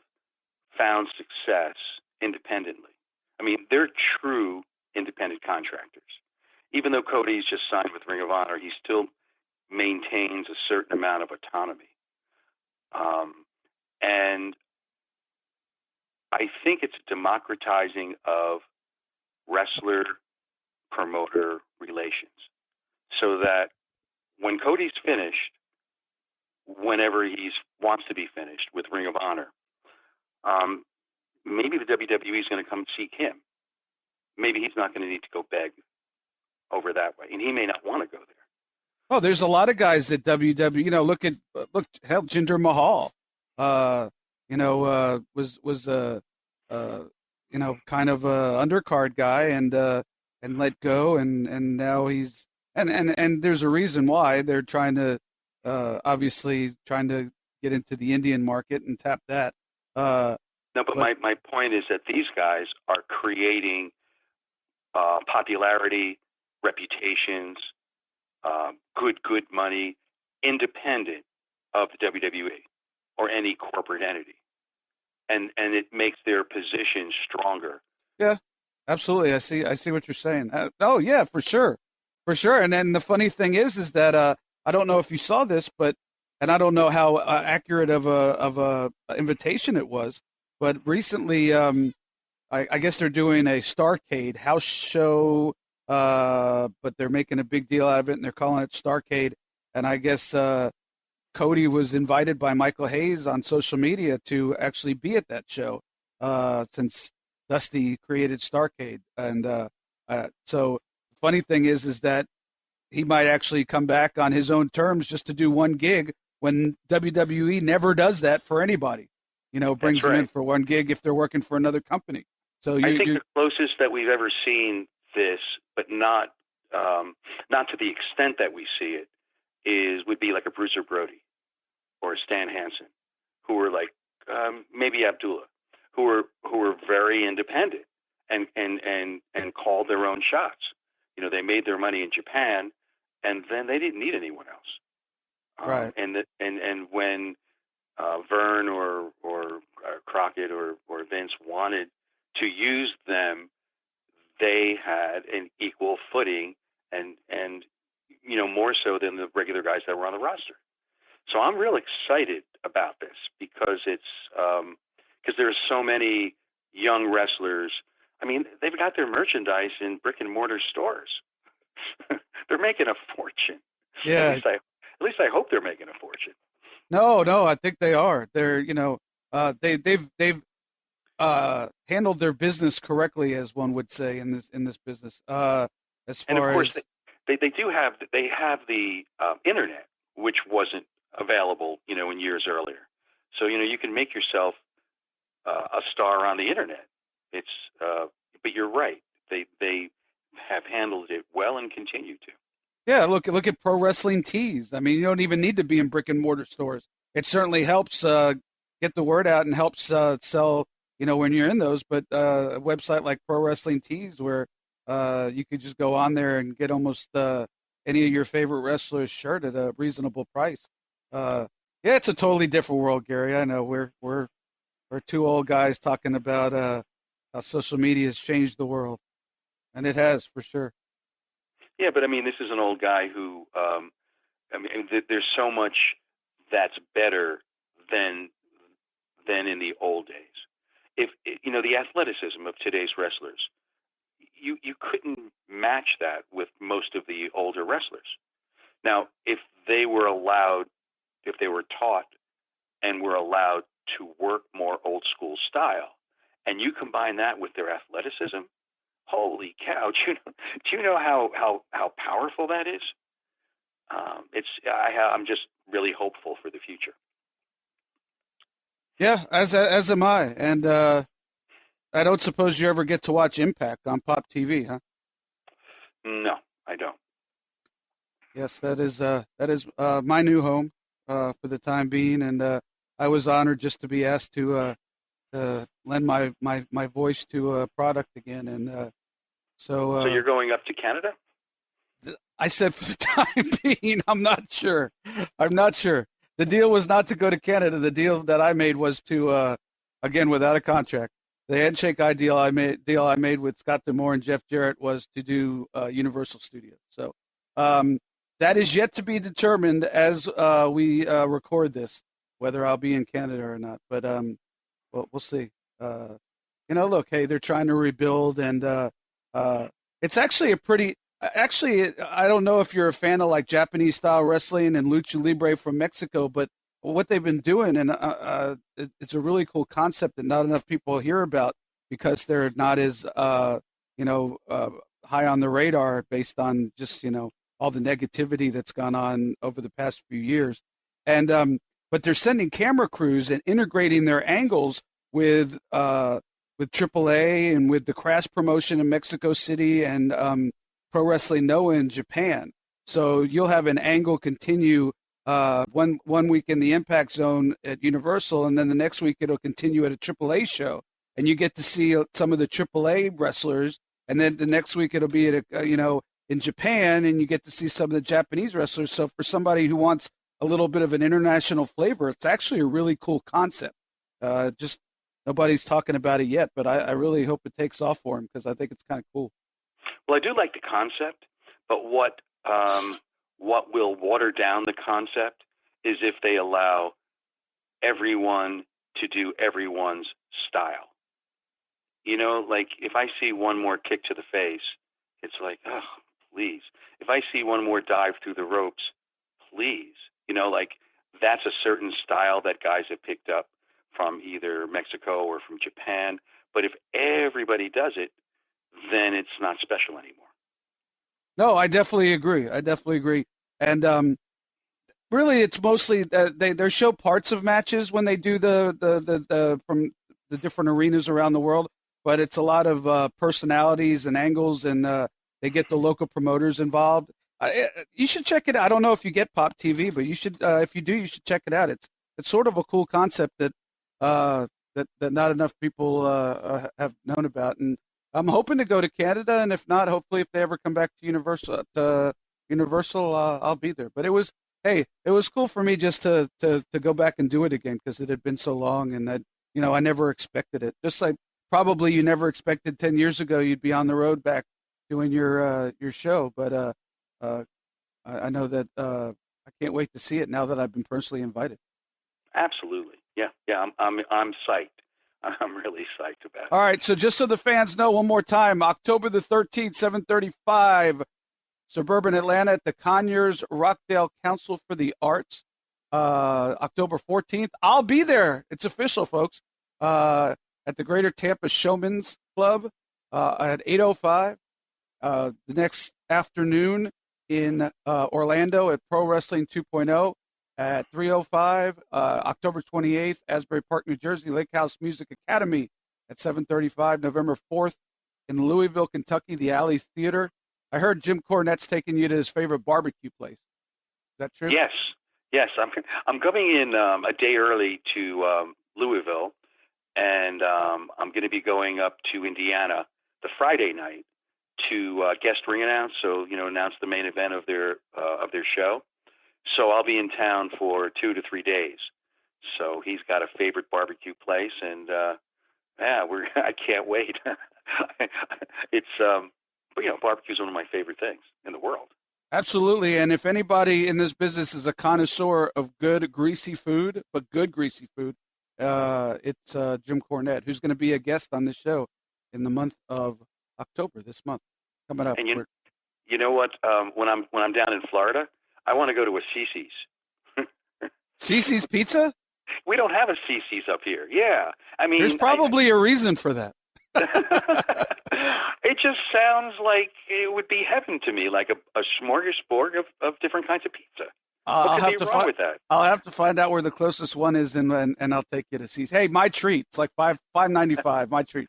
found success independently. I mean, they're true independent contractors. Even though Cody's just signed with Ring of Honor, he still maintains a certain amount of autonomy. And I think it's a democratizing of wrestler-promoter relations, so that when Cody's finished, whenever he wants to be finished with Ring of Honor, maybe the WWE is going to come seek him. Maybe he's not going to need to go beg over that way, and he may not want to go there. Oh, there's a lot of guys at WWE. Look Jinder Mahal. Was kind of a undercard guy and let go, and now he's and there's a reason why they're trying to obviously trying to get into the Indian market and tap that. No, but my point is that these guys are creating popularity, reputations, good money, independent of the WWE or any corporate entity, and it makes their position stronger. Yeah, absolutely. I see what you're saying. Oh yeah, for sure. And then the funny thing is that I don't know if you saw this, and I don't know how accurate of a invitation it was, but recently, I guess they're doing a Starrcade house show, but they're making a big deal out of it, and they're calling it Starrcade. And I guess Cody was invited by Michael Hayes on social media to actually be at that show, since Dusty created Starrcade. And so the funny thing is that he might actually come back on his own terms just to do one gig, when WWE never does that for anybody. Brings them in for one gig if they're working for another company. So I think the closest that we've ever seen this, but not to the extent that we see it, would be like a Bruiser Brody or a Stan Hansen, who were like maybe Abdullah, who were very independent and called their own shots. They made their money in Japan, and then they didn't need anyone else. Right. And when Vern or Crockett or Vince wanted to use them, they had an equal footing, and more so than the regular guys that were on the roster. So I'm real excited about this because it's because there's so many young wrestlers. I mean, they've got their merchandise in brick and mortar stores. They're making a fortune. Yeah. At least I hope they're making a fortune. No, I think they are. They're they've handled their business correctly, as one would say in this business. As far and of course, as they have the internet, which wasn't available in years earlier. So you can make yourself a star on the internet. It's but you're right. They have handled it well and continue to. Yeah, look at Pro Wrestling Tees. I mean, you don't even need to be in brick and mortar stores. It certainly helps get the word out and helps sell, when you're in those. But a website like Pro Wrestling Tees, where You could just go on there and get almost any of your favorite wrestlers' shirt at a reasonable price. Yeah, it's a totally different world, Gary. I know we're two old guys talking about how social media has changed the world, and it has for sure. Yeah, but I mean, this is an old guy who, there's so much that's better than in the old days. If the athleticism of today's wrestlers, you couldn't match that with most of the older wrestlers. Now, if they were taught and were allowed to work more old school style, and you combine that with their athleticism, holy cow! Do you know how powerful that is? I'm just really hopeful for the future. Yeah, as am I, and I don't suppose you ever get to watch Impact on Pop TV, huh? No, I don't. Yes, that is my new home for the time being, and I was honored just to be asked to lend my voice to a product again, and so you're going up to Canada? I said for the time being, I'm not sure. The deal was not to go to Canada. The deal that I made was to, again, without a contract. The handshake deal I made with Scott D'Amore and Jeff Jarrett was to do Universal Studios. So that is yet to be determined as we record this, whether I'll be in Canada or not. But we'll see. Look, hey, they're trying to rebuild, and it's actually I don't know if you're a fan of like Japanese style wrestling and lucha libre from Mexico, but what they've been doing, and it's a really cool concept that not enough people hear about because they're not as high on the radar based on just all the negativity that's gone on over the past few years, and but they're sending camera crews and integrating their angles with AAA and with the Crash promotion in Mexico City and Pro Wrestling Noah in Japan. So you'll have an angle continue one week in the Impact Zone at Universal, and then the next week it'll continue at a AAA show, and you get to see some of the AAA wrestlers, and then the next week it'll be at in Japan, and you get to see some of the Japanese wrestlers. So for somebody who wants a little bit of an international flavor, it's actually a really cool concept. Just nobody's talking about it yet, but I really hope it takes off for him because I think it's kind of cool. Well, I do like the concept, but what will water down the concept is if they allow everyone to do everyone's style. Like if I see one more kick to the face, it's like, oh, please. If I see one more dive through the ropes, please. Like that's a certain style that guys have picked up from either Mexico or from Japan. But if everybody does it, then it's not special anymore. No, I definitely agree. And really, it's mostly they show parts of matches when they do the from the different arenas around the world, but it's a lot of personalities and angles, and they get the local promoters involved. You should check it out. I don't know if you get Pop TV, but you should. If you do, you should check it out. It's sort of a cool concept that not enough people have known about, and I'm hoping to go to Canada, and if not, hopefully if they ever come back to Universal, I'll be there. But it was cool for me just to go back and do it again because it had been so long, and that I never expected it. Just like probably you never expected 10 years ago you'd be on the road back doing your show, but I know that I can't wait to see it now that I've been personally invited. Absolutely, yeah. I'm psyched. I'm really psyched about it. All right, so just so the fans know one more time, October the 13th, 7:35, suburban Atlanta at the Conyers Rockdale Council for the Arts. October 14th, I'll be there. It's official, folks, at the Greater Tampa Showman's Club at 8:05. The next afternoon in Orlando at Pro Wrestling 2.0. At 3:05, October 28th, Asbury Park, New Jersey, Lake House Music Academy at 7:35, November 4th in Louisville, Kentucky, the Alley Theater. I heard Jim Cornette's taking you to his favorite barbecue place. Is that true? Yes. I'm coming in a day early to Louisville, and I'm going to be going up to Indiana the Friday night to guest ring announce, so announce the main event of their show. So I'll be in town for 2 to 3 days. So he's got a favorite barbecue place, and I can't wait. It's barbecue's one of my favorite things in the world. Absolutely. And if anybody in this business is a connoisseur of good greasy food, it's Jim Cornette, who's going to be a guest on the show in the month of October, this month coming up. And you know what? When I'm down in Florida, I want to go to a Cece's. Cece's Pizza? We don't have a Cece's up here. Yeah, I mean, there's probably a reason for that. It just sounds like it would be heaven to me, like a smorgasbord of different kinds of pizza. What could be wrong with that? I'll have to find out where the closest one is, and I'll take you to Cece's. Hey, my treat. It's like $5.95. My treat.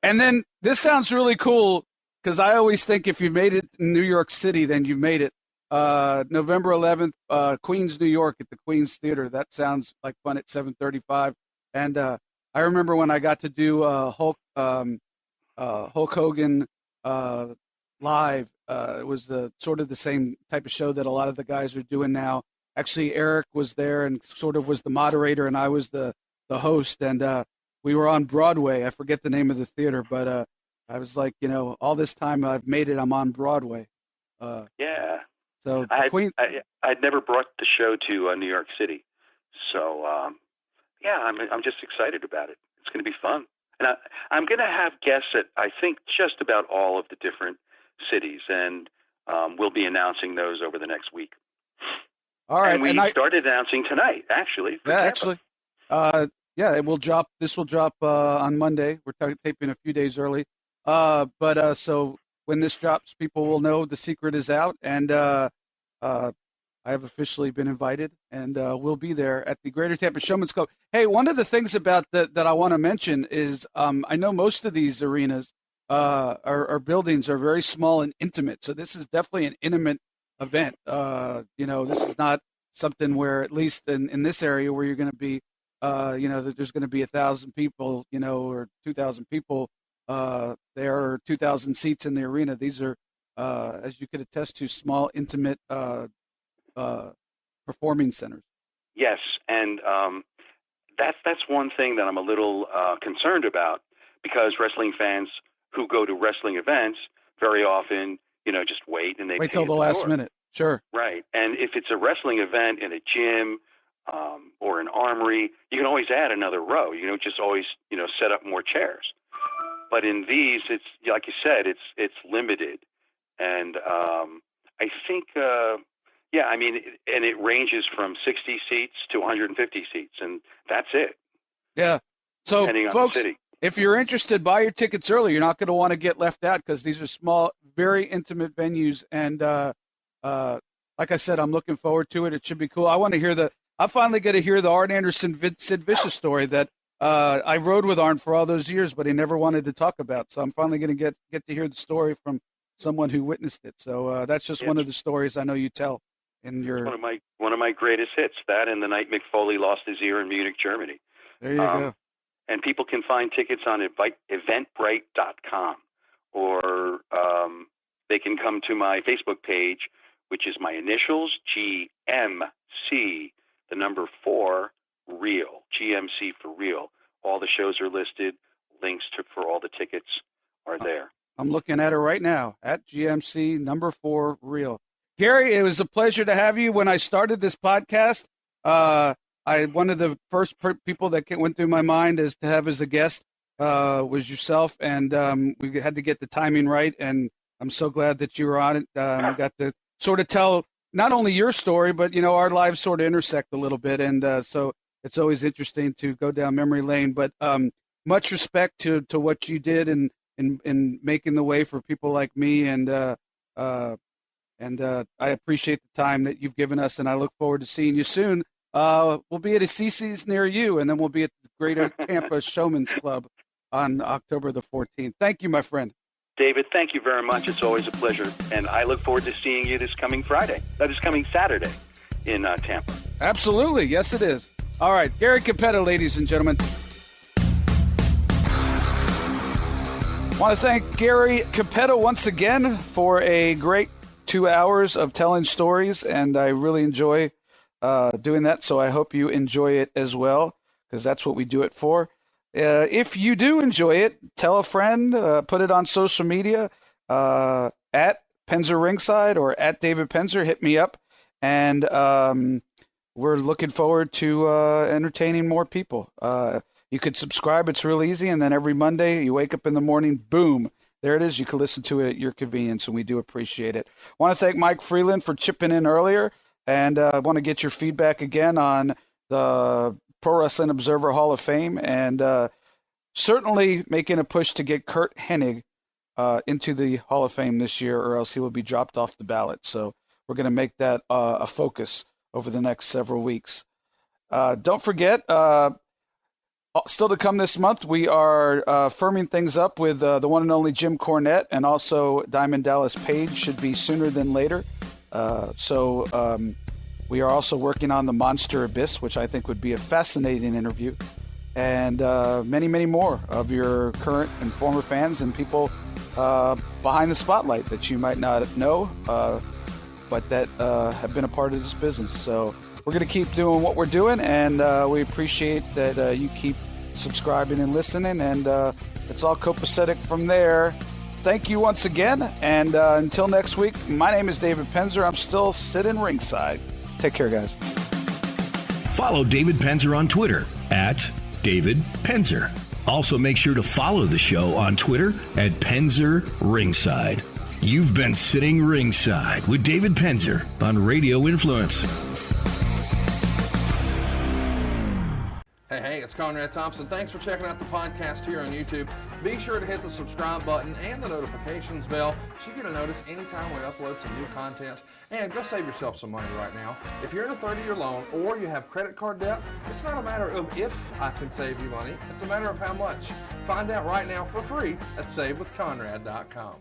And then this sounds really cool because I always think if you've made it in New York City, then you've made it. November 11th, Queens, New York, at the Queens Theater. That sounds like fun at 7:35. And I remember when I got to do Hulk Hogan live. It was sort of the same type of show that a lot of the guys are doing now. Actually, Eric was there and sort of was the moderator, and I was the host. And we were on Broadway. I forget the name of the theater, but I was like, all this time I've made it. I'm on Broadway. Yeah. So I'd never brought the show to New York City, so I'm just excited about it. It's going to be fun, and I'm going to have guests at I think just about all of the different cities, and we'll be announcing those over the next week. All right, and we started announcing tonight, actually. It will drop. This will drop on Monday. We're taping a few days early, so when this drops, people will know the secret is out, and I have officially been invited, and we'll be there at the Greater Tampa Showman's Club. Hey, one of the things about that I want to mention is I know most of these arenas or buildings are very small and intimate, so this is definitely an intimate event. This is not something where, at least in this area, where you're going to be, that there's going to be 1,000 people, or 2,000 people. There are 2,000 seats in the arena. These are, as you could attest to, small, intimate performing centers. Yes, and that's one thing that I'm a little concerned about, because wrestling fans who go to wrestling events very often, just wait and they wait till the last minute. Sure. Right, and if it's a wrestling event in a gym or an armory, you can always add another row. Just always set up more chairs. But in these, it's like you said, it's limited, and I think, and it ranges from 60 seats to 150 seats, and that's it. Yeah. So, folks, on the city. If you're interested, buy your tickets early. You're not going to want to get left out, because these are small, very intimate venues, and like I said, I'm looking forward to it. It should be cool. I finally get to hear the Arn Anderson Sid Vicious story that I rode with Arn for all those years, but he never wanted to talk about. So I'm finally going to get to hear the story from someone who witnessed it. So that's just one of the stories I know you tell in your. It's one of my greatest hits. That and the night Mick Foley lost his ear in Munich, Germany. There you go. And people can find tickets on Eventbrite.com, or they can come to my Facebook page, which is my initials, GMC, the number 4. Real, GMC for real. All the shows are listed. Links for all the tickets are there. I'm looking at it right now, at GMC number 4 real. Gary, it was a pleasure to have you. When I started this podcast, one of the first people that went through my mind as to have as a guest was yourself, and we had to get the timing right, and I'm so glad that you were on it. We got to sort of tell not only your story, but our lives sort of intersect a little bit, and so it's always interesting to go down memory lane. But much respect to what you did in making the way for people like me, and I appreciate the time that you've given us, and I look forward to seeing you soon. We'll be at a Cece's near you, and then we'll be at the Greater Tampa Showman's Club on October the 14th. Thank you, my friend. David, thank you very much. It's always a pleasure, and I look forward to seeing you this coming Saturday in Tampa. Absolutely. Yes, it is. All right. Gary Capetta, ladies and gentlemen. Want to thank Gary Capetta once again for a great 2 hours of telling stories, and I really enjoy doing that, so I hope you enjoy it as well, because that's what we do it for. If you do enjoy it, tell a friend, put it on social media, at Penzer Ringside or at David Penzer, hit me up, and we're looking forward to entertaining more people. You could subscribe. It's real easy. And then every Monday you wake up in the morning, boom, there it is. You can listen to it at your convenience, and we do appreciate it. I want to thank Mike Freeland for chipping in earlier. And I want to get your feedback again on the Pro Wrestling Observer Hall of Fame, and certainly making a push to get Curt Hennig into the Hall of Fame this year, or else he will be dropped off the ballot. So we're going to make that a focus over the next several weeks. Don't forget, still to come this month, we are firming things up with the one and only Jim Cornette, and also Diamond Dallas Page should be sooner than later. So we are also working on the Monster Abyss, which I think would be a fascinating interview, and many, many more of your current and former fans and people behind the spotlight that you might not know, but that have been a part of this business. So we're going to keep doing what we're doing, and we appreciate that you keep subscribing and listening, and it's all copacetic from there. Thank you once again, and until next week, my name is David Penzer. I'm still sitting ringside. Take care, guys. Follow David Penzer on Twitter at David Penzer. Also, make sure to follow the show on Twitter at Penzer Ringside. You've been Sitting Ringside with David Penzer on Radio Influence. Hey, it's Conrad Thompson. Thanks for checking out the podcast here on YouTube. Be sure to hit the subscribe button and the notifications bell so you get a notice anytime we upload some new content. And go save yourself some money right now. If you're in a 30-year loan or you have credit card debt, it's not a matter of if I can save you money. It's a matter of how much. Find out right now for free at SaveWithConrad.com.